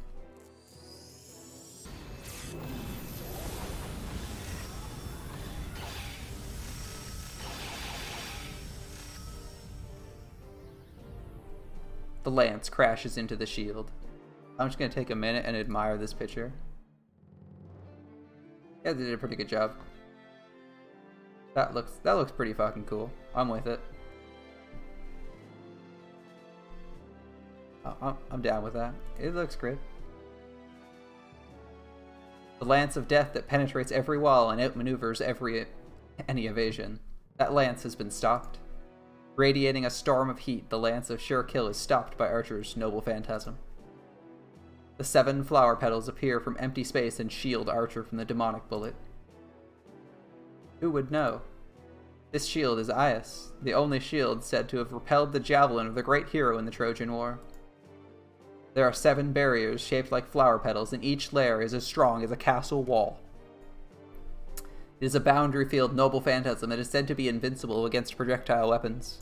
The lance crashes into the shield. I'm just going to take a minute and admire this picture. Yeah, they did a pretty good job. That looks pretty fucking cool. I'm with it. I'm down with that. It looks great. The lance of death that penetrates every wall and outmaneuvers any evasion. That lance has been stopped. Radiating a storm of heat, the lance of sure kill is stopped by Archer's noble phantasm. The 7 flower petals appear from empty space and shield Archer from the demonic bullet. Who would know? This shield is Aias, the only shield said to have repelled the javelin of the great hero in the Trojan War. There are 7 barriers shaped like flower petals, and each layer is as strong as a castle wall. It is a boundary-field noble phantasm that is said to be invincible against projectile weapons.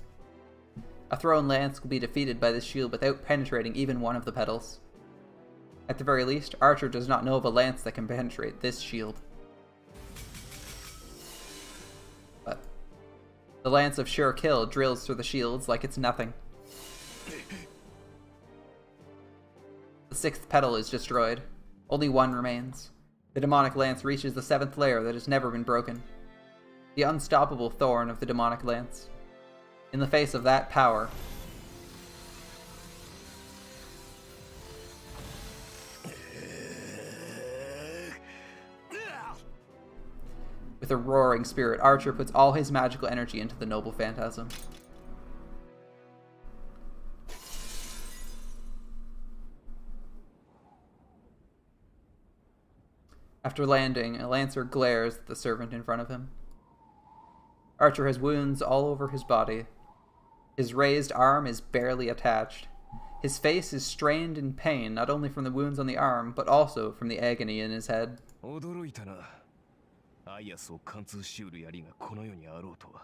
A thrown lance will be defeated by this shield without penetrating even one of the petals. At the very least, Archer does not know of a lance that can penetrate this shield. But the lance of sure kill drills through the shields like it's nothing. The 6th petal is destroyed. Only 1 remains. The demonic lance reaches the 7th layer that has never been broken. The unstoppable thorn of the demonic lance. In the face of that power, with a roaring spirit, Archer puts all his magical energy into the noble phantasm. After landing, a lancer glares at the servant in front of him. Archer has wounds all over his body. His raised arm is barely attached. His face is strained in pain, not only from the wounds on the arm, but also from the agony in his head. 驚いたな。アイアスを貫通しうる槍がこの世にあろうとは。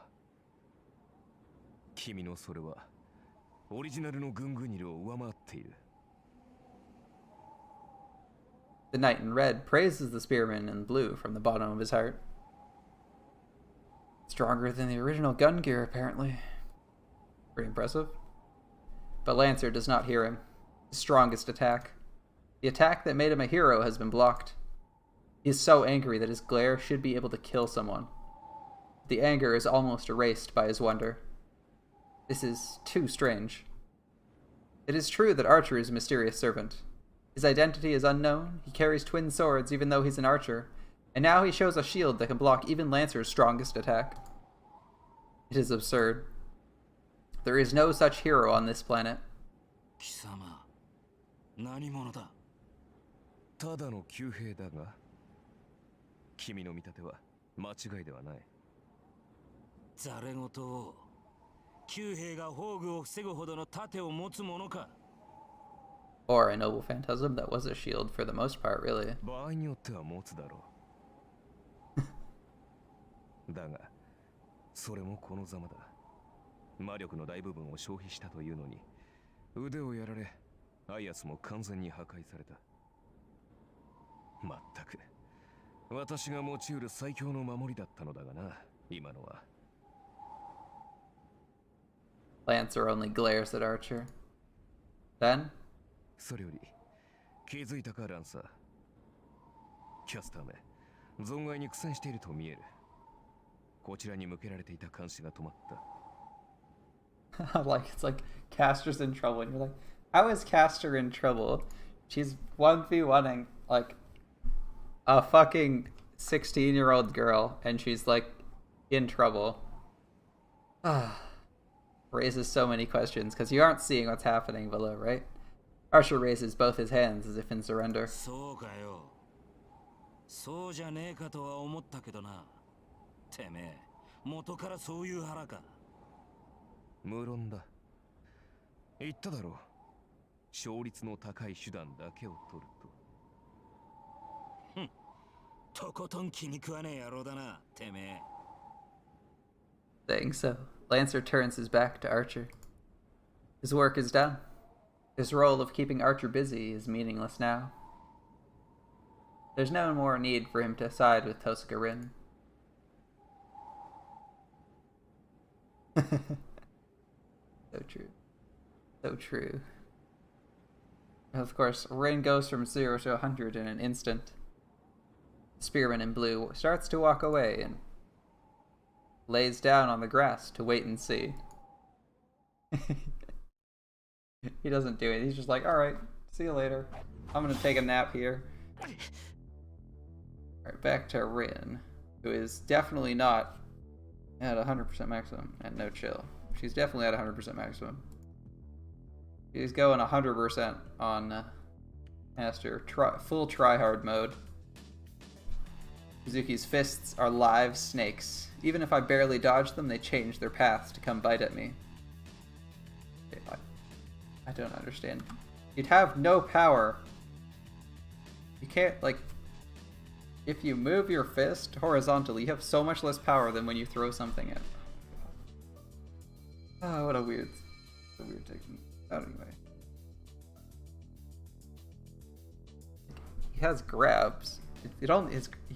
君のそれはオリジナルのグングニルを上回っている。The knight in red praises the spearman in blue from the bottom of his heart. Stronger than the original gun gear, apparently. Pretty impressive. But Lancer does not hear him. His strongest attack. The attack that made him a hero has been blocked. He is so angry that his glare should be able to kill someone. The anger is almost erased by his wonder. This is too strange. It is true that Archer is a mysterious servant. His identity is unknown, he carries twin swords even though he's an archer, and now he shows a shield that can block even Lancer's strongest attack. It is absurd. There is no such hero on this planet. 貴様、何者だ? ただの騎兵だが、君の見立ては間違いではない。ざれ言を、騎兵が宝具を防ぐほどの盾を持つものか? Or a noble phantasm that was a shield for the most part, really. 場合によっては持つだろう。だが、それもこのざまだ。魔力の大部分を消費したというのに、腕をやられ、アイアスも完全に破壊された。まったく、私が用いる最強の守りだったのだがな、今のは。Lancer only glares at Archer. Then? それより、気づいたか、ランサー。キャスターめ、存外に苦戦していると見える。こちらに向けられていた監視が止まった。Like, it's like Caster's in trouble, and you're like, how is Caster in trouble? She's 1v1ing, like, a fucking 16-year-old girl, and she's, like, in trouble. Raises so many questions, because you aren't seeing what's happening below, right? Archer raises both his hands as if in surrender. そうかよ。そうじゃねえかとは思ったけどな。てめえ、元からそういう腹か。無論だ。言っただろう。勝率の高い手段だけを取ると。とことん気に食わねえ野郎だな、てめえ。Saying so, Lancer turns his back to Archer. His work is done. His role of keeping Archer busy is meaningless now. There's no more need for him to side with Tosuke Rin. So true. So true. Of course, Rin goes from 0 to 100 in an instant. The spearman in blue starts to walk away and lays down on the grass to wait and see. He doesn't do it. He's just like, alright, see you later. I'm gonna take a nap here. Alright, back to Rin, who is definitely not at 100% maximum, and no chill. She's definitely at 100% maximum. She's going 100% on Aster. Full try-hard mode. Kazuki's fists are live snakes. Even if I barely dodge them, they change their paths to come bite at me. I don't understand. You'd have no power. You can't, like... If you move your fist horizontally, you have so much less power than when you throw something at. Oh, what a weird technique. Anyway. He has grabs. He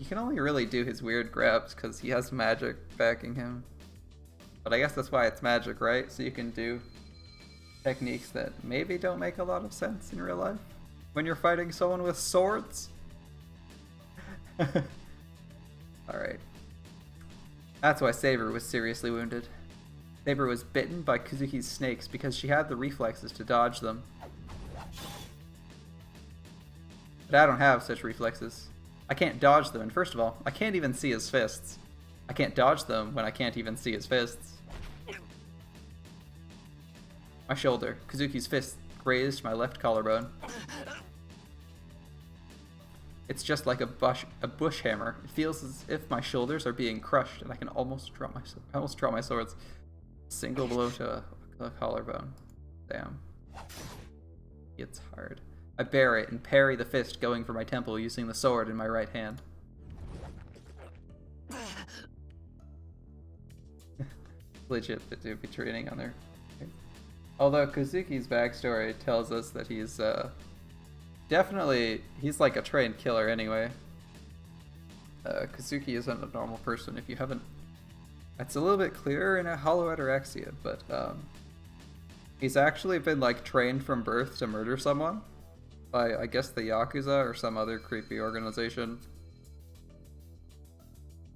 can only really do his weird grabs because he has magic backing him. But I guess that's why it's magic, right? So you can do techniques that maybe don't make a lot of sense in real life when you're fighting someone with swords. Alright. That's why Saber was seriously wounded. Saber was bitten by Kazuki's snakes because she had the reflexes to dodge them. But I don't have such reflexes. I can't dodge them, and first of all, I can't even see his fists. I can't dodge them when I can't even see his fists. My shoulder. Kazuki's fist grazed my left collarbone. It's just like a bush hammer. It feels as if my shoulders are being crushed, and I can almost drop my swords. Single blow to a collarbone. Damn. It's hard. I bear it and parry the fist going for my temple using the sword in my right hand. Legit to be training on there. Although Kazuki's backstory tells us that he's he's like a trained killer anyway. Kazuki isn't a normal person. If you haven't, it's a little bit clearer in a Hollow Ataraxia, but he's actually been like trained from birth to murder someone by, I guess, the Yakuza or some other creepy organization.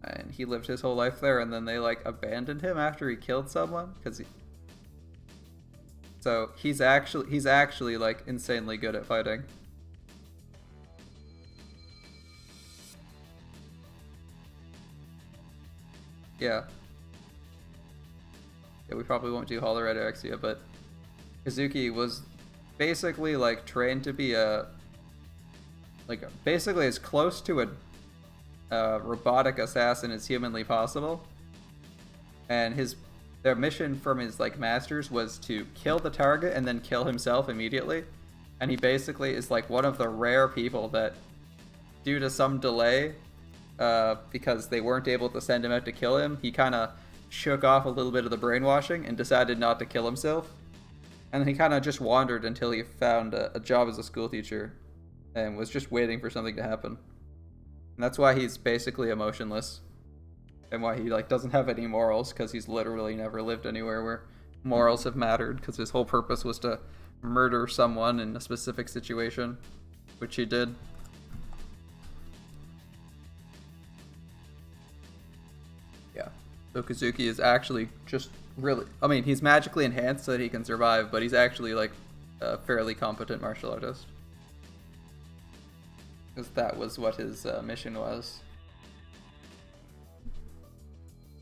And he lived his whole life there, and then they like abandoned him after he killed someone because he. So he's actually like insanely good at fighting. Yeah. Yeah, we probably won't do Hollow Ataraxia, but Kazuki was basically like trained to be basically as close to a robotic assassin as humanly possible. And their mission from his like masters was to kill the target and then kill himself immediately. And he basically is like one of the rare people that, due to some delay, because they weren't able to send him out to kill him, he kind of shook off a little bit of the brainwashing and decided not to kill himself. And then he kind of just wandered until he found a job as a school teacher and was just waiting for something to happen. And that's why he's basically emotionless. And why he like doesn't have any morals, because he's literally never lived anywhere where morals have mattered, because his whole purpose was to murder someone in a specific situation, which he did. Yeah. So Kazuki is actually just really, I mean, he's magically enhanced so that he can survive, but he's actually like a fairly competent martial artist. Because that was what his mission was.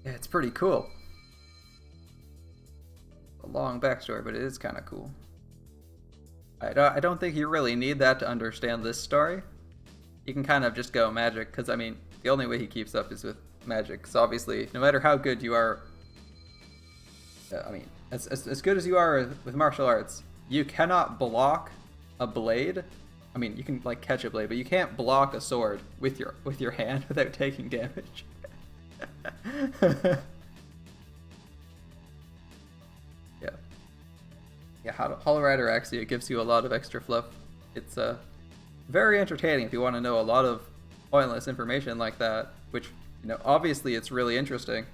Yeah, it's pretty cool. A long backstory, but it is kind of cool. I don't think you really need that to understand this story. You can kind of just go magic, because I mean, the only way he keeps up is with magic. Because obviously, no matter how good you are, I mean, as good as you are with martial arts, you cannot block a blade. I mean, you can like catch a blade, but you can't block a sword with your hand without taking damage. Yeah, Hollow Rider Axia gives you a lot of extra fluff. It's very entertaining if you want to know a lot of pointless information like that, which, you know, obviously it's really interesting,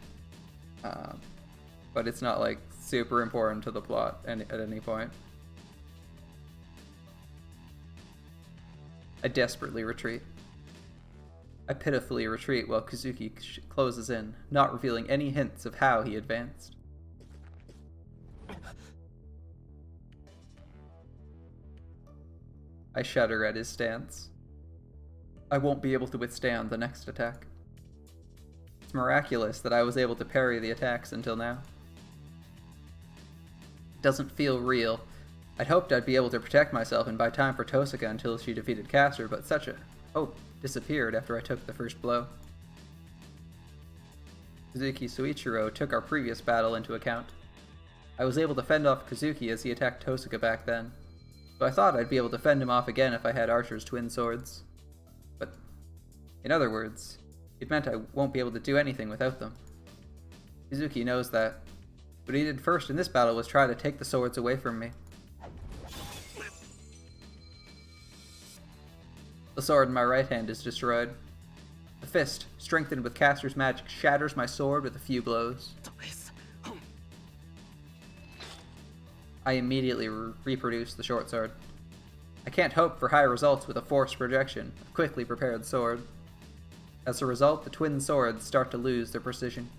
but it's not like super important to the plot at any point. I desperately retreat. I pitifully retreat while Kazuki closes in, not revealing any hints of how he advanced. I shudder at his stance. I won't be able to withstand the next attack. It's miraculous that I was able to parry the attacks until now. It doesn't feel real. I'd hoped I'd be able to protect myself and buy time for Tosaka until she defeated Caster, but such a hope disappeared after I took the first blow. Kazuki Soichiro took our previous battle into account. I was able to fend off Kazuki as he attacked Tosaka back then, so I thought I'd be able to fend him off again if I had Archer's twin swords. But, in other words, it meant I won't be able to do anything without them. Kazuki knows that. What he did first in this battle was try to take the swords away from me. The sword in my right hand is destroyed. The fist, strengthened with Caster's magic, shatters my sword with a few blows. I immediately reproduce the short sword. I can't hope for high results with a forced projection, a quickly prepared sword. As a result, the twin swords start to lose their precision.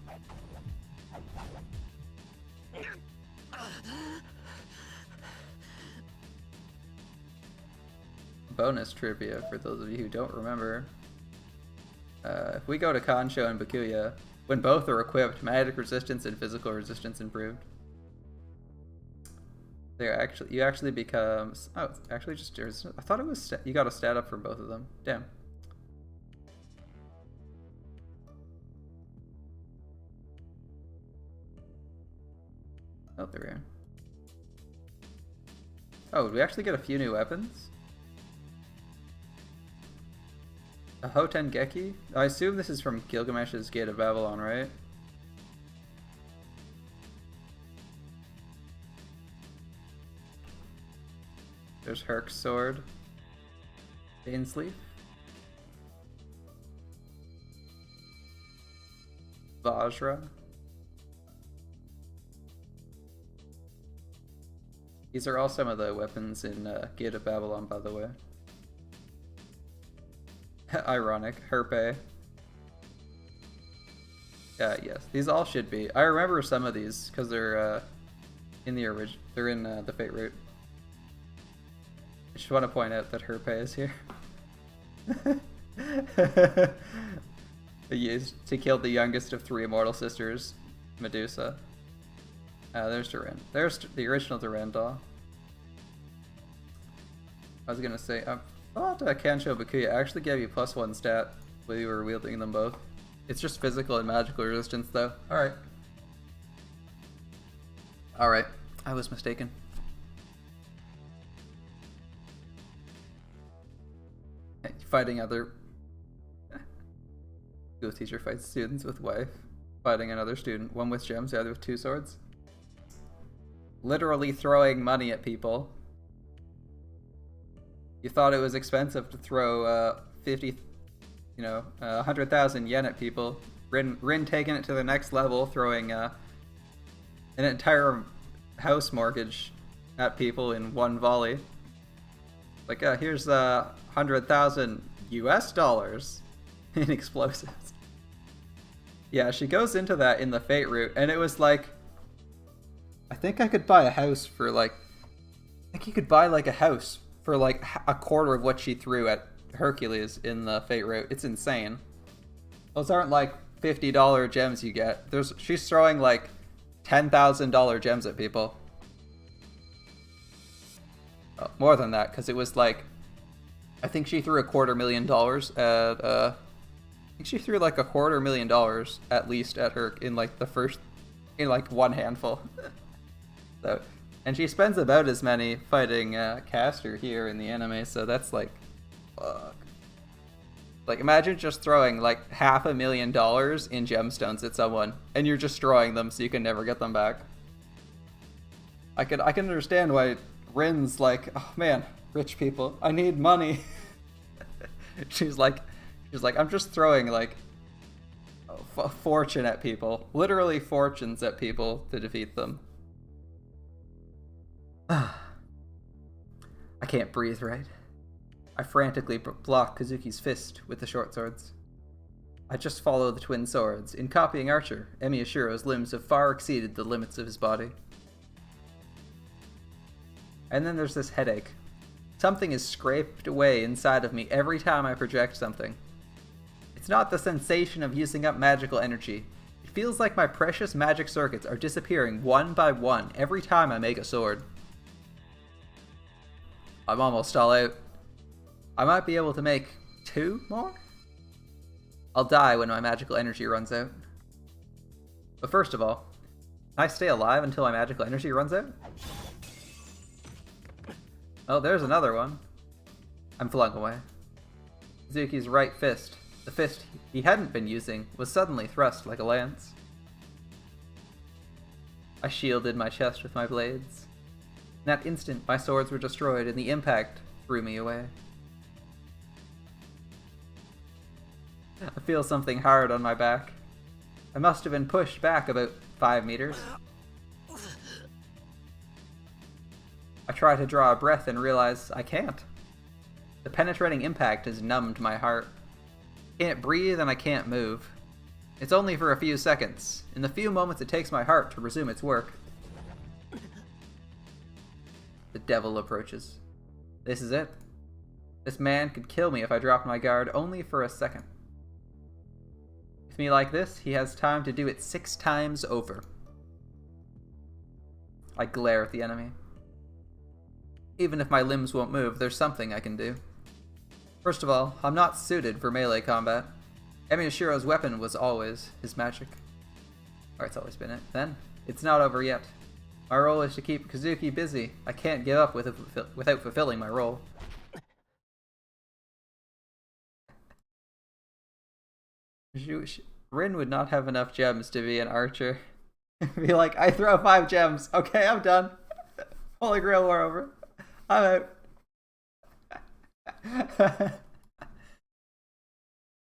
Bonus trivia for those of you who don't remember. If we go to Kansho and Bakuya, when both are equipped, magic resistance and physical resistance improved. You actually become, oh, actually just, I thought it was, you got a stat up for both of them. Damn. Oh, there we are. Oh, did we actually get a few new weapons? A Hoten Geki? I assume this is from Gilgamesh's Gate of Babylon, right? There's Herc's sword. Bainsleaf. Vajra. These are all some of the weapons in Gate of Babylon, by the way. Ironic. Herpe. Yes. These all should be. I remember some of these because they're in the original. They're in the Fate route. I just want to point out that Herpe is here. Used to kill the youngest of three immortal sisters, Medusa. There's Durand. There's the original Durandal. I was gonna say, I thought Kansho Bakuya actually gave you +1 stat when you were wielding them both. It's just physical and magical resistance, though. Alright. Alright. I was mistaken. Fighting other... School teacher fights students with wife. fighting another student. One with gems, the other with 2 swords. Literally throwing money at people. You thought it was expensive to throw 100,000 yen at people. Rin taking it to the next level, throwing an entire house mortgage at people in one volley. Like, here's 100,000 US dollars in explosives. Yeah, she goes into that in the Fate route, and it was like, I think I could buy a house for like, I think you could buy like a house for like a quarter of what she threw at Hercules in the Fate route. It's insane. Those aren't like $50 gems you get. She's throwing like $10,000 gems at people. Oh, more than that, because it was like, I think she threw $250,000 at I think she threw like $250,000 at least at her in like the first, in like one handful. So, and she spends about as many fighting Caster here in the anime, so that's like, fuck. Like, imagine just throwing like $500,000 in gemstones at someone, and you're destroying them so you can never get them back. I can understand why Rin's like, oh man, rich people, I need money. she's like, I'm just throwing like a fortune at people, literally fortunes at people to defeat them. I can't breathe right. I frantically block Kazuki's fist with the short swords. I just follow the twin swords. In copying Archer, Emiyashiro's limbs have far exceeded the limits of his body. And then there's this headache. Something is scraped away inside of me every time I project something. It's not the sensation of using up magical energy. It feels like my precious magic circuits are disappearing one by one every time I make a sword. I'm almost all out. I might be able to make 2 more? I'll die when my magical energy runs out. But first of all, can I stay alive until my magical energy runs out? Oh, there's another one. I'm flung away. Kazuki's right fist, the fist he hadn't been using, was suddenly thrust like a lance. I shielded my chest with my blades. In that instant, my swords were destroyed, and the impact threw me away. I feel something hard on my back. I must have been pushed back about 5 meters. I try to draw a breath and realize I can't. The penetrating impact has numbed my heart. I can't breathe and I can't move. It's only for a few seconds, in the few moments it takes my heart to resume its work. The devil approaches. This is it. This man could kill me if I dropped my guard only for a second. With me like this, he has time to do it 6 times over. I glare at the enemy. Even if my limbs won't move, there's something I can do. First of all, I'm not suited for melee combat. Emiyashiro's weapon was always his magic. Or it's always been it. Then, it's not over yet. My role is to keep Kazuki busy. I can't give up without fulfilling my role. Rin would not have enough gems to be an archer. Be like, I throw 5 gems. Okay, I'm done. Holy Grail war over. I'm out.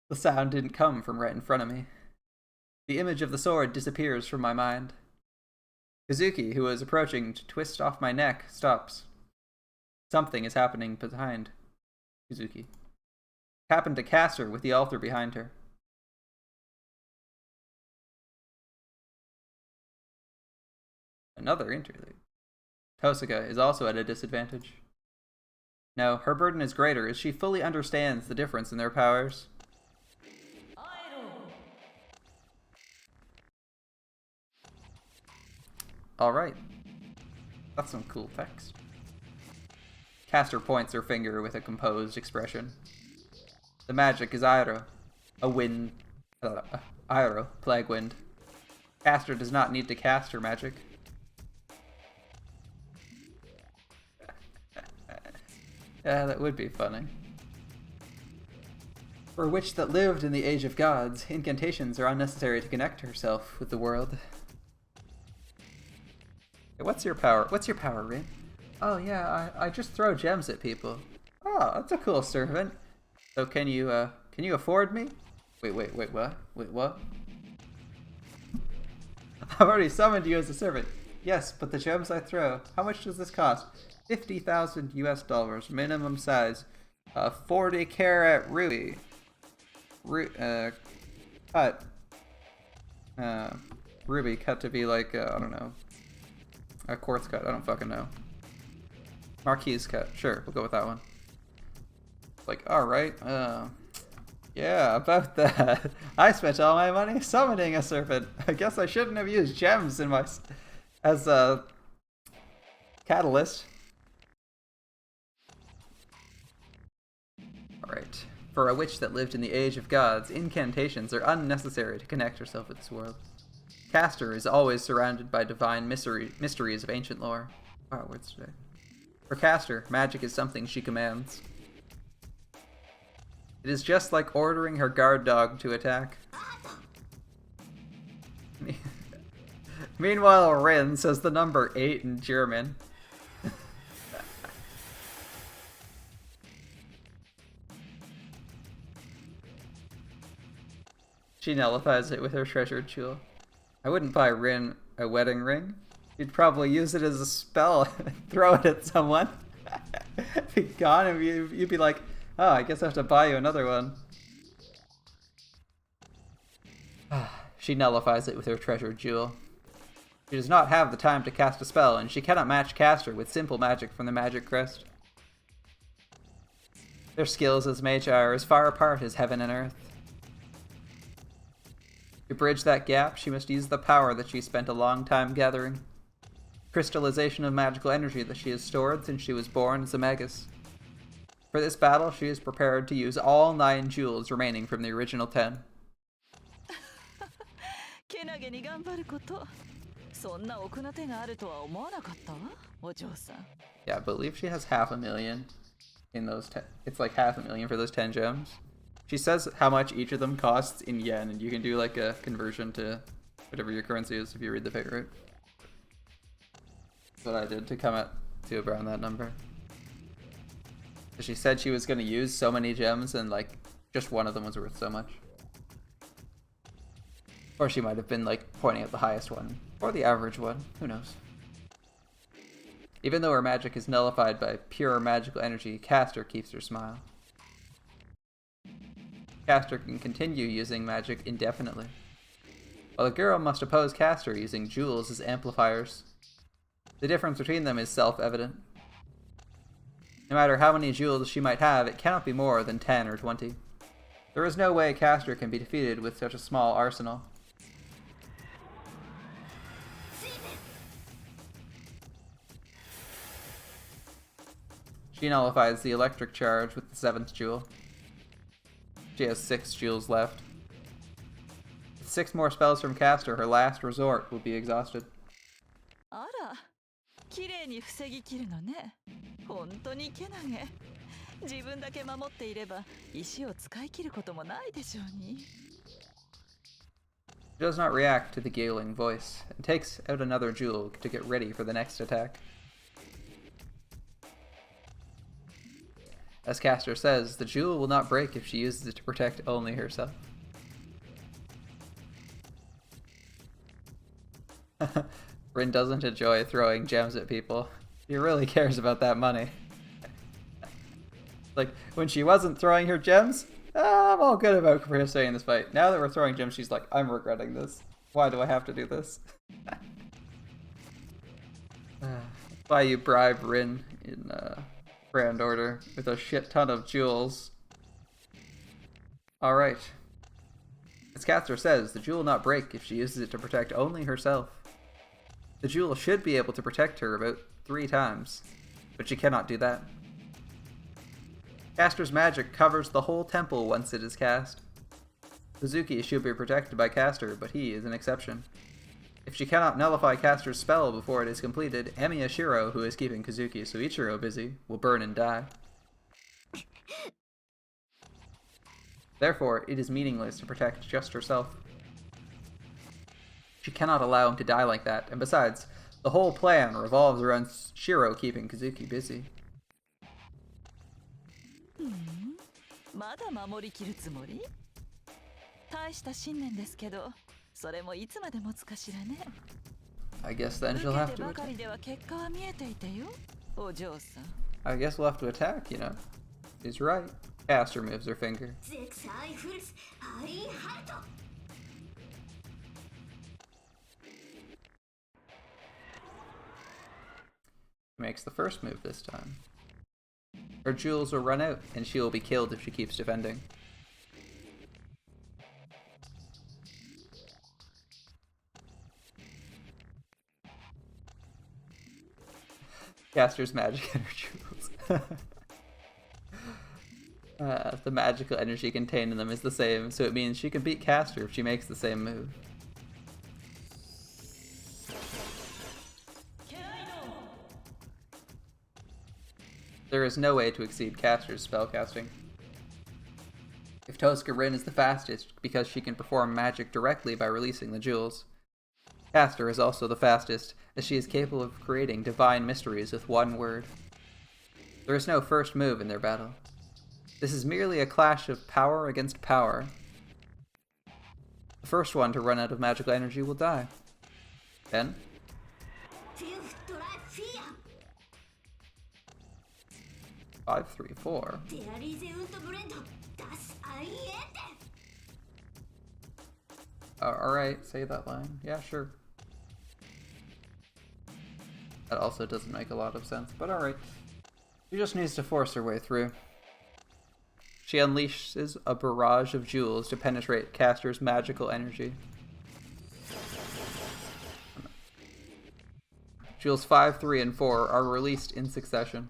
The sound didn't come from right in front of me. The image of the sword disappears from my mind. Kazuki, who was approaching to twist off my neck, stops. Something is happening behind Kazuki. It happened to Caster with the altar behind her. Another interlude. Tosuka is also at a disadvantage. No, her burden is greater as she fully understands the difference in their powers. Alright. That's some cool text. Caster points her finger with a composed expression. The magic is Airo, a wind... Airo, plague wind. Caster does not need to cast her magic. Yeah, that would be funny. For a witch that lived in the age of gods, incantations are unnecessary to connect herself with the world. Hey, what's your power? What's your power, Rin? Oh yeah, I just throw gems at people. Oh, that's a cool servant. So can you afford me? Wait, what? Wait, what? I've already summoned you as a servant. Yes, but the gems I throw, how much does this cost? 50,000 US dollars, minimum size. 40 carat ruby. Cut. Ruby cut to be like, I don't know. A quartz cut, I don't fucking know. Marquise cut, sure, we'll go with that one. Like, alright, yeah, about that. I spent all my money summoning a serpent. I guess I shouldn't have used gems in my as a catalyst. Alright. For a witch that lived in the age of gods, incantations are unnecessary to connect herself with this world. Castor is always surrounded by divine mysteries of ancient lore. Wow, words today. For Castor, magic is something she commands. It is just like ordering her guard dog to attack. Meanwhile, Rin says the number 8 in German. She nullifies it with her treasured jewel. I wouldn't buy Rin a wedding ring. You'd probably use it as a spell and throw it at someone. Be gone and you'd be like, oh, I guess I have to buy you another one. She nullifies it with her treasured jewel. She does not have the time to cast a spell, and she cannot match Castor with simple magic from the Magic Crest. Their skills as magi are as far apart as heaven and earth. To bridge that gap, she must use the power that she spent a long time gathering. Crystallization of magical energy that she has stored since she was born as a magus. For this battle, she is prepared to use all 9 jewels remaining from the original 10. Yeah, I believe she has 500,000 in those 10. It's like 500,000 for those 10 gems. She says how much each of them costs in yen, and you can do like a conversion to whatever your currency is if you read the fate rate. That's what I did to come at to around that number. She said she was going to use so many gems, and like just one of them was worth so much. Or she might have been like pointing at the highest one, or the average one, who knows. Even though her magic is nullified by pure magical energy, Castor keeps her smile. Castor can continue using magic indefinitely, while the girl must oppose Castor using jewels as amplifiers. The difference between them is self-evident. No matter how many jewels she might have, it cannot be more than 10 or 20. There is no way Castor can be defeated with such a small arsenal. She nullifies the electric charge with the 7th jewel. She has 6 jewels left. With 6 more spells from Castor, her last resort will be exhausted. She does not react to the giggling voice, and takes out another jewel to get ready for the next attack. As Castor says, the jewel will not break if she uses it to protect only herself. Rin doesn't enjoy throwing gems at people. He really cares about that money. Like, when she wasn't throwing her gems, I'm all good about participating in this fight. Now that we're throwing gems, she's like, I'm regretting this. Why do I have to do this? Why you bribe Rin in Grand Order with a shit ton of jewels. Alright. As Castor says, the jewel will not break if she uses it to protect only herself. The jewel should be able to protect her about 3 times, but she cannot do that. Castor's magic covers the whole temple once it is cast. Suzuki should be protected by Castor, but he is an exception. If she cannot nullify Castor's spell before it is completed, Emiya Shiro, who is keeping Kazuki Soichiro busy, will burn and die. Therefore, it is meaningless to protect just herself. She cannot allow him to die like that, and besides, the whole plan revolves around Shiro keeping Kazuki busy. まだ守りきるつもり？大した信念ですけど、それもいつまで持つかしらね。I guess then 受 she'll け have て to ばか attack. りでは結果は見えていてよ、お嬢さん。I guess we'll have to attack, you know. He's right. Caster moves her finger. ゼクサイフルスアインハルト Makes the first move this time. Her jewels will run out, and she will be killed if she keeps defending. Caster's magic and her jewels. The magical energy contained in them is the same, so it means she can beat Caster if she makes the same move. There is no way to exceed Caster's spellcasting. If Tosca Rin is the fastest because she can perform magic directly by releasing the jewels, Caster is also the fastest as she is capable of creating divine mysteries with one word. There is no first move in their battle. This is merely a clash of power against power. The first one to run out of magical energy will die. Then, フィフトライフィア 5, 3, 4. デアリーゼウントブレンドダスアイエンテ Alright, say that line. Yeah, sure. That also doesn't make a lot of sense, but alright. She just needs to force her way through. She unleashes a barrage of jewels to penetrate Caster's magical energy. Jewels 5, 3, and 4 are released in succession.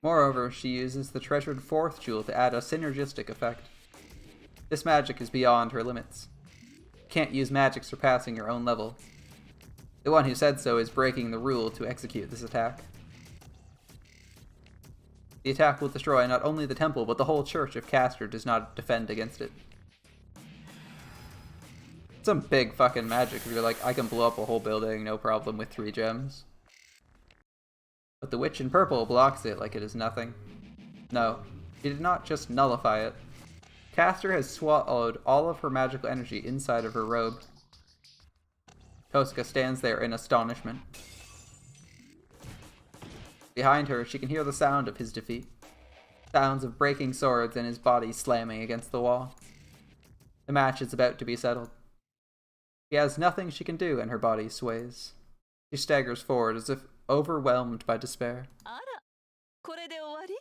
Moreover, she uses the treasured 4th jewel to add a synergistic effect. This magic is beyond her limits. You can't use magic surpassing your own level. The one who said so is breaking the rule to execute this attack. The attack will destroy not only the temple, but the whole church if Caster does not defend against it. Some big fucking magic if you're like, I can blow up a whole building, no problem, with 3 gems. But the witch in purple blocks it like it is nothing. No, she did not just nullify it. Caster has swallowed all of her magical energy inside of her robe. Tosca stands there in astonishment. Behind her, she can hear the sound of his defeat. Sounds of breaking swords and his body slamming against the wall. The match is about to be settled. She has nothing she can do and her body sways. She staggers forward as if overwhelmed by despair. あら、これで終わり？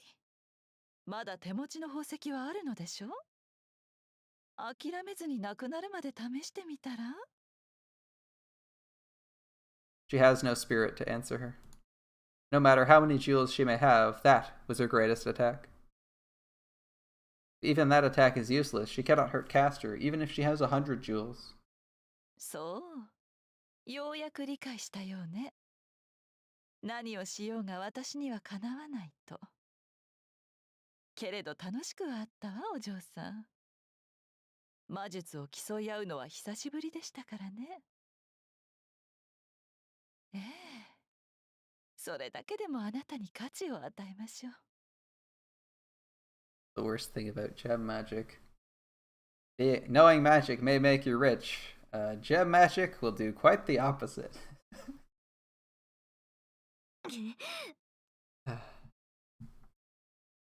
まだ手持ちの宝石はあるのでしょ？諦めずになくなるまで試してみたら？ She has no spirit to answer her. No matter how many jewels she may have, that was her greatest attack. Even that attack is useless. She cannot hurt Caster, even if she has 100 jewels. そう、ようやく理解したようね。何をしようが私にはかなわないと。けれど楽しくはあったわ、お嬢さん。魔術を競い合うのは久しぶりでしたからね。ええ、それだけでもあなたに価値を与えましょう。The worst thing about gem magic. Knowing magic may make you rich. Gem magic will do quite the opposite.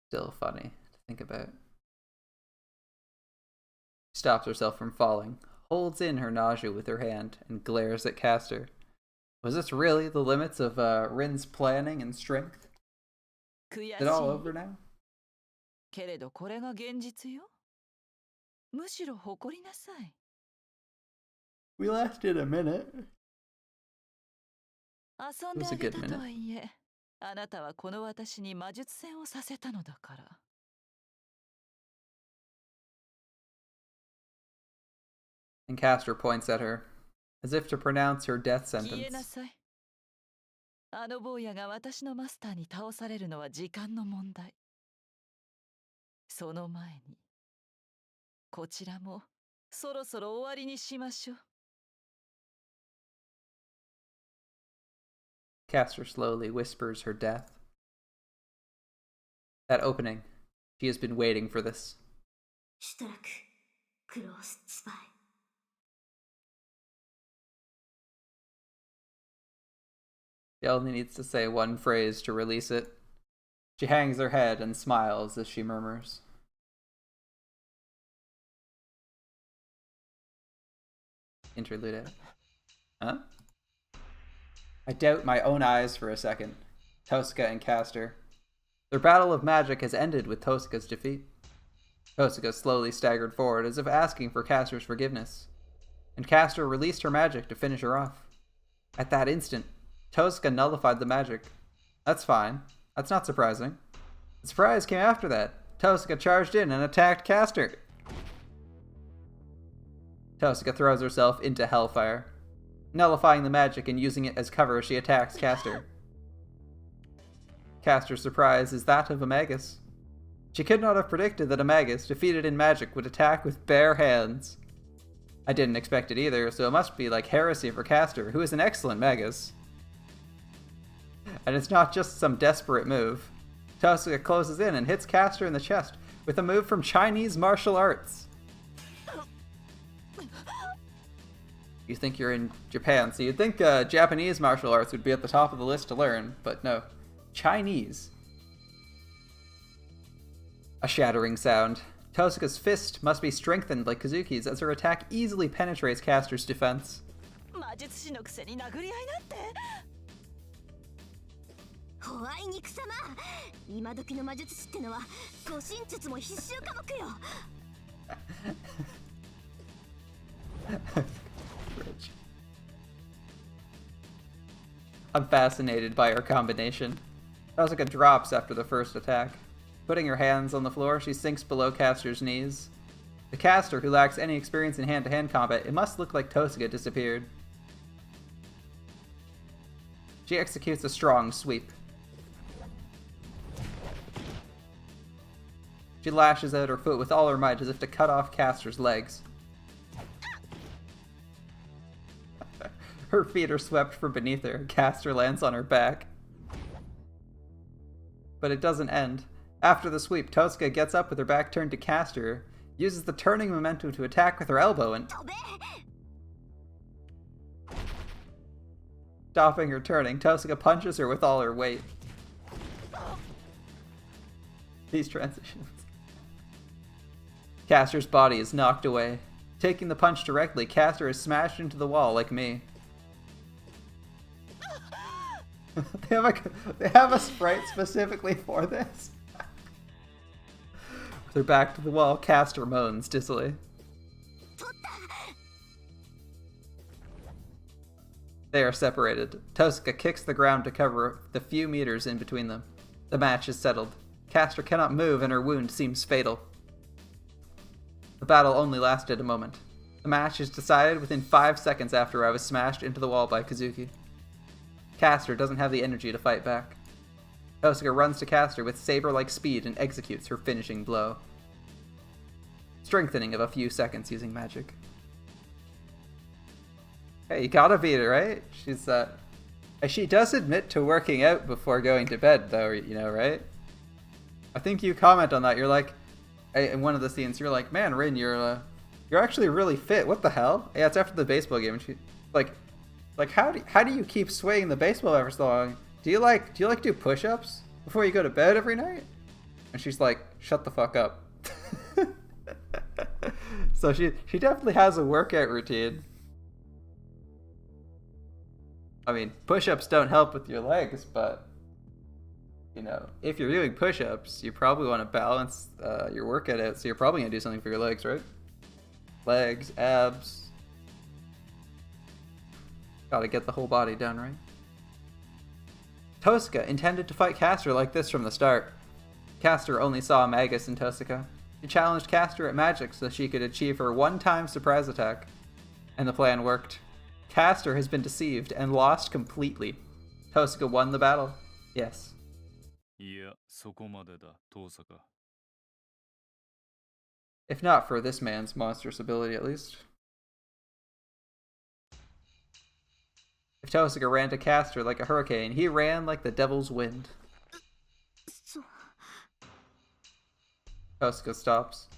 Still funny to think about. She stops herself from falling, holds in her nausea with her hand, and glares at Caster. Was this really the limits of Rin's planning and strength? 悔し Is it all い over now? けれどこれが現実よ。むしろ誇りなさい。We lasted a minute. 遊んであげたとはいえ、あなたはこの私に魔術戦をさせたのだから。And Caster points at her, as if to pronounce her death 消えな sentence. さい。あの坊やが私のマスターに倒されるのは時間の問題。その前にこちらもそろそろ終わりにしましょう。 Caster slowly whispers her death. That opening. She has been waiting for this. シュトラク、クローススパイ。She only needs to say one phrase to release it. She hangs her head and smiles as she murmurs. Interlude. Huh? I doubt my own eyes for a second. Tosca and Caster. Their battle of magic has ended with Tosca's defeat. Tosca slowly staggered forward as if asking for Caster's forgiveness, and Caster released her magic to finish her off. At that instant, Tosca nullified the magic. That's fine. That's not surprising. The surprise came after that. Tosca charged in and attacked Caster. Tosca throws herself into Hellfire, nullifying the magic and using it as cover as she attacks Caster. Caster's surprise is that of a Magus. She could not have predicted that a Magus, defeated in magic, would attack with bare hands. I didn't expect it either, so it must be like heresy for Caster, who is an excellent Magus. And it's not just some desperate move. Tosca closes in and hits Caster in the chest with a move from Chinese martial arts. You think you're in Japan, so you'd think Japanese martial arts would be at the top of the list to learn, but no. Chinese. A shattering sound. Tosca's fist must be strengthened like Kazuki's as her attack easily penetrates Caster's defense. 魔術師のくせに殴り合いなんて。ホワイ肉様、今時の魔術師ってのは護身術も必修科目よ。I'm fascinated by her combination. Tosca drops after the first attack. Putting her hands on the floor, she sinks below Caster's knees. The caster, who lacks any experience in hand-to-hand combat, it must look like Tosca disappeared. She executes a strong sweep. She lashes out her foot with all her might as if to cut off Caster's legs. Her feet are swept from beneath her. Caster lands on her back. But it doesn't end. After the sweep, Tosca gets up with her back turned to Caster, uses the turning momentum to attack with her elbow, and stopping her turning, Tosca punches her with all her weight. These transitions. Caster's body is knocked away. Taking the punch directly, Caster is smashed into the wall like me. They have a sprite specifically for this. With her back to the wall, Caster moans dizzily. They are separated. Tosca kicks the ground to cover the few meters in between them. The match is settled. Caster cannot move and her wound seems fatal. The battle only lasted a moment. The match is decided within 5 seconds after I was smashed into the wall by Kazuki. Caster doesn't have the energy to fight back. Tosca runs to Caster with saber-like speed and executes her finishing blow. Strengthening of a few seconds using magic. Hey, you gotta beat her, right? She does admit to working out before going to bed, though, you know, right? I think you comment on that. You're like, in one of the scenes, you're like, man, Rin, you're actually really fit. What the hell? Yeah, it's after the baseball game. And she, like, how do you keep swinging the baseball ever so long? Do you do push-ups before you go to bed every night? And she's like, shut the fuck up. So she definitely has a workout routine. I mean, push-ups don't help with your legs, but you know, if you're doing push-ups, you probably want to balance your workout out, so you're probably gonna do something for your legs, right? Legs, abs. Gotta get the whole body done, right? Tosca intended to fight Caster like this from the start. Caster only saw Magus in Tosca. She challenged Caster at magic so she could achieve her one-time surprise attack. And the plan worked. Caster has been deceived and lost completely. Tosca won the battle. Yes. いや、そこまでだ、遠坂。If not for this man's monstrous ability, at least. If Tosuka ran to Castor like a hurricane, he ran like the devil's wind. Tosuka stops.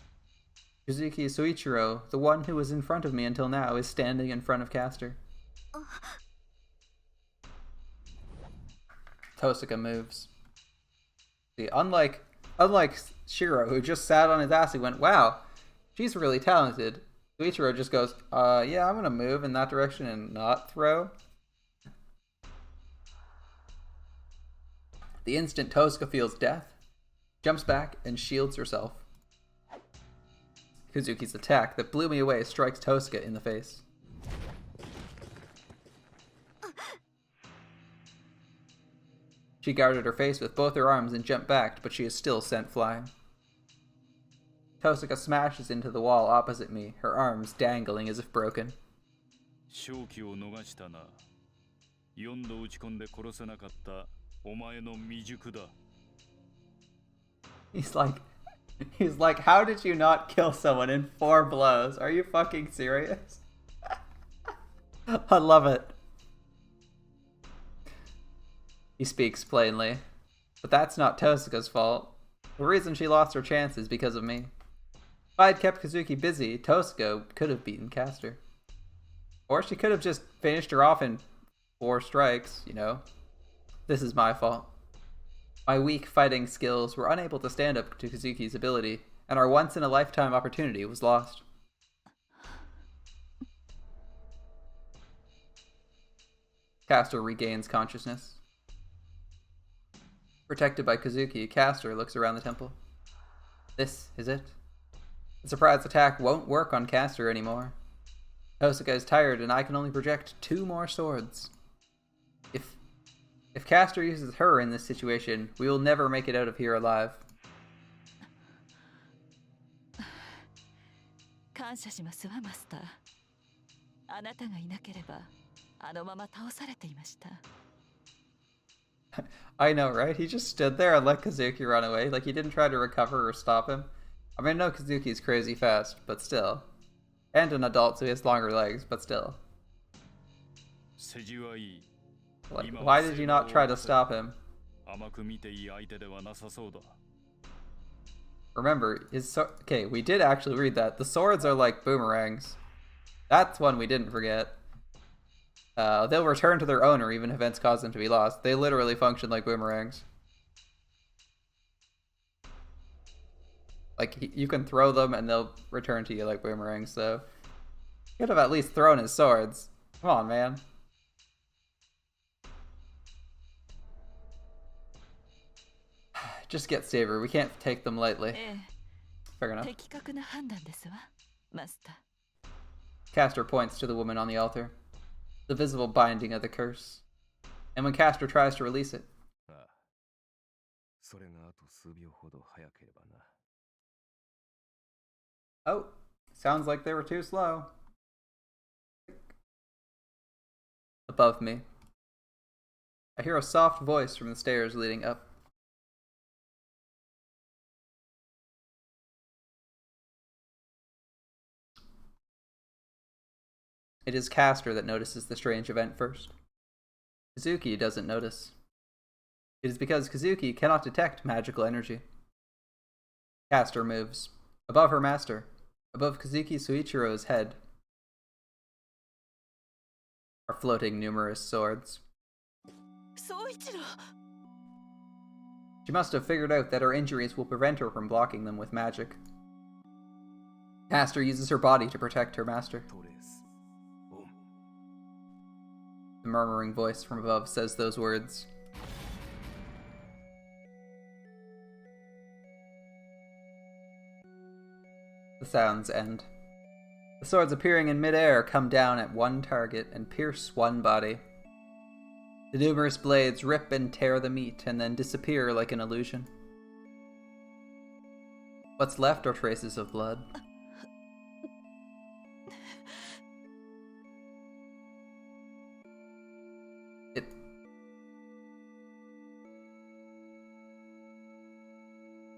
Kazuki Soichiro, the one who was in front of me until now, is standing in front of Castor. Tosuka moves. See, unlike Shiro, who just sat on his ass, he went, wow, she's really talented. Soichiro just goes, yeah, I'm gonna move in that direction and not throw. The instant Tosuka feels death, jumps back and shields herself. Kazuki's attack that blew me away strikes Tosuka in the face. She guarded her face with both her arms and jumped back, but she is still sent flying. Tosuka smashes into the wall opposite me, her arms dangling as if broken. 勝機を逃したな。4度打ち込んで殺せなかったお前の未熟だ。 He's like, how did you not kill someone in 4 blows? Are you fucking serious? I love it. He speaks plainly. But that's not Tosuka's fault. The reason she lost her chance is because of me. If I had kept Kazuki busy, Tosuka could have beaten Castor. Or she could have just finished her off in 4 strikes, you know. This is my fault. My weak fighting skills were unable to stand up to Kazuki's ability, and our once-in-a-lifetime opportunity was lost. Castor regains consciousness. Protected by Kazuki, Castor looks around the temple. This is it. The surprise attack won't work on Castor anymore. Tosuka is tired and I can only project 2 more swords. If Castor uses her in this situation, we will never make it out of here alive. 感謝しますわ、マスター。あなたがいなければ、あのまま倒されていました。 I know, right? He just stood there and let Kazuki run away. Like, he didn't try to recover or stop him. I mean, I know Kazuki's crazy fast, but still. And an adult, so he has longer legs, but still. Like, why did you not try to stop him? Remember, okay, we did actually read that. The swords are like boomerangs. That's one we didn't forget. They'll return to their owner even if events cause them to be lost. They literally function like boomerangs. Like, you can throw them and they'll return to you like boomerangs, so... He could have at least thrown his swords. Come on, man. Just get Saber. We can't take them lightly. Fair enough. 的確な判断ですわ、マスター。 Castor points to the woman on the altar. The visible binding of the curse. And when Castor tries to release it. Oh, sounds like they were too slow. Above me. I hear a soft voice from the stairs leading up. It is Castor that notices the strange event first. Kazuki doesn't notice. It is because Kazuki cannot detect magical energy. Castor moves. Above her master. Above Kazuki Soichiro's head. Are floating numerous swords. She must have figured out that her injuries will prevent her from blocking them with magic. Castor uses her body to protect her master. The murmuring voice from above says those words. The sounds end. The swords appearing in midair come down at one target and pierce one body. The numerous blades rip and tear the meat and then disappear like an illusion. What's left are traces of blood.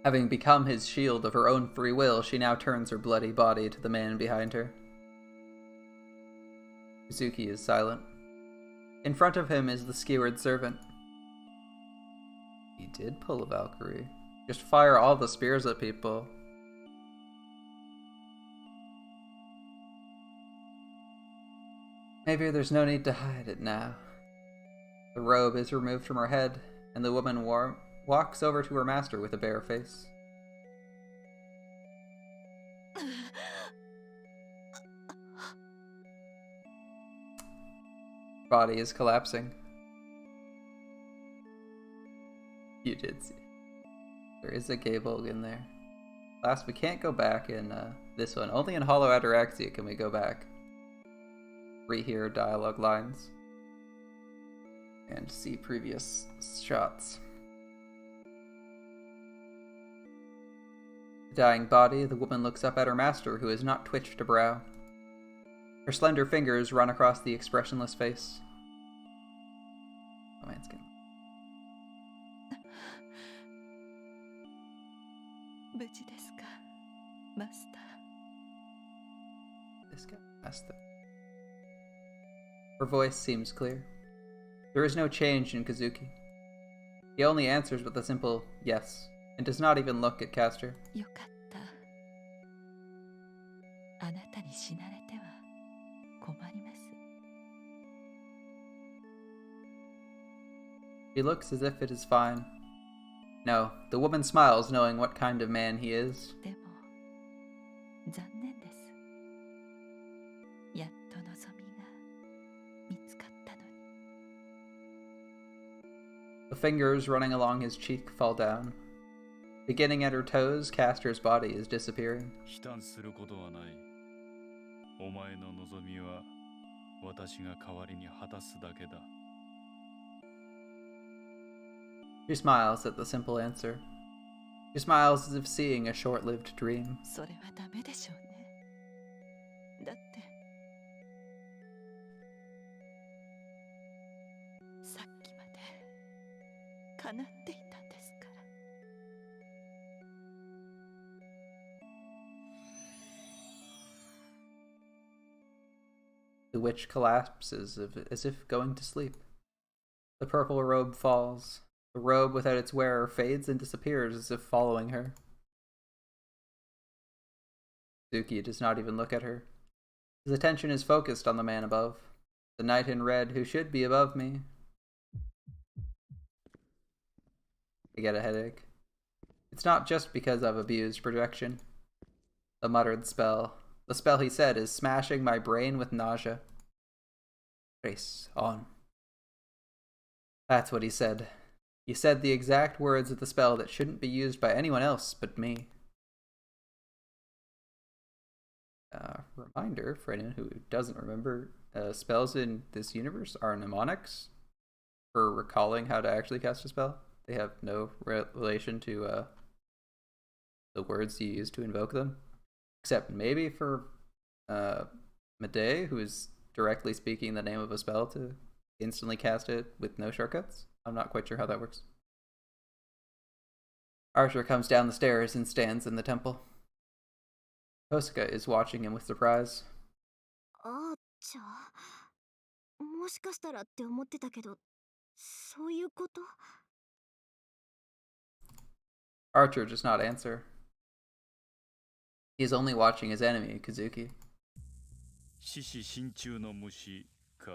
Having become his shield of her own free will, she now turns her bloody body to the man behind her. Kazuki is silent. In front of him is the skewered servant. He did pull a Valkyrie. Just fire all the spears at people. Maybe there's no need to hide it now. The robe is removed from her head, and the woman walks over to her master with a bare face. Body is collapsing. You did see. There is a Gabel in there. Last, we can't go back in this one. Only in Hollow Ataraxia can we go back. Rehear dialogue lines. And see previous shots. The dying body, the woman looks up at her master, who has not twitched a brow. Her slender fingers run across the expressionless face. Oh man, it's getting... This guy, master. Her voice seems clear. There is no change in Kazuki. He only answers with a simple yes, and does not even look at Castor. He looks as if it is fine. No, the woman smiles, knowing what kind of man he is. The fingers running along his cheek fall down. Beginning at her toes, Castor's body is disappearing. She smiles at the simple answer. She smiles as if seeing a short-lived dream. The witch collapses as if going to sleep. The purple robe falls. The robe without its wearer fades and disappears as if following her. Suki does not even look at her. His attention is focused on the man above. The knight in red who should be above me. I get a headache. It's not just because I've abused projection. The muttered spell. The spell he said is smashing my brain with nausea. Race on. That's what he said. He said the exact words of the spell that shouldn't be used by anyone else but me. Reminder for anyone who doesn't remember, spells in this universe are mnemonics for recalling how to actually cast a spell. They have no relation to the words you use to invoke them. Except maybe for Medei, who is directly speaking the name of a spell to instantly cast it with no shortcuts. I'm not quite sure how that works. Archer comes down the stairs and stands in the temple. Hosuka is watching him with surprise. Archer does not answer. He is only watching his enemy, Kazuki. 獅子心中の虫か。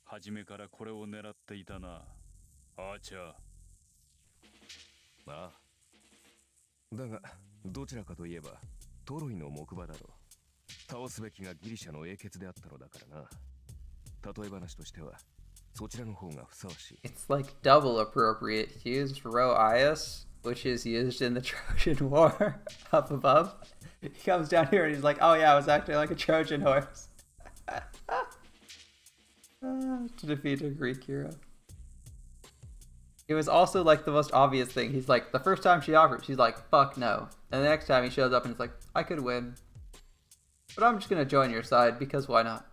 初めからこれを狙っていたな、アーチャー。ああ。だが、どちらかといえば、トロイの木馬だろう。倒すべきがギリシャの英傑であったのだからな。例え話としては、そちらの方がふさわしい。It's like double appropriate. He used Rho-Ias, which is used in the Trojan War up above. He comes down here and he's like, oh yeah, I was acting like a Trojan horse. To defeat a Greek hero. It was also like the most obvious thing. He's like, the first time she offered, she's like, fuck no. And the next time he shows up and it's like, I could win. But I'm just gonna join your side because why not?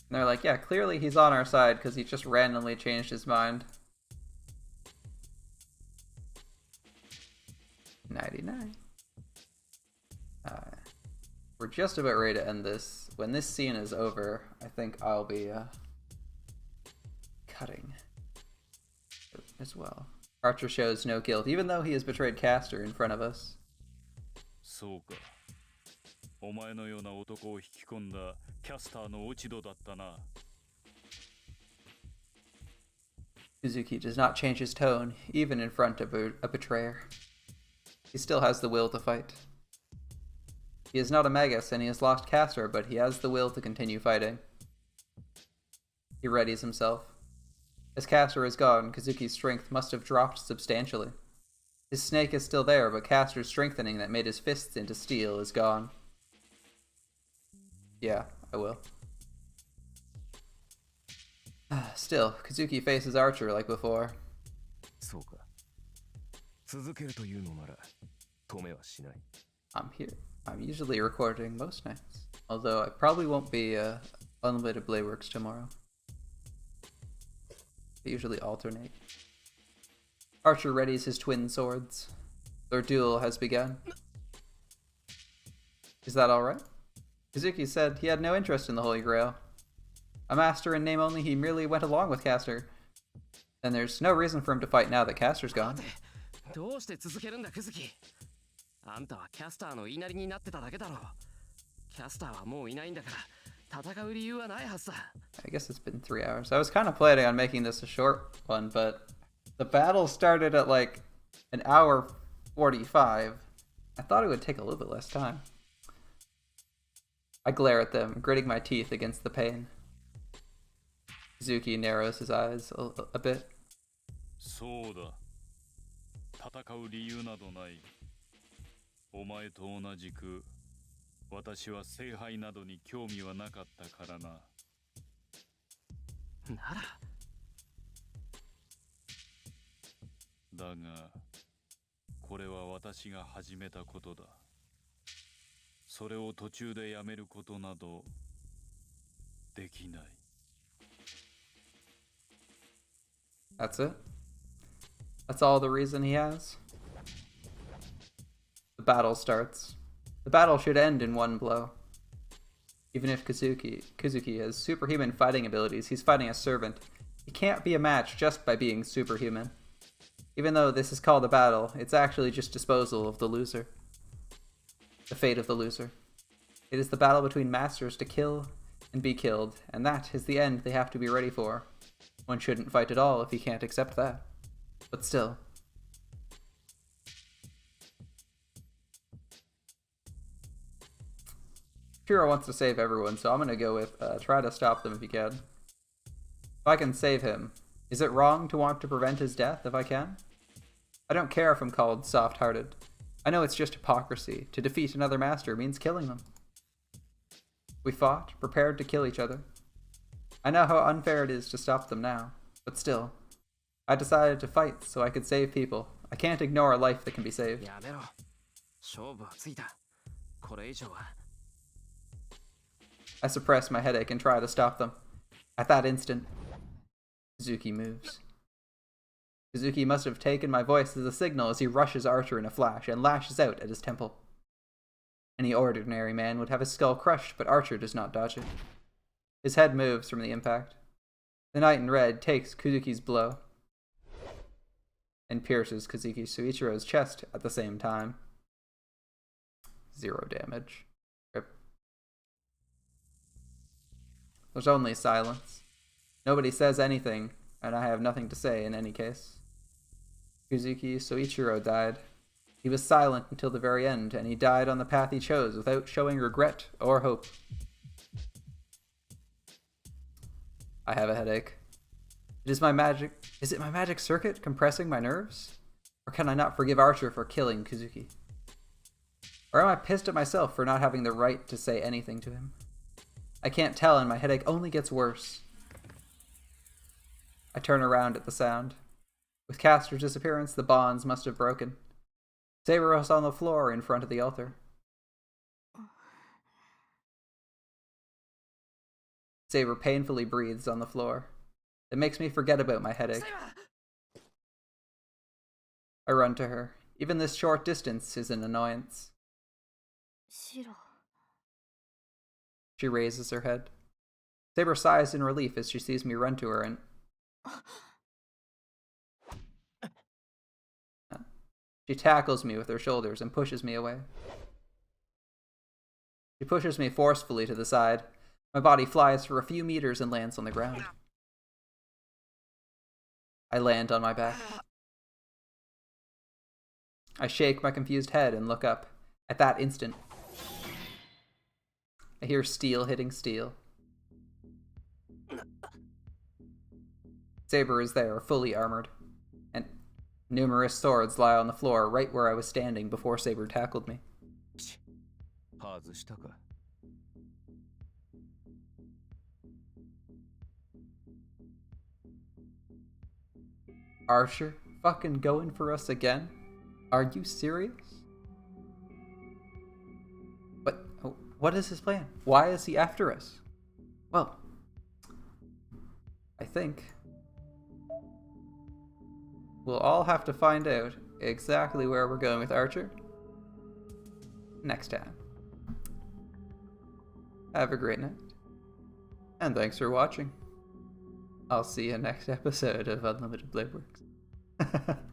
And they're like, yeah, clearly he's on our side because he just randomly changed his mind. 99. We're just about ready to end this. When this scene is over, I think I'll be cutting as well. Archer shows no guilt, even though he has betrayed Castor in front of us. そうか。お前のような男を引き込んだキャスターの落ち度だったな。Kuzuki does not change his tone, even in front of a betrayer. He still has the will to fight. He is not a Magus and he has lost Castor, but he has the will to continue fighting. He readies himself. As Castor is gone, Kazuki's strength must have dropped substantially. His snake is still there, but Castor's strengthening that made his fists into steel is gone. Yeah, I will. Still, Kazuki faces Archer like before. そうか。続けるというのなら止めはしない。 I'm here. I'm usually recording most nights. Although I probably won't be Unlimited Blade Works tomorrow. They usually alternate. Archer readies his twin swords. Their duel has begun. Is that alright? Kazuki said he had no interest in the Holy Grail. A master in name only, he merely went along with Castor. Then there's no reason for him to fight now that Castor's gone. どうして続けるんだクズキ。あんたはキャスターの言いなりになってただけだろう。キャスターはもういないんだから戦う理由はないはずだ。 I guess it's been 3 hours. I was kind of planning on making this a short one, but the battle started at like an hour 45. I thought it would take a little bit less time. I glare at them, gritting my teeth against the pain. Kazuki narrows his eyes a bit. そうだ。戦う理由などない。お前と同じく、私は聖杯などに興味はなかったからな。なら。だが、これは私が始めたことだ。それを途中でやめることなどできない。That's it? That's all the reason he has? The battle starts. The battle should end in one blow. Even if Kazuki has superhuman fighting abilities, he's fighting a servant. He can't be a match just by being superhuman. Even though this is called a battle, it's actually just disposal of the loser. The fate of the loser. It is the battle between masters to kill and be killed, and that is the end they have to be ready for. One shouldn't fight at all if he can't accept that. But still. Shiro wants to save everyone, so I'm gonna go with try to stop them if you can. If I can save him, is it wrong to want to prevent his death if I can? I don't care if I'm called soft-hearted. I know it's just hypocrisy. To defeat another master means killing them. We fought, prepared to kill each other. I know how unfair it is to stop them now, but still. I decided to fight so I could save people. I can't ignore a life that can be saved. やめろ。勝負はついた。これ以上は。I suppress my headache and try to stop them. At that instant, Kazuki moves. Kazuki must have taken my voice as a signal as he rushes Archer in a flash and lashes out at his temple. Any ordinary man would have his skull crushed, but Archer does not dodge it. His head moves from the impact. The knight in red takes Kazuki's blow and pierces Kazuki Soichiro's chest at the same time. 0 damage. Rip. There's only silence. Nobody says anything, and I have nothing to say in any case. Kazuki Soichiro died. He was silent until the very end, and he died on the path he chose without showing regret or hope. I have a headache. Is it my magic circuit compressing my nerves? Or can I not forgive Archer for killing Kazuki? Or am I pissed at myself for not having the right to say anything to him? I can't tell, and my headache only gets worse. I turn around at the sound. With Castor's disappearance, the bonds must have broken. Saber was on the floor in front of the altar. Saber painfully breathes on the floor. It makes me forget about my headache. I run to her. Even this short distance is an annoyance. シロ She raises her head. Saber sighs in relief as she sees me run to her and... She tackles me with her shoulders and pushes me away. She pushes me forcefully to the side. My body flies for a few meters and lands on the ground. I land on my back. I shake my confused head and look up. At that instant, I hear steel hitting steel. Saber is there, fully armored, and numerous swords lie on the floor right where I was standing before Saber tackled me. 外したか。 Archer? Fucking going for us again? Are you serious? What is his plan? Why is he after us? Well, I think we'll all have to find out exactly where we're going with Archer next time. Have a great night, and thanks for watching. I'll see you next episode of Unlimited Blade Works.